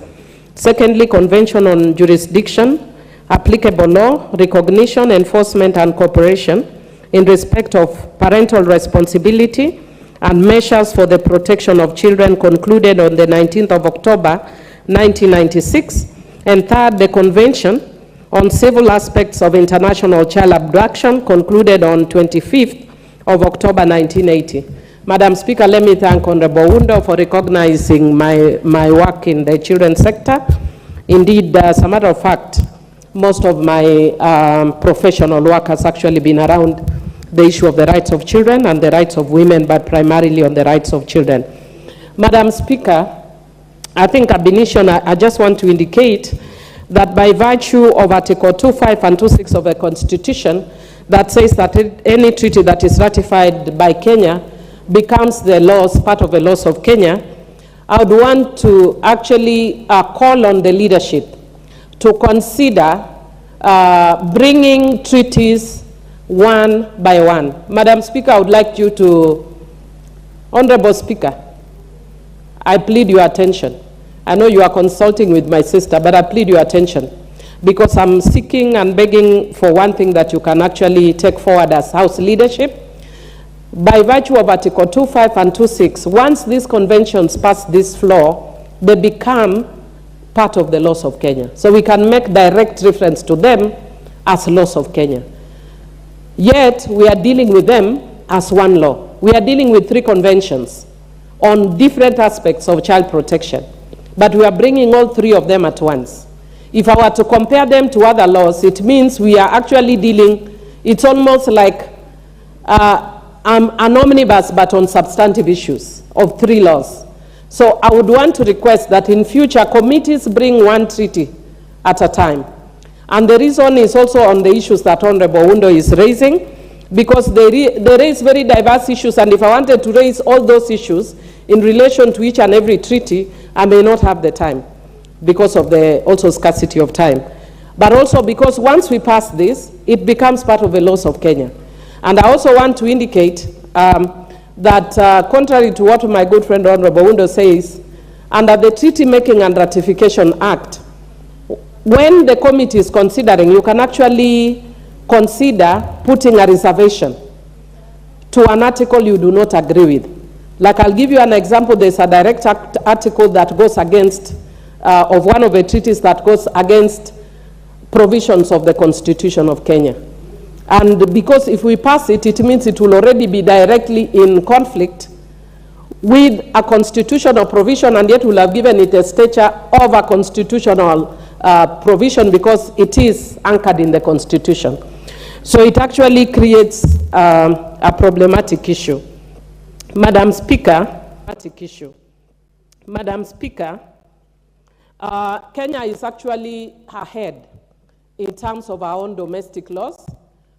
P: Secondly, Convention on Jurisdiction, Applicable Law, Recognition, Enforcement, and Cooperation in respect of parental responsibility and measures for the protection of children, concluded on the 19th of October 1996. And third, the Convention on Civil Aspects of International Child Abduction, concluded on 25th of October 1980. Madam Speaker, let me thank Honorable Wundo for recognizing my work in the children's sector. Indeed, as a matter of fact, most of my professional work has actually been around the issue of the rights of children and the rights of women, but primarily on the rights of children. Madam Speaker, I think ab initio, I just want to indicate that by virtue of Article 25 and 26 of the Constitution, that says that any treaty that is ratified by Kenya becomes the laws, part of the laws of Kenya, I would want to actually call on the leadership to consider bringing treaties one by one. Madam Speaker, I would like you to, Honorable Speaker, I plead your attention. I know you are consulting with my sister, but I plead your attention because I'm seeking and begging for one thing that you can actually take forward as House leadership. By virtue of Article 25 and 26, once these conventions pass this floor, they become part of the laws of Kenya. So we can make direct reference to them as laws of Kenya. Yet, we are dealing with them as one law. We are dealing with three conventions on different aspects of child protection, but we are bringing all three of them at once. If I were to compare them to other laws, it means we are actually dealing, it's almost like an omnibus, but on substantive issues of three laws. So I would want to request that in future committees bring one treaty at a time. And the reason is also on the issues that Honorable Wundo is raising, because they raise very diverse issues, and if I wanted to raise all those issues in relation to each and every treaty, I may not have the time because of the also scarcity of time. But also because once we pass this, it becomes part of the laws of Kenya. And I also want to indicate that contrary to what my good friend Honorable Wundo says, under the Treaty Making and Ratification Act, when the committee is considering, you can actually consider putting a reservation to an article you do not agree with. Like I'll give you an example, there's a direct article that goes against, of one of the treaties that goes against provisions of the Constitution of Kenya. And because if we pass it, it means it will already be directly in conflict with a constitutional provision, and yet we'll have given it a stature of a constitutional provision because it is anchored in the Constitution. So it actually creates a problematic issue. Madam Speaker, Kenya is actually ahead in terms of our own domestic laws.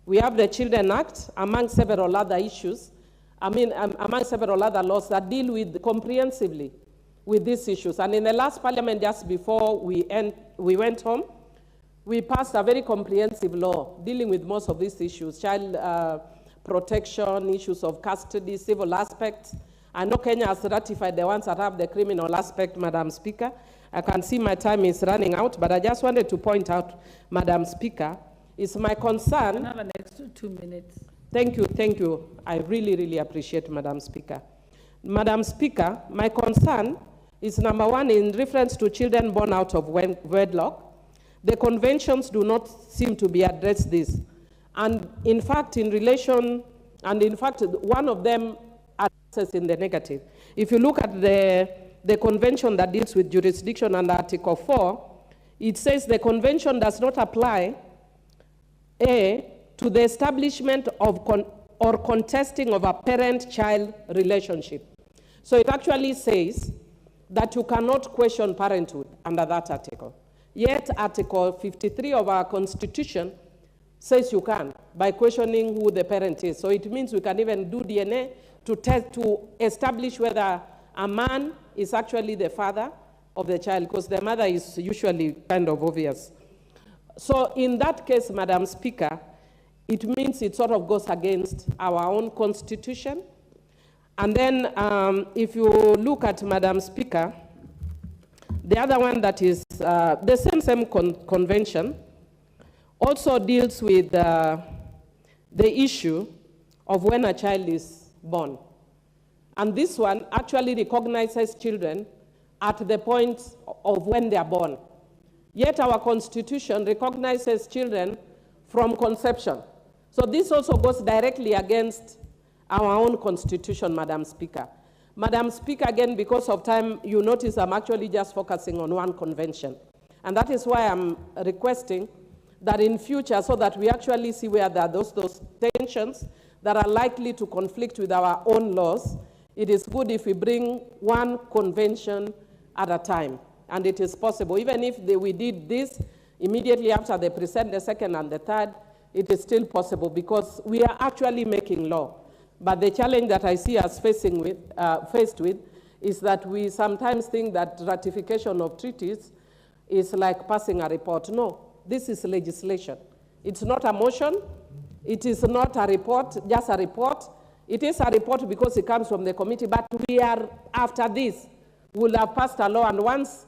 P: We have the Children Act, among several other issues, among several other laws that deal with comprehensively with these issues. And in the last parliament, just before we went home, we passed a very comprehensive law dealing with most of these issues, child protection, issues of custody, civil aspects. I know Kenya has ratified the ones that have the criminal aspect, Madam Speaker. I can see my time is running out, but I just wanted to point out, Madam Speaker, it's my concern.
D: You have an extra 2 minutes.
P: Thank you, thank you. I really, really appreciate, Madam Speaker. Madam Speaker, my concern is number one, in reference to children born out of wedlock. The conventions do not seem to be addressed this. And in fact, one of them addresses in the negative. If you look at the convention that deals with jurisdiction under Article 4, it says the convention does not apply to the establishment of or contesting of a parent-child relationship. So it actually says that you cannot question parenthood under that article. Yet Article 53 of our Constitution says you can by questioning who the parent is. So it means we can even do DNA to establish whether a man is actually the father of the child, because the mother is usually kind of obvious. So in that case, Madam Speaker, it means it sort of goes against our own Constitution. And then if you look at, Madam Speaker, the other one that is the same convention also deals with the issue of when a child is born. And this one actually recognizes children at the point of when they are born. Yet our Constitution recognizes children from conception. So this also goes directly against our own Constitution, Madam Speaker. Madam Speaker, again, because of time, you notice I'm actually just focusing on one convention. And that is why I'm requesting that in future, so that we actually see where there are those tensions that are likely to conflict with our own laws, it is good if we bring one convention at a time. And it is possible. Even if we did this immediately after they present the second and the third, it is still possible because we are actually making law. But the challenge that I see us faced with is that we sometimes think that ratification of treaties is like passing a report. No, this is legislation. It's not a motion. It is not a report, just a report. It is a report because it comes from the committee, but we are, after this, we'll have passed a law, and once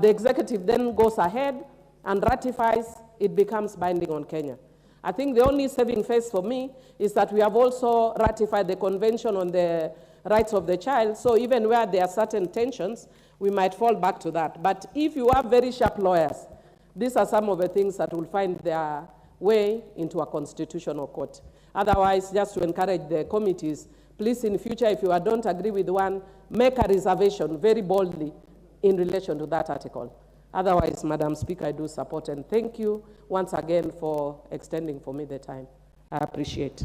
P: the executive then goes ahead and ratifies, it becomes binding on Kenya. I think the only saving face for me is that we have also ratified the Convention on the Rights of the Child, so even where there are certain tensions, we might fall back to that. But if you have very sharp lawyers, these are some of the things that will find their way into a constitutional court. Otherwise, just to encourage the committees, please in future, if you don't agree with one, make a reservation very boldly in relation to that article. Otherwise, Madam Speaker, I do support, and thank you once again for extending for me the time. I appreciate.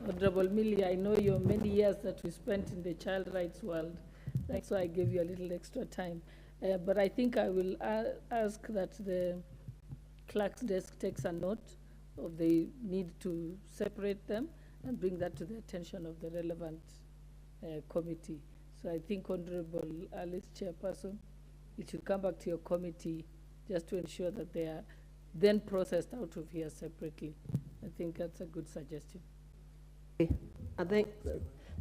D: Honorable Millie, I know your many years that we spent in the child rights world. That's why I gave you a little extra time. But I think I will ask that the clerk's desk takes a note of the need to separate them and bring that to the attention of the relevant committee So I think, Honorable Alice Chairperson, it should come back to your committee just to ensure that they are then processed out of here separately. I think that's a good suggestion.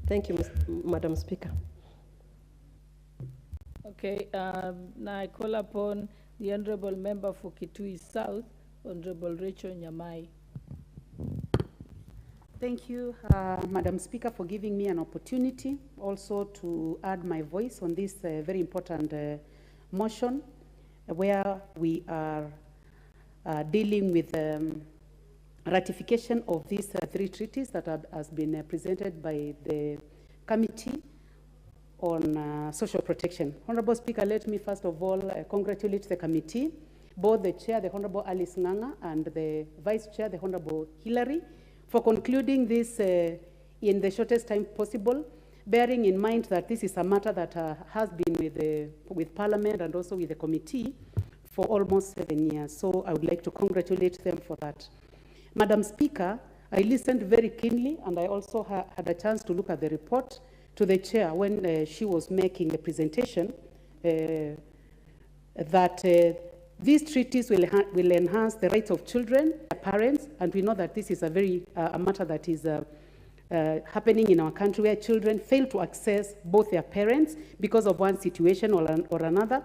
B: Thank you, Madam Speaker.
D: Okay, now I call upon the Honorable Member for Kitui South, Honorable Rachel Nyamai.
O: Thank you, Madam Speaker, for giving me an opportunity also to add my voice on this very important motion, where we are dealing with ratification of these three treaties that has been presented by the Committee on Social Protection. Honorable Speaker, let me first of all congratulate the committee, both the Chair, the Honorable Alice Nganga, and the Vice Chair, the Honorable Hillary, for concluding this in the shortest time possible, bearing in mind that this is a matter that has been with Parliament and also with the committee for almost 7 years. So I would like to congratulate them for that. Madam Speaker, I listened very keenly, and I also had a chance to look at the report to the Chair when she was making the presentation, that these treaties will enhance the rights of children, their parents, and we know that this is a very a matter that is happening in our country, where children fail to access both their parents because of one situation or another.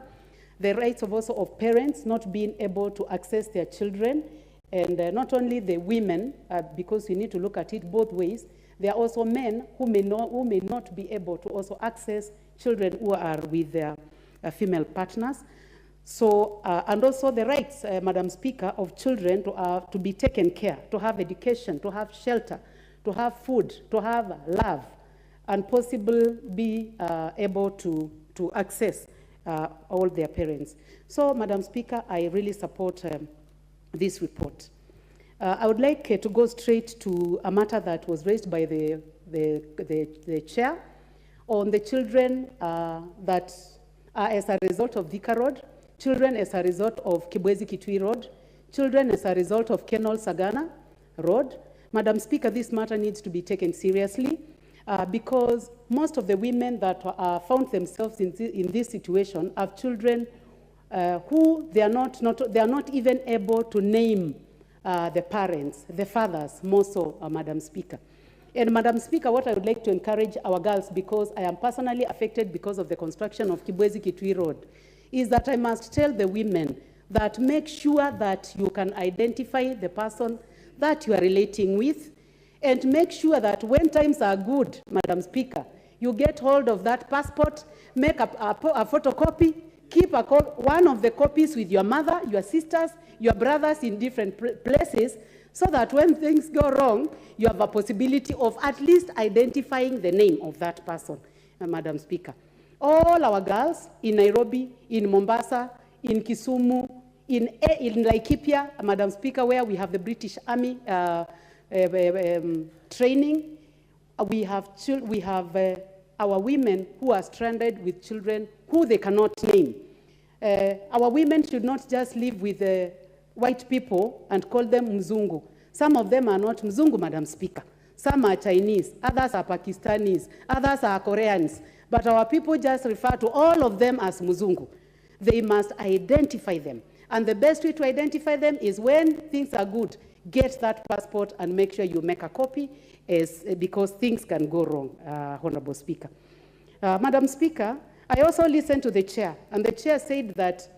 O: The rights of also of parents not being able to access their children, and not only the women, because we need to look at it both ways. There are also men who may not be able to also access children who are with their female partners. So, and also the rights, Madam Speaker, of children to be taken care, to have education, to have shelter, to have food, to have love, and possibly be able to access all their parents. So, Madam Speaker, I really support this report. I would like to go straight to a matter that was raised by the Chair on the children that are as a result of Thika Road, children as a result of Kibwezi Kitui Road, children as a result of Kenol Sagana Road. Madam Speaker, this matter needs to be taken seriously because most of the women that found themselves in this situation have children who they are not even able to name the parents, the fathers, more so, Madam Speaker. And Madam Speaker, what I would like to encourage our girls, because I am personally affected because of the construction of Kibwezi Kitui Road, is that I must tell the women that make sure that you can identify the person that you are relating with, and make sure that when times are good, Madam Speaker, you get hold of that passport, make a photocopy, keep one of the copies with your mother, your sisters, your brothers in different places, so that when things go wrong, you have a possibility of at least identifying the name of that person, Madam Speaker. All our girls in Nairobi, in Mombasa, in Kisumu, in Laikipia, Madam Speaker, where we have the British Army training, we have our women who are stranded with children who they cannot name. Our women should not just live with white people and call them Mzungu. Some of them are not Mzungu, Madam Speaker. Some are Chinese, others are Pakistanis, others are Koreans. But our people just refer to all of them as Mzungu. They must identify them. And the best way to identify them is when things are good, get that passport and make sure you make a copy, because things can go wrong, Honorable Speaker. Madam Speaker, I also listened to the Chair, and the Chair said that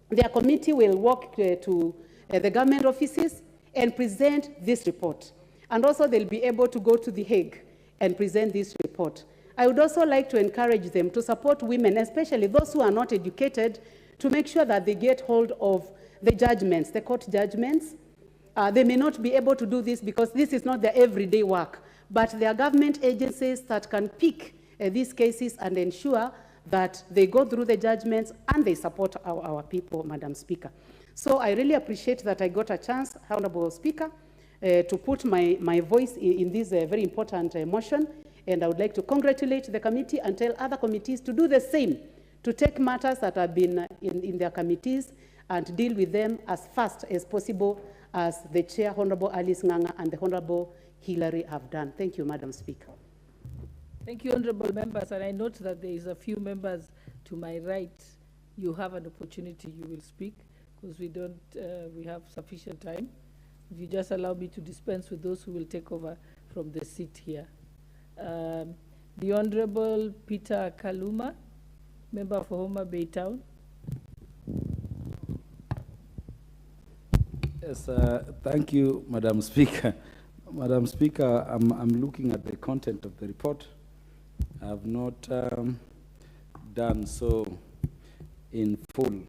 O: their committee will walk to the government offices and present this report. And also they'll be able to go to the Hague and present this report. I would also like to encourage them to support women, especially those who are not educated, to make sure that they get hold of the judgments, the court judgments. They may not be able to do this because this is not their everyday work, but there are government agencies that can pick these cases and ensure that they go through the judgments and they support our people, Madam Speaker. So I really appreciate that I got a chance, Honorable Speaker, to put my voice in this very important motion, and I would like to congratulate the committee and tell other committees to do the same, to take matters that have been in their committees and deal with them as fast as possible, as the Chair, Honorable Alice Nganga, and the Honorable Hillary have done. Thank you, Madam Speaker.
D: Thank you, honorable members, and I note that there is a few members to my right. You have an opportunity, you will speak, because we have sufficient time. If you just allow me to dispense with those who will take over from the seat here. The Honorable Peter Kaluma, member for Homa Bay Town.
R: Yes, thank you, Madam Speaker. Madam Speaker, I'm looking at the content of the report. I have not done so in full.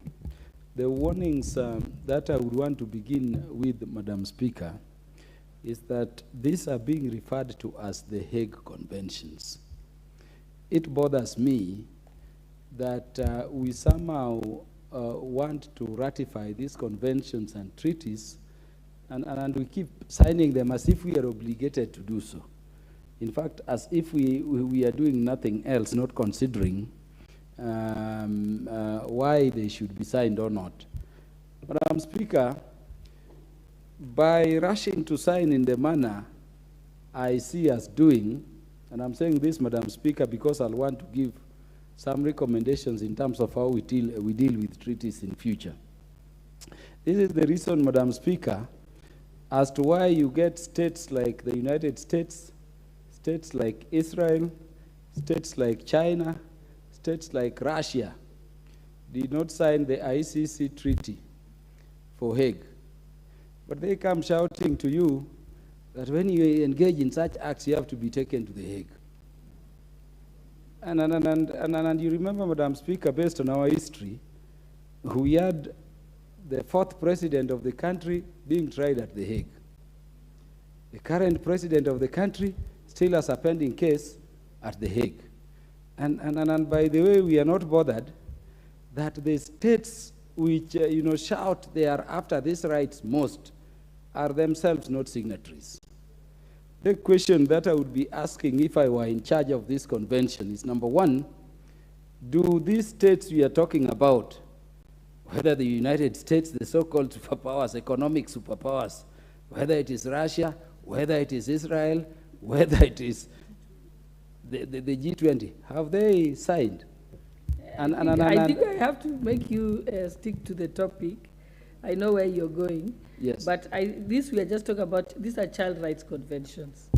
R: The warnings that I would want to begin with, Madam Speaker, is that these are being referred to as the Hague Conventions. It bothers me that we somehow want to ratify these conventions and treaties, and we keep signing them as if we are obligated to do so. In fact, as if we are doing nothing else, not considering why they should be signed or not. Madam Speaker, by rushing to sign in the manner I see us doing, and I'm saying this, Madam Speaker, because I'll want to give some recommendations in terms of how we deal with treaties in future. This is the reason, Madam Speaker, as to why you get states like the United States, states like Israel, states like China, states like Russia did not sign the ICC treaty for Hague. But they come shouting to you that when you engage in such acts, you have to be taken to the Hague. And you remember, Madam Speaker, based on our history, we had the fourth president of the country being tried at the Hague. The current president of the country still has a pending case at the Hague. And by the way, we are not bothered that the states which shout they are after these rights most are themselves not signatories. The question that I would be asking if I were in charge of this convention is, number one, do these states we are talking about, whether the United States, the so-called superpowers, economic superpowers, whether it is Russia, whether it is Israel, whether it is the G20, have they signed?
D: I think I have to make you stick to the topic. I know where you're going.
R: Yes.
D: But this we are just talking about, these are child rights conventions.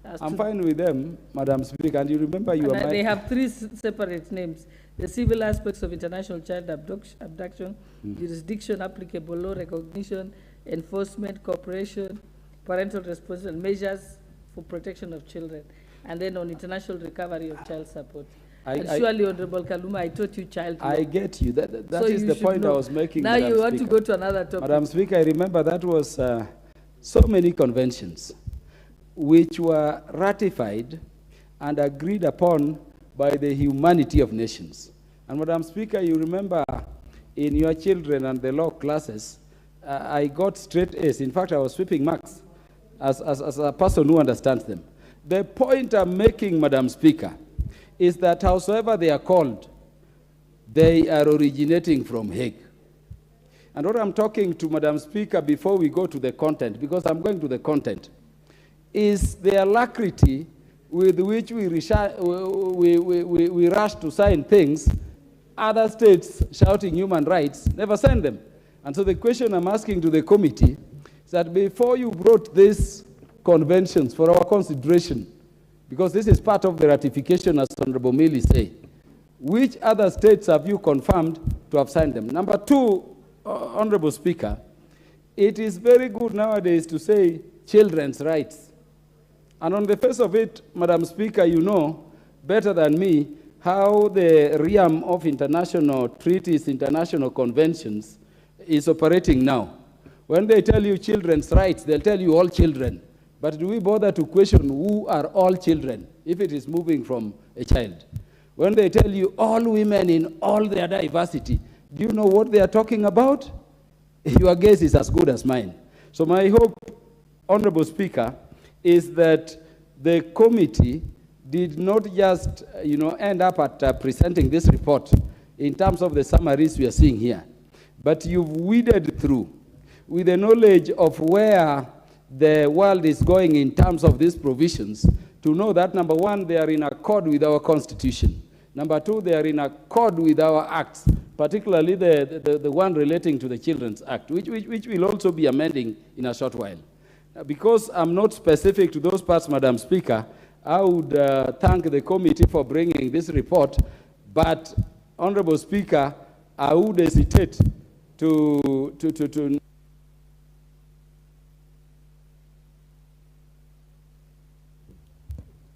R: I'm fine with them, Madam Speaker, and you remember you are
D: they have three separate names. The civil aspects of international child abduction, jurisdiction, applicable law, recognition, enforcement, cooperation, parental responsibility, and measures for protection of children, and then on international recovery of child support. Surely, Honorable Kaluma, I taught you child law.
R: I get you. That so is the point I was making,
D: now
R: Madam
D: you want
R: Speaker.
D: to go to another topic.
R: Madam Speaker, I remember that was so many conventions which were ratified and agreed upon by the humanity of nations. And Madam Speaker, you remember in your children and the law classes, I got straight A's. In fact, I was sweeping marks as a person who understands them. The point I'm making, Madam Speaker, is that howsoever they are called, they are originating from Hague. And what I'm talking to Madam Speaker before we go to the content, because I'm going to the content, is the alacrity with which we rush to sign things. Other states shouting human rights never sign them. And so the question I'm asking to the committee is that before you brought these conventions for our consideration, because this is part of the ratification, as Honorable Millie say, which other states have you confirmed to have signed them? Number two, Honorable Speaker, it is very good nowadays to say children's rights. And on the face of it, Madam Speaker, you know better than me how the realm of international treaties, international conventions is operating now. When they tell you children's rights, they'll tell you all children. But do we bother to question who are all children if it is moving from a child? When they tell you all women in all their diversity, do you know what they are talking about? Your guess is as good as mine. So my hope, Honorable Speaker, is that the committee did not just end up at presenting this report in terms of the summaries we are seeing here, but you've weeded through with the knowledge of where the world is going in terms of these provisions to know that, number one, they are in accord with our constitution. Number two, they are in accord with our acts, particularly the one relating to the Children's Act, which we'll also be amending in a short while. Because I'm not specific to those parts, Madam Speaker, I would thank the committee for bringing this report, but, Honorable Speaker, I would hesitate to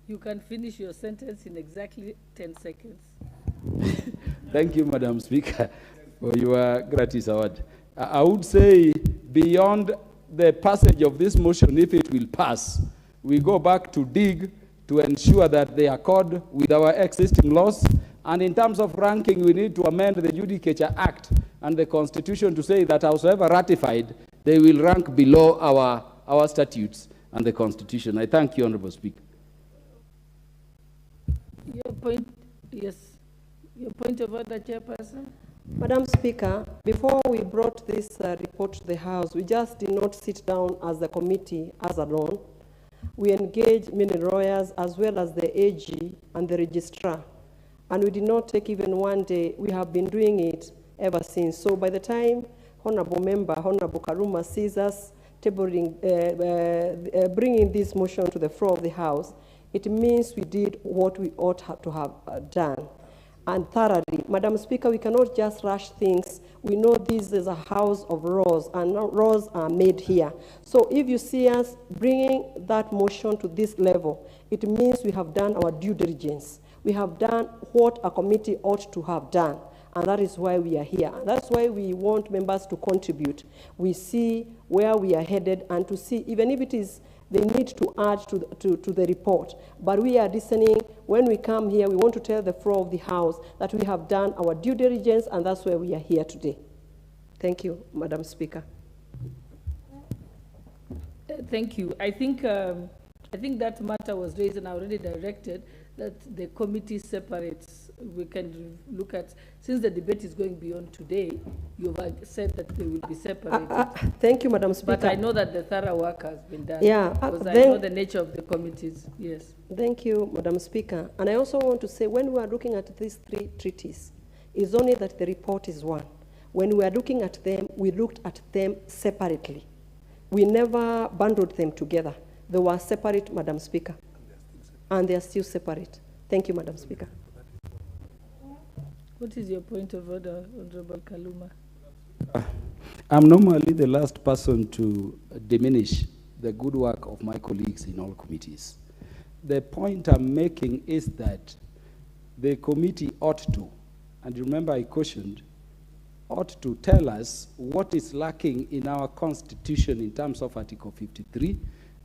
D: You can finish your sentence in exactly 10 seconds.
R: Thank you, Madam Speaker, for your gratis award. I would say beyond the passage of this motion, if it will pass, we go back to dig to ensure that they accord with our existing laws. And in terms of ranking, we need to amend the Judicature Act and the Constitution to say that however ratified, they will rank below our statutes and the Constitution. I thank you, Honorable Speaker.
D: Your point, yes. Your point of order, Chairperson.
B: Madam Speaker, before we brought this report to the House, we just did not sit down as a committee as alone. We engaged many lawyers as well as the AG and the registrar. And we did not take even one day. We have been doing it ever since. So by the time Honorable Member, Honorable Kaluma sees us tabling, bringing this motion to the floor of the House, it means we did what we ought to have done. And thoroughly, Madam Speaker, we cannot just rush things. We know this is a house of laws, and laws are made here. So if you see us bringing that motion to this level, it means we have done our due diligence. We have done what a committee ought to have done, and that is why we are here. And that's why we want members to contribute. We see where we are headed, and to see, even if it is they need to add to the report. But we are listening. When we come here, we want to tell the floor of the House that we have done our due diligence, and that's why we are here today. Thank you, Madam Speaker.
D: Thank you. I think that matter was raised and already directed that the committee separates. We can look at, since the debate is going beyond today, you've said that they will be separated.
B: Thank you, Madam Speaker.
D: But I know that the thorough work has been done.
B: Yeah.
D: Because I know the nature of the committees. Yes.
B: Thank you, Madam Speaker. And I also want to say, when we are looking at these three treaties, it's only that the report is one. When we are looking at them, we looked at them separately. We never bundled them together. They were separate, Madam Speaker. And they are still separate. Thank you, Madam Speaker.
D: What is your point of order, Honorable Kaluma?
R: I'm normally the last person to diminish the good work of my colleagues in all committees. The point I'm making is that the committee ought to, and remember I cautioned, ought to tell us what is lacking in our constitution in terms of Article 53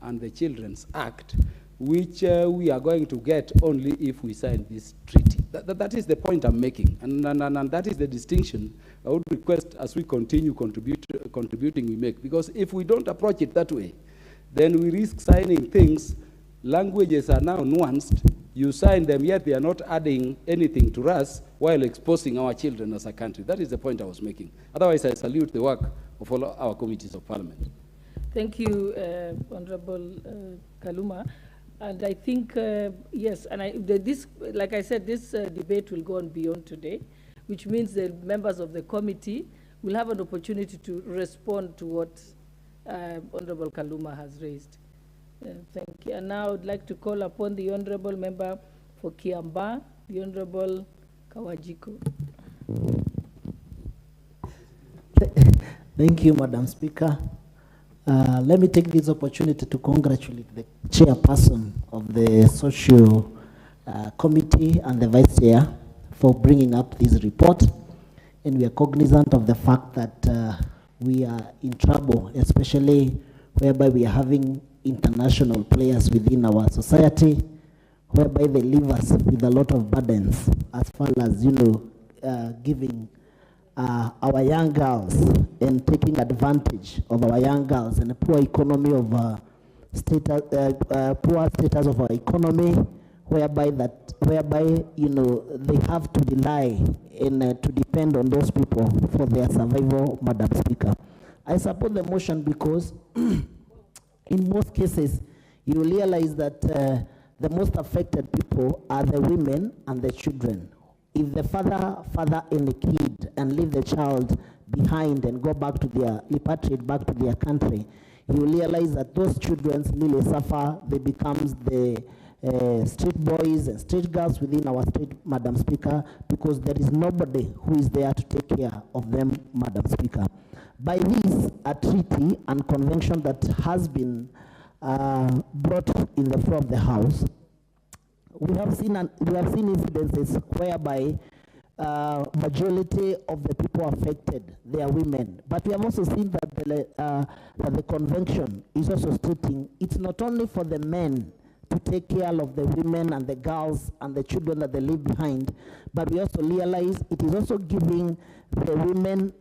R: and the Children's Act, which we are going to get only if we sign this treaty. That is the point I'm making, and that is the distinction I would request as we continue contributing we make, because if we don't approach it that way, then we risk signing things, languages are now nuanced, you sign them, yet they are not adding anything to us while exposing our children as a country. That is the point I was making. Otherwise, I salute the work of all our committees of parliament.
D: Thank you, Honorable Kaluma. And I think, yes, and this, like I said, this debate will go on beyond today, which means the members of the committee will have an opportunity to respond to what Honorable Kaluma has raised. Thank you. And now I'd like to call upon the Honorable Member for Kiambaa, the Honorable Kawajiko.
U: Thank you, Madam Speaker. Let me take this opportunity to congratulate the chairperson of the Social Committee and the Vice Chair for bringing up this report. And we are cognizant of the fact that we are in trouble, especially whereby we are having international players within our society, whereby they leave us with a lot of burdens as far as, you know, giving our young girls and taking advantage of our young girls and the poor economy of poor status of our economy, whereby you know they have to rely and to depend on those people for their survival, Madam Speaker. I support the motion because in most cases you realize that the most affected people are the women and the children. If the father any kid and leave the child behind and go back to repatriate back to their country, he will realize that those children really suffer. They becomes the street boys and street girls within our state, Madam Speaker, because there is nobody who is there to take care of them, Madam Speaker. By this, a treaty and convention that has been brought in the floor of the House, we have seen incidences whereby majority of the people affected, they are women. But we have also seen that the convention is also stating it's not only for the men to take care of the women and the girls and the children that they leave behind, but we also realize it is also giving the women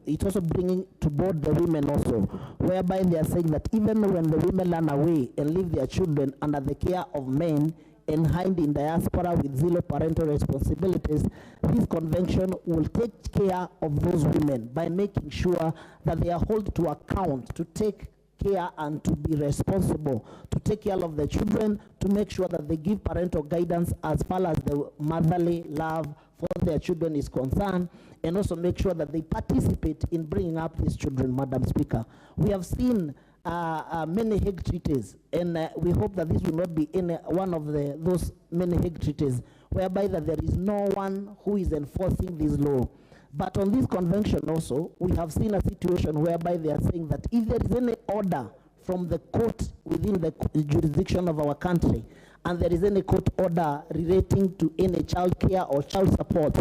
U: it's also bringing to board the women also, whereby they are saying that even when the women run away and leave their children under the care of men and hide in diaspora with zero parental responsibilities, this convention will take care of those women by making sure that they are held to account to take care and to be responsible, to take care of the children, to make sure that they give parental guidance as far as the motherly love for their children is concerned, and also make sure that they participate in bringing up these children, Madam Speaker. We have seen many Hague treaties, and we hope that this will not be in one of those many Hague treaties, whereby that there is no one who is enforcing this law. But on this convention also, we have seen a situation whereby they are saying that if there is any order from the court within the jurisdiction of our country, and there is any court order relating to any child care or child support,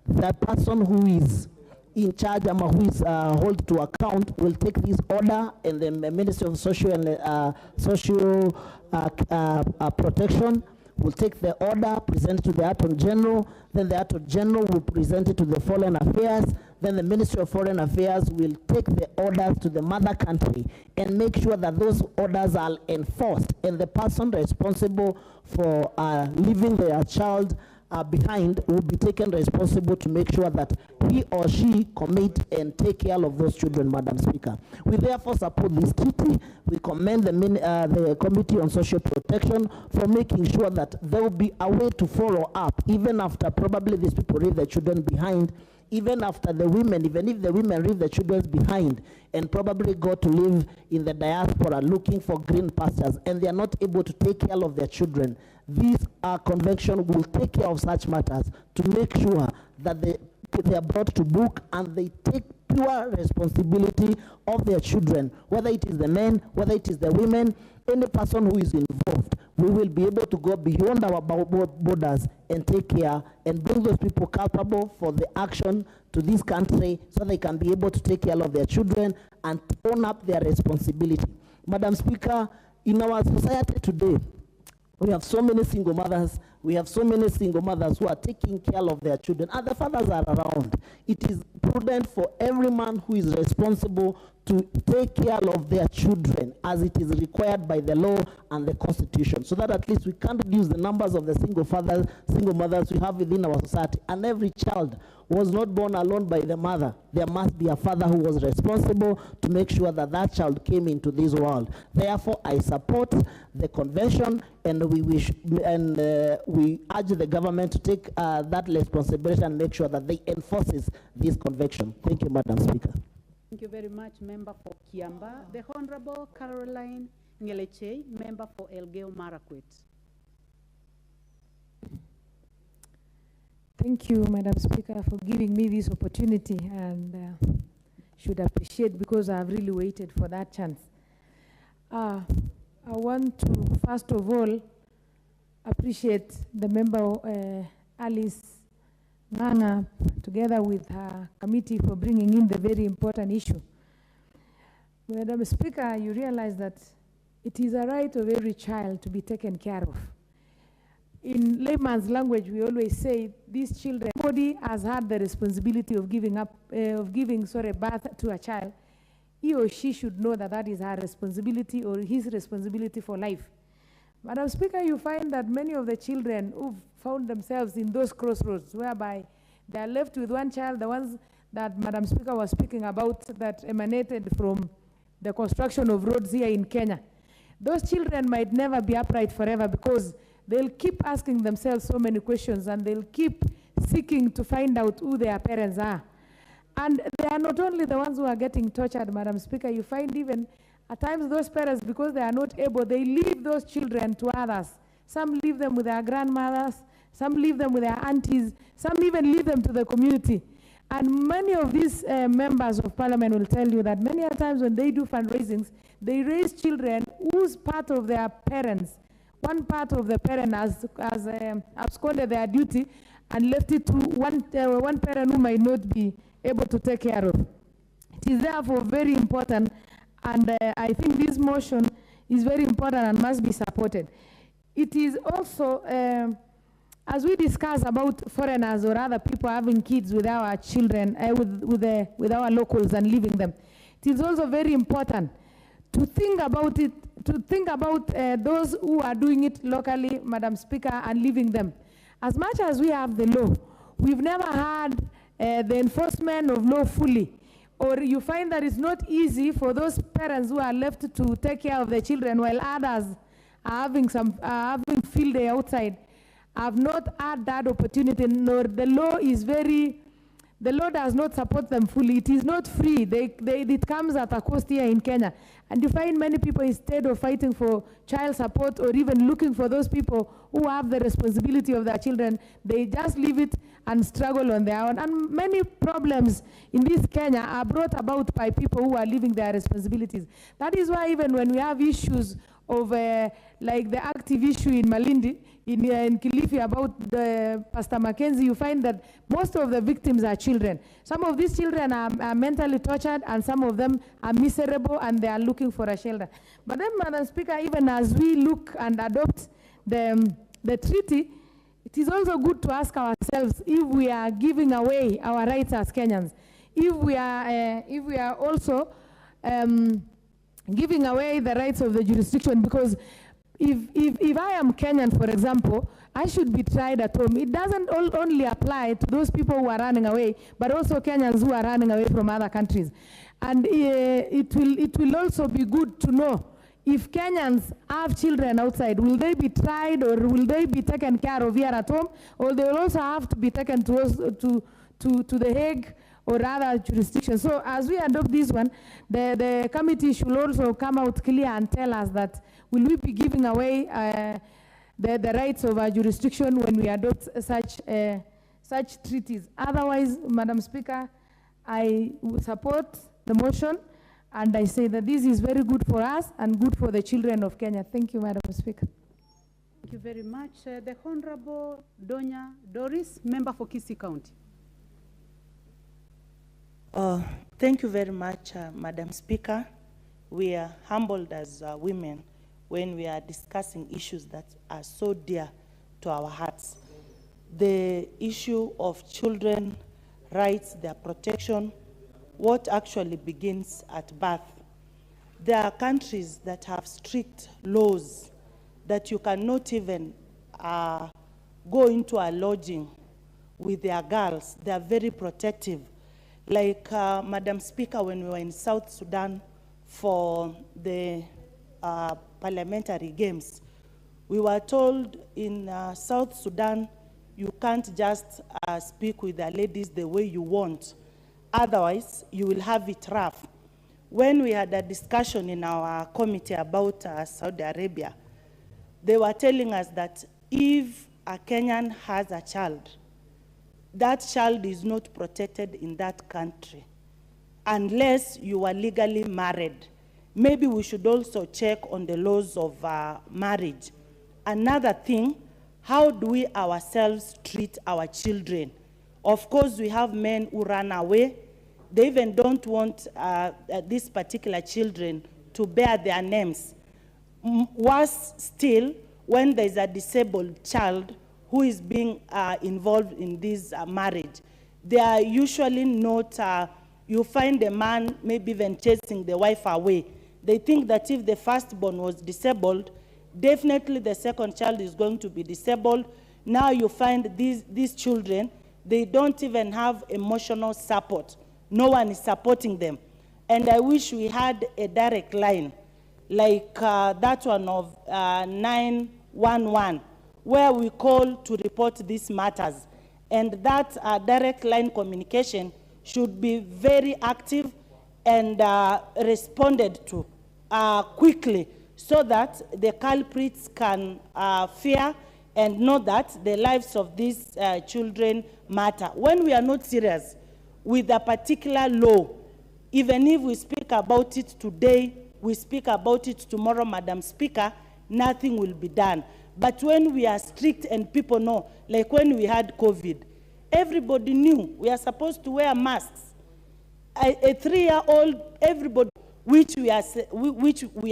U: the person who is in charge or who is held to account will take this order, and the Ministry of Social and Protection will take the order, present it to the Attorney General, then the Attorney General will present it to the Foreign Affairs, then the Ministry of Foreign Affairs will take the orders to the mother country and make sure that those orders are enforced, and the person responsible for leaving their child behind will be taken responsible to make sure that he or she commit and take care of those children, Madam Speaker. We therefore support this treaty. We commend the Committee on Social Protection for making sure that there will be a way to follow up, even after probably these people leave their children behind, even after the women, even if the women leave the children behind and probably go to live in the diaspora looking for green pastures, and they are not able to take care of their children, this convention will take care of such matters to make sure that they are brought to book and they take pure responsibility of their children, whether it is the men, whether it is the women, any person who is involved. We will be able to go beyond our borders and take care and bring those people culpable for the action to this country so they can be able to take care of their children and own up their responsibility. Madam Speaker, in our society today, we have so many single mothers. We have so many single mothers who are taking care of their children, and the fathers are around. It is prudent for every man who is responsible to take care of their children as it is required by the law and the Constitution, so that at least we can reduce the numbers of the single mothers we have within our society. And every child was not born alone by the mother. There must be a father who was responsible to make sure that that child came into this world. Therefore, I support the convention, and we urge the government to take that responsibility and make sure that they enforces this convention. Thank you, Madam Speaker.
O: Thank you very much, Member for Kiamba. The Honorable Caroline Ngeleche, Member for Elgeyo Marakwet.
Q: Thank you, Madam Speaker, for giving me this opportunity, and should appreciate because I've really waited for that chance. I want to, first of all, appreciate the member, Alice Nganga, together with her committee, for bringing in the very important issue. Madam Speaker, you realize that it is a right of every child to be taken care of. In layman's language, we always say these children, nobody has had the responsibility of giving birth to a child. He or she should know that that is her responsibility or his responsibility for life. Madam Speaker, you find that many of the children who've found themselves in those crossroads, whereby they are left with one child, the ones that Madam Speaker was speaking about that emanated from the construction of roads here in Kenya. those children might never be upright forever because they'll keep asking themselves so many questions and they'll keep seeking to find out who their parents are. And they are not only the ones who are getting tortured, Madam Speaker. You find even at times those parents, because they are not able, they leave those children to others. Some leave them with their grandmothers, some leave them with their aunties, some even leave them to the community. And many of these members of parliament will tell you that many times when they do fundraisings, they raise children whose part of their parents, one part of the parent has absconded their duty and left it to one parent who might not be able to take care of. It is therefore very important, and I think this motion is very important and must be supported. It is also, as we discuss about foreigners or other people having kids with our children, with our locals and leaving them, it is also very important to think about it, to think about those who are doing it locally, Madam Speaker, and leaving them. As much as we have the law, we've never had the enforcement of law fully. Or you find that it's not easy for those parents who are left to take care of their children while others are having field day outside. I've not had that opportunity, nor the law is very, the law does not support them fully. It is not free. It comes at a cost here in Kenya. And you find many people, instead of fighting for child support or even looking for those people who have the responsibility of their children, they just leave it and struggle on their own. And many problems in this Kenya are brought about by people who are leaving their responsibilities. That is why even when we have issues of like the active issue in Malindi, in Kilifi about the Pastor Mackenzie, you find that most of the victims are children. Some of these children are mentally tortured and some of them are miserable and they are looking for a shelter. But then, Madam Speaker, even as we look and adopt the treaty, it is also good to ask ourselves if we are giving away our rights as Kenyans, if we are also giving away the rights of the jurisdiction, because if I am Kenyan, for example, I should be tried at home. It doesn't only apply to those people who are running away, but also Kenyans who are running away from other countries. And it will also be good to know if Kenyans have children outside, will they be tried or will they be taken care of here at home, or they will also have to be taken to the Hague or other jurisdictions. So as we adopt this one, the committee should also come out clear and tell us that will we be giving away the rights of our jurisdiction when we adopt such treaties. Otherwise, Madam Speaker, I would support the motion, and I say that this is very good for us and good for the children of Kenya. Thank you, Madam Speaker.
O: Thank you very much. The Honorable Donya Doris, member for Kisii County.
C: Thank you very much, Madam Speaker. We are humbled as women when we are discussing issues that are so dear to our hearts. The issue of children rights, their protection, what actually begins at birth. There are countries that have strict laws that you cannot even go into a lodging with their girls. They are very protective. Like Madam Speaker, when we were in South Sudan for the parliamentary games, we were told in South Sudan, you can't just speak with the ladies the way you want. Otherwise, you will have it rough. When we had a discussion in our committee about Saudi Arabia, they were telling us that if a Kenyan has a child, that child is not protected in that country unless you are legally married. Maybe we should also check on the laws of marriage. Another thing, how do we ourselves treat our children? Of course, we have men who run away. They even don't want these particular children to bear their names. Worse still, when there's a disabled child who is being involved in this marriage, they are usually not, you find a man maybe even chasing the wife away. They think that if the firstborn was disabled, definitely the second child is going to be disabled. Now you find these children, they don't even have emotional support. No one is supporting them. And I wish we had a direct line like that one of 911, where we call to report these matters. And that direct line communication should be very active and responded to quickly, so that the culprits can fear and know that the lives of these children matter. When we are not serious with a particular law, even if we speak about it today, we speak about it tomorrow, Madam Speaker, nothing will be done. But when we are strict and people know, like when we had COVID, everybody knew we are supposed to wear masks. A 3-year-old, everybody, which we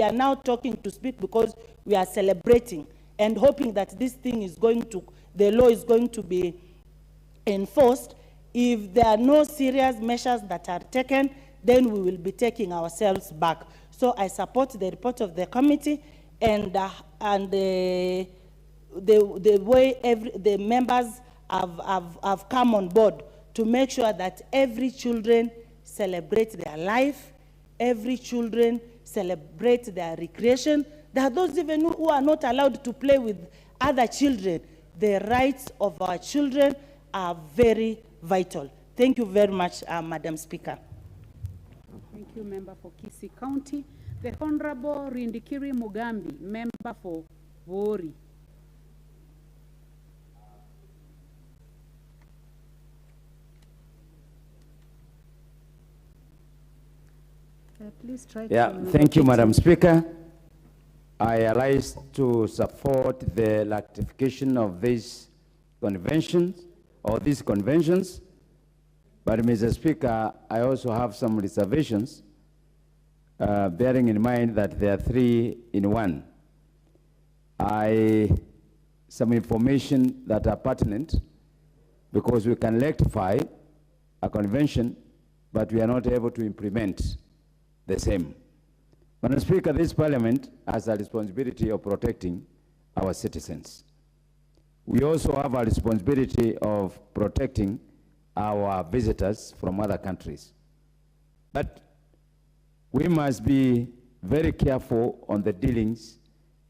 C: are now talking to speak because we are celebrating and hoping that this thing is going to, the law is going to be enforced. If there are no serious measures that are taken, then we will be taking ourselves back. So I support the report of the committee and the way the members have come on board to make sure that every children celebrate their life, every children celebrate their recreation. There are those even who are not allowed to play with other children. The rights of our children are very vital. Thank you very much, Madam Speaker.
O: Thank you, Member for Kisii County. The Honorable Rindikiri Mugambi, Member for Wori. Please try to
F: thank you, Madam Speaker. I rise to support the ratification of these conventions, or these conventions. But, Mr. Speaker, I also have some reservations, bearing in mind that there are 3 in 1. Some information that are pertinent, because we can rectify a convention, but we are not able to implement the same. Madam Speaker, this Parliament has a responsibility of protecting our citizens. We also have a responsibility of protecting our visitors from other countries. But we must be very careful on the dealings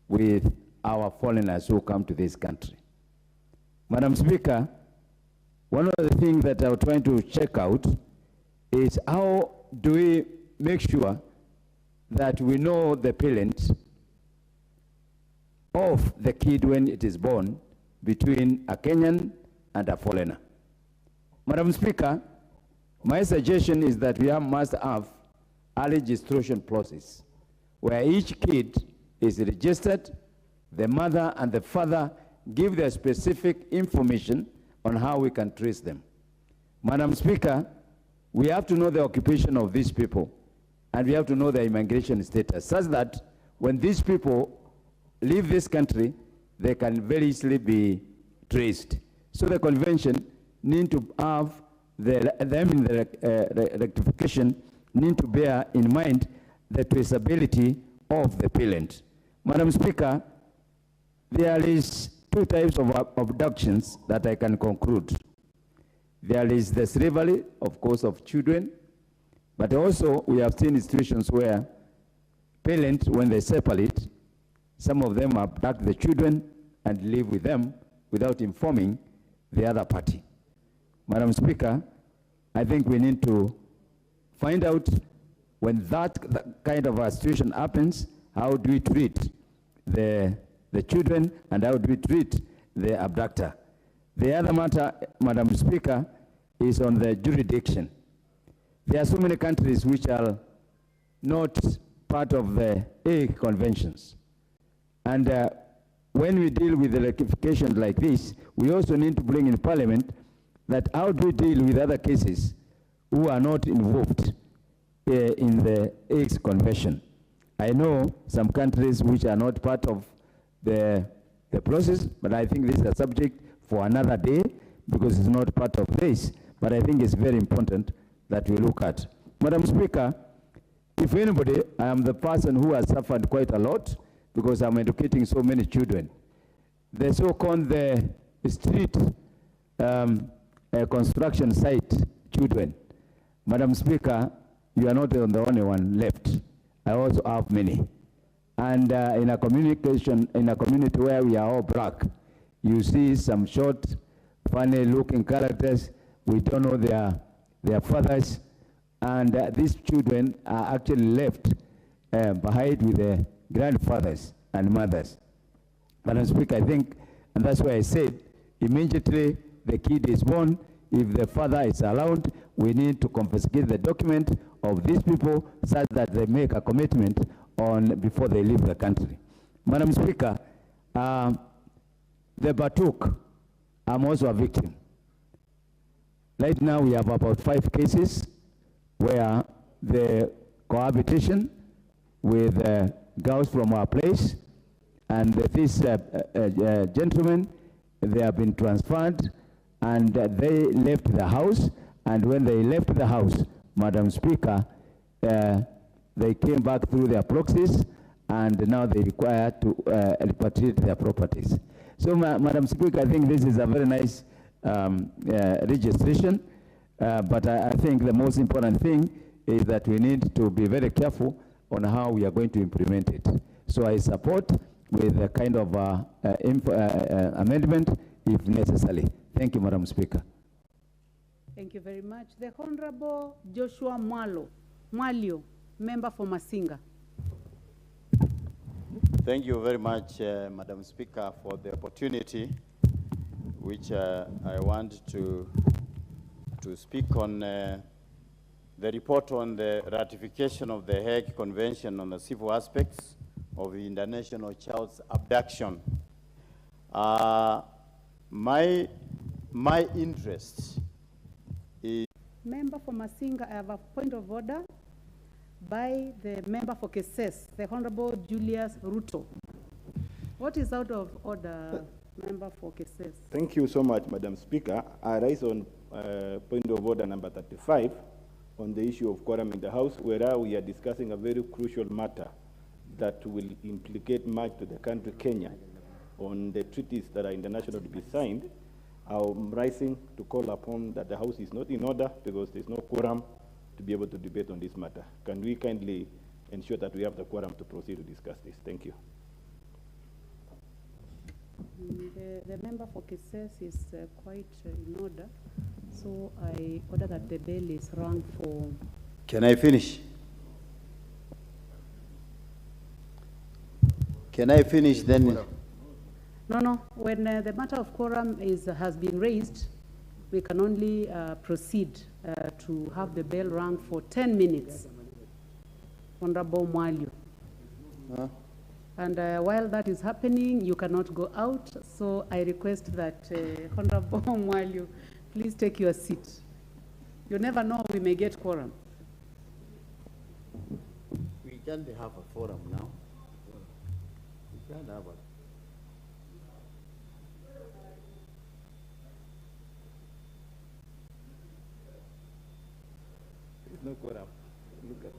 F: with our foreigners who come to this country. Madam Speaker, one of the things that I'm trying to check out is how do we make sure that we know the parent of the kid when it is born between a Kenyan and a foreigner. Madam Speaker, my suggestion is that we must have a registration process where each kid is registered, the mother and the father give their specific information on how we can trace them. Madam Speaker, we have to know the occupation of these people, and we have to know their immigration status, such that when these people leave this country, they can very easily be traced. So the convention need to have the rectification need to bear in mind the traceability of the parent. Madam Speaker, there is 2 types of abductions that I can conclude. There is the slavery, of course, of children, but also we have seen situations where parents, when they separate, some of them abduct the children and live with them without informing the other party. Madam Speaker, I think we need to find out when that kind of a situation happens, how do we treat the children and how do we treat the abductor. The other matter, Madam Speaker, is on the jurisdiction. There are so many countries which are not part of the Hague Conventions. And when we deal with the rectification like this, we also need to bring in Parliament that how do we deal with other cases who are not involved in the Hague Convention. I know some countries which are not part of the process, but I think this is a subject for another day because it's not part of this, but I think it's very important that we look at. Madam Speaker, if anybody, I am the person who has suffered quite a lot because I'm educating so many children. The so-called the street construction site children. Madam Speaker, you are not the only one left. I also have many. And in a community where we are all black, you see some short, funny-looking characters. We don't know their fathers, and these children are actually left behind with their grandfathers and mothers. Madam Speaker, I think, and that's why I said, immediately the kid is born, if the father is allowed, we need to confiscate the document of these people such that they make a commitment on before they leave the country. Madam Speaker, the Batuk, I'm also a victim. Right now we have about 5 cases where the cohabitation with girls from our place, and these gentlemen, they have been transferred, and they left the house, and when they left the house, Madam Speaker, they came back through their proxies, and now they require to repatriate their properties. So, Madam Speaker, I think this is a very nice registration, but I think the most important thing is that we need to be very careful on how we are going to implement it. So I support with a kind of amendment if necessary. Thank you, Madam Speaker.
O: Thank you very much. The Honorable Joshua Mwalio, member for Masinga.
T: Thank you very much, Madam Speaker, for the opportunity, which I want to speak on the report on the ratification of the Hague Convention on the civil aspects of international child's abduction. My interest is...
O: Member for Masinga, I have a point of order by the member for Keses, the Honorable Julius Ruto. What is out of order, member for Keses?
V: Thank you so much, Madam Speaker. I rise on point of order number 35 on the issue of quorum in the House, where we are discussing a very crucial matter that will implicate much to the country Kenya on the treaties that are international to be signed. I'm rising to call upon that the House is not in order because there's no quorum to be able to debate on this matter. Can we kindly ensure that we have the quorum to proceed to discuss this? Thank you.
O: The member for Keses is quite in order, so I order that the bill is run for...
T: Can I finish? Can I finish then?
O: No. When the matter of quorum has been raised, we can only proceed to have the bell rung for 10 minutes. Honorable Mwalio. Huh? And while that is happening, you cannot go out, so I request that Honorable Mwalio, please take your seat. You never know, we may get quorum.
T: We can't have a forum now. We can't have a...
V: There's no quorum. Look at it.